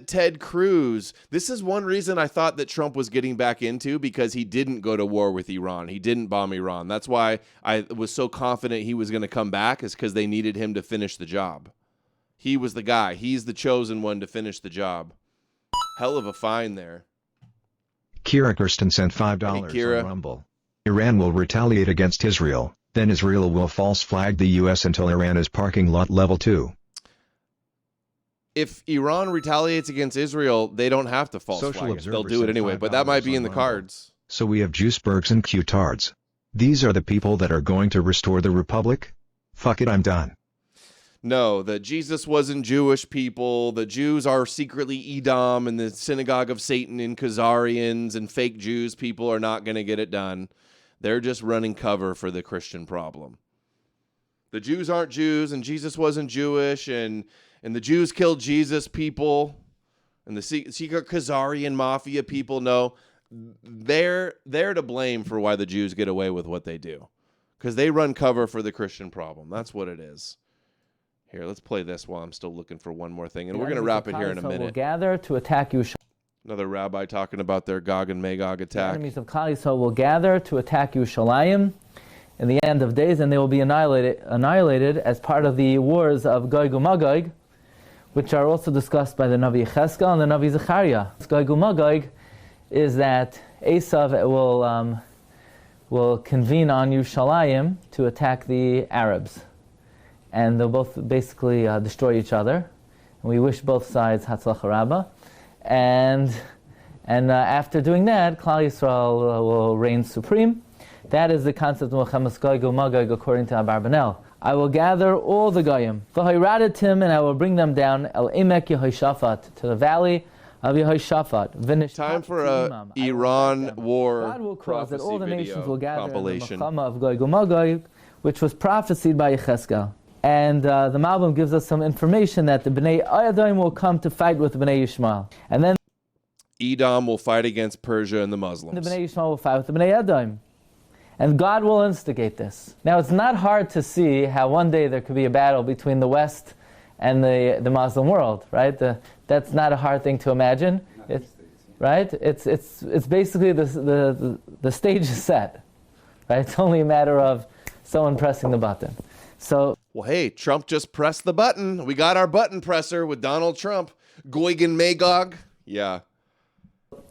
Ted Cruz. This is one reason I thought that Trump was getting back into, because he didn't go to war with Iran. He didn't bomb Iran. That's why I was so confident he was going to come back, is because they needed him to finish the job. He was the guy. He's the chosen one to finish the job. Hell of a find there. Kira Kirsten sent $5 on Rumble. Iran will retaliate against Israel, then Israel will false flag the U.S. until Iran is parking lot level 2. If Iran retaliates against Israel, they don't have to false flag it. They'll do it anyway, but that might be in the cards. So we have Juicebergs and Q-tards. These are the people that are going to restore the Republic? Fuck it, I'm done. No, that Jesus wasn't Jewish people. The Jews are secretly Edom and the synagogue of Satan and Khazarians and fake Jews. People are not going to get it done. They're just running cover for the Christian problem. The Jews aren't Jews, and Jesus wasn't Jewish, and the Jews killed Jesus people, and the secret Khazarian mafia people. No, they're to blame for why the Jews get away with what they do, because they run cover for the Christian problem. That's what it is. Here, let's play this while I'm still looking for one more thing, and we're going to wrap it here in a minute. Will gather to attack Yerushalayim. Another rabbi talking about their Gog and Magog attack. The enemies of Klal Yisrael will gather to attack Yerushalayim in the end of days, and they will be annihilated as part of the wars of Gog and Magog, which are also discussed by the Navi Cheskel and the Navi Zechariah. Gog and Magog is that Esav will convene on Yerushalayim to attack the Arabs. And they'll both basically destroy each other. And we wish both sides Hatzlacha Rabbah. And after doing that, Klal Yisrael will reign supreme. That is the concept of Milchemes Gog and Magog according to Abarbanel. I will gather all the Goyim. V'hoiradatim, and I will bring them down El Emek Yehoshaphat, to the valley of Yehoshaphat. Time for a Iran war God will cause that all the nations will gather compilation. in the Mechama of Gog Magog, which was prophesied by Yechezkel. And the Malbim gives us some information that the Bnei Edom will come to fight with the Bnei Yishmael. And then Edom will fight against Persia and the Muslims. the Bnei Yishmael will fight with the Bnei Edom. And God will instigate this. Now, it's not hard to see how one day there could be a battle between the West and the Muslim world, right? That's not a hard thing to imagine, right? It's basically the stage is set, right? It's only a matter of someone pressing the button. So, well, hey, Trump just pressed the button. We got our button presser with Donald Trump. Gog and Magog. Yeah.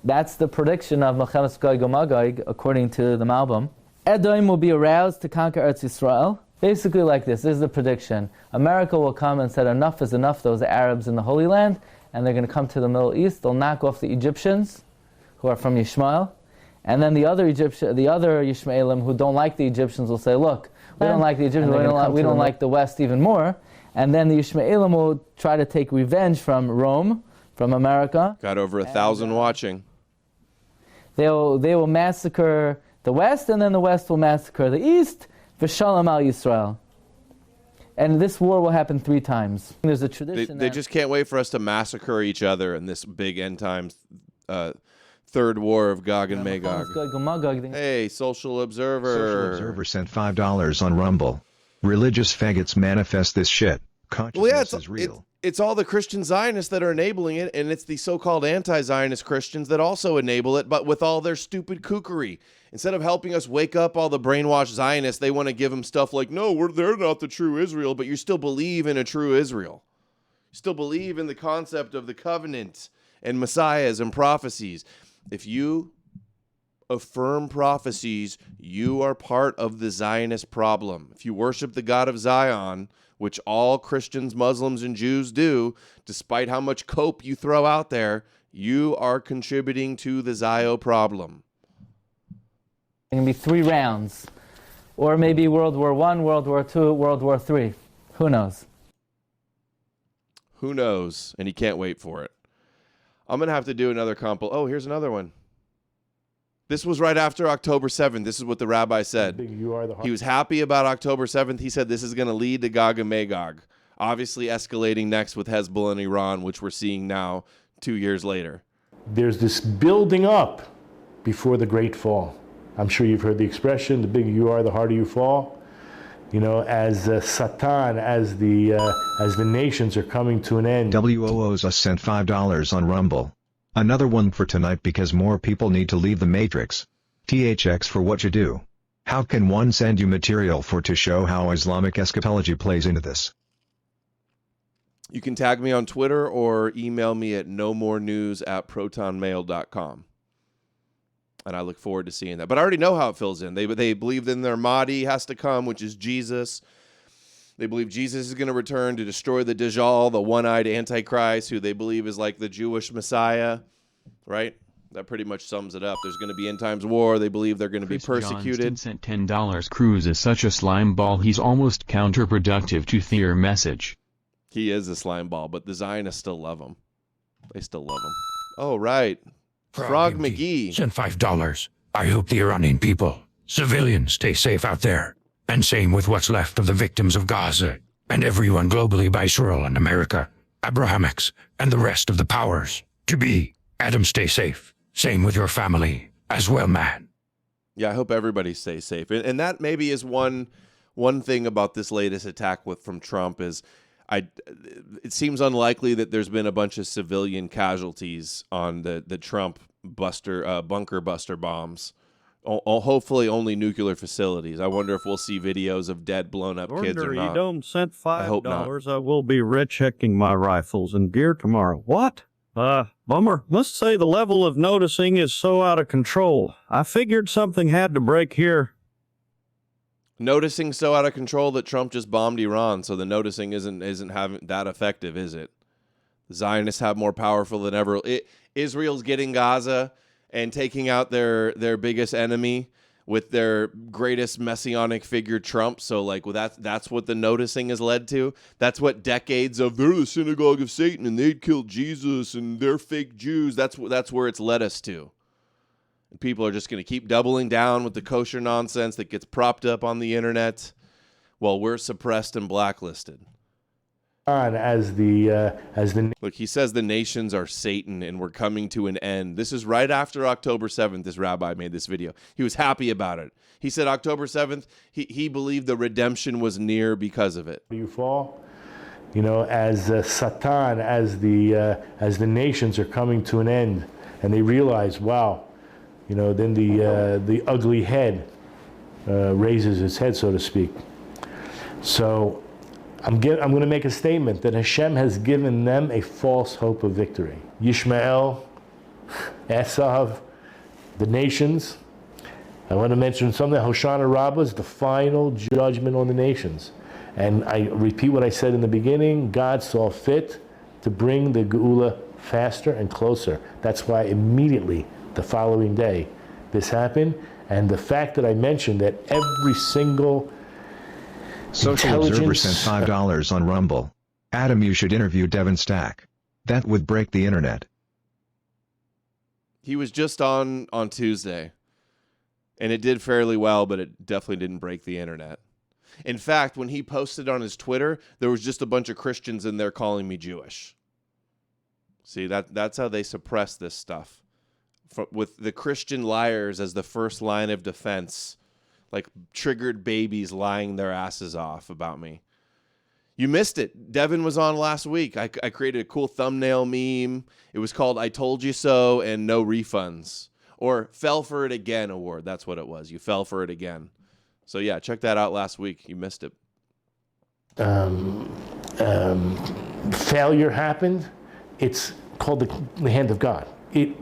That's the prediction of Melchemes Gog and Magog, according to the Malbim. Edom will be aroused to conquer Eretz Yisrael. Basically like this is the prediction. America will come and said enough is enough, those Arabs in the Holy Land, and they're going to come to the Middle East. They'll knock off the Egyptians, who are from Yishmael. And then the other Yishmaelim who don't like the Egyptians will say, look, we don't like the Egyptians, we don't like the West even more. And then the Yishmaelim will try to take revenge from Rome, from America. Got over 1,000 watching. They will massacre the West, and then the West will massacre the East. V'shalom al Yisrael. And this war will happen 3 times. There's a tradition. They just can't wait for us to massacre each other in this big end times third war of Gog and Magog. Hey, Social Observer. Social Observer sent $5 on Rumble. Religious faggots manifest this shit. Consciousness is real. It's all the Christian Zionists that are enabling it, and it's the so-called anti-Zionist Christians that also enable it, but with all their stupid kookery. Instead of helping us wake up all the brainwashed Zionists, they want to give them stuff like, no, they're not the true Israel, but you still believe in a true Israel. You still believe in the concept of the covenant and messiahs and prophecies. If you affirm prophecies, you are part of the Zionist problem. If you worship the God of Zion, which all Christians, Muslims, and Jews do, despite how much cope you throw out there, you are contributing to the Zio problem. It's going to be 3 rounds. Or maybe World War I, World War II, World War III. Who knows? Who knows? And he can't wait for it. I'm going to have to do another compil. Oh, here's another one. This was right after October 7th. This is what the rabbi said. He was happy about October 7th. He said this is going to lead to Gog and Magog. Obviously escalating next with Hezbollah and Iran, which we're seeing now 2 years later. There's this building up before the great fall. I'm sure you've heard the expression, the bigger you are, the harder you fall. You know, as Satan, as the nations are coming to an end. WOOs us sent $5 on Rumble. Another one for tonight because more people need to leave the Matrix. THX for what you do. How can one send you material to show how Islamic eschatology plays into this? You can tag me on Twitter or email me at knowmorenews@protonmail.com. And I look forward to seeing that. But I already know how it fills in. They believe in their Mahdi has to come, which is Jesus. They believe Jesus is going to return to destroy the Dajjal, the one-eyed Antichrist, who they believe is like the Jewish Messiah, right? That pretty much sums it up. There's going to be end times war. They believe they're going to be persecuted. Johnston sent $10. Cruz is such a slime ball, he's almost counterproductive to their message. He is a slime ball, but the Zionists still love him. They still love him. Oh, right. Frog McGee sent $5. I hope the Iranian people, civilians, stay safe out there. And same with what's left of the victims of Gaza and everyone globally by Israel and America, Abrahamics, and the rest of the powers. To be, Adam, stay safe. Same with your family as well, man. Yeah, I hope everybody stays safe. And that maybe is one thing about this latest attack from Trump is it seems unlikely that there's been a bunch of civilian casualties on the Trump bunker buster bombs. Hopefully only nuclear facilities. I wonder if we'll see videos of dead, blown up kids or not. Dome sent $5. I I will be rechecking my rifles and gear tomorrow. What? Bummer. Must say the level of noticing is so out of control. I figured something had to break here. Noticing so out of control that Trump just bombed Iran, so the noticing isn't having that effective, is it? The Zionists have more powerful than ever. Israel's getting Gaza and taking out their biggest enemy with their greatest messianic figure, Trump. So like, well, that's what the noticing has led to. That's what decades of they're the synagogue of Satan and they'd kill Jesus and they're fake Jews. That's where it's led us to. And people are just going to keep doubling down with the kosher nonsense that gets propped up on the internet while we're suppressed and blacklisted. Look, he says the nations are Satan and we're coming to an end. This is right after October 7th. This rabbi made this video. He was happy about it. He said October 7th, he believed the redemption was near because of it. You fall, as Satan, as the nations are coming to an end, and they realize, wow, then the ugly head raises its head, so to speak. So I'm going to make a statement that Hashem has given them a false hope of victory. Yishmael, Esav, the nations. I want to mention something. Hoshana Rabbah is the final judgment on the nations. And I repeat what I said in the beginning. God saw fit to bring the Geula faster and closer. That's why immediately the following day this happened. And the fact that I mentioned that every single Social Observer sent $5 on Rumble. Adam, you should interview Devin Stack. That would break the internet. He was just on Tuesday, and it did fairly well, but it definitely didn't break the internet. In fact, when he posted on his Twitter, there was just a bunch of Christians in there calling me Jewish. See, that's how they suppress this stuff. With the Christian liars as the first line of defense, like triggered babies lying their asses off about me. You missed it. Devin was on last week. I created a cool thumbnail meme. It was called I Told You So and No Refunds. Or Fell for It Again award. That's what it was. You fell for it again. So yeah, check that out last week. You missed it. Failure happened. It's called the hand of God.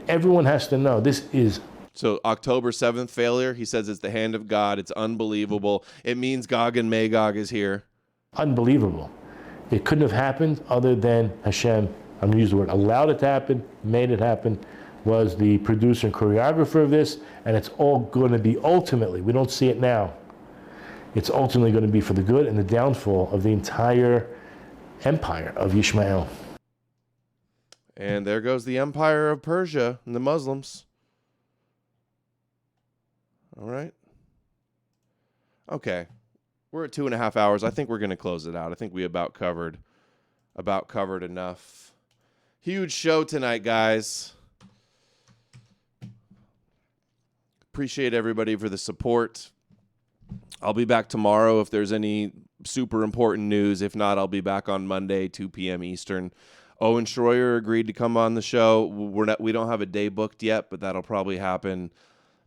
Everyone has to know this is... So October 7th failure, he says it's the hand of God. It's unbelievable. It means Gog and Magog is here. Unbelievable. It couldn't have happened other than Hashem, I'm going to use the word, allowed it to happen, made it happen, was the producer and choreographer of this, and it's all going to be ultimately, we don't see it now, it's ultimately going to be for the good and the downfall of the entire empire of Ishmael. And there goes the empire of Persia and the Muslims. All right. Okay. We're at 2.5 hours. I think we're going to close it out. I think we about covered enough. Huge show tonight, guys. Appreciate everybody for the support. I'll be back tomorrow if there's any super important news. If not, I'll be back on Monday, 2 p.m. Eastern. Owen Schroyer agreed to come on the show. We don't have a day booked yet, but that'll probably happen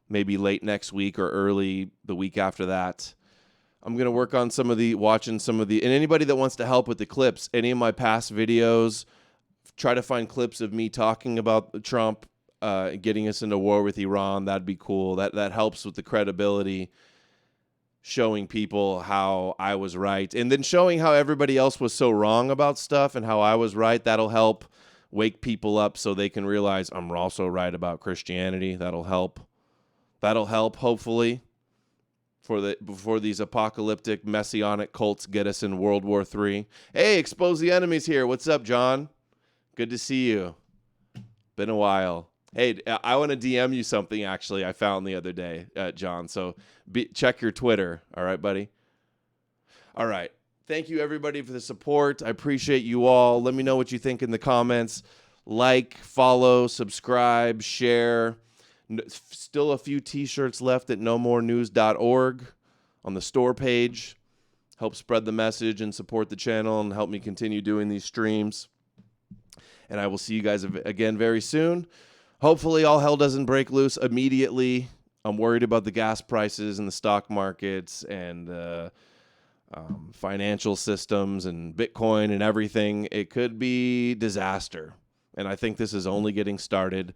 maybe late next week or early the week after that. I'm going to work on watching some of the, and anybody that wants to help with the clips, any of my past videos, try to find clips of me talking about Trump, getting us into war with Iran. That'd be cool. That helps with the credibility, showing people how I was right, and then showing how everybody else was so wrong about stuff and how I was right. That'll help wake people up so they can realize I'm also right about Christianity. That'll help, hopefully, before these apocalyptic messianic cults get us in World War III. Hey, Expose the Enemies here. What's up, John? Good to see you. Been a while. Hey, I want to DM you something, actually, I found the other day, John. So check your Twitter. All right, buddy? All right. Thank you, everybody, for the support. I appreciate you all. Let me know what you think in the comments. Like, follow, subscribe, share. Still a few t-shirts left at knowmorenews.org on the store page. Help spread the message and support the channel and help me continue doing these streams. And I will see you guys again very soon. Hopefully all hell doesn't break loose immediately. I'm worried about the gas prices and the stock markets and financial systems and Bitcoin and everything. It could be disaster. And I think this is only getting started.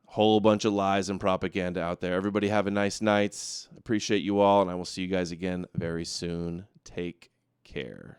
Whole bunch of lies and propaganda out there. Everybody have a nice night. Appreciate you all, and I will see you guys again very soon. Take care.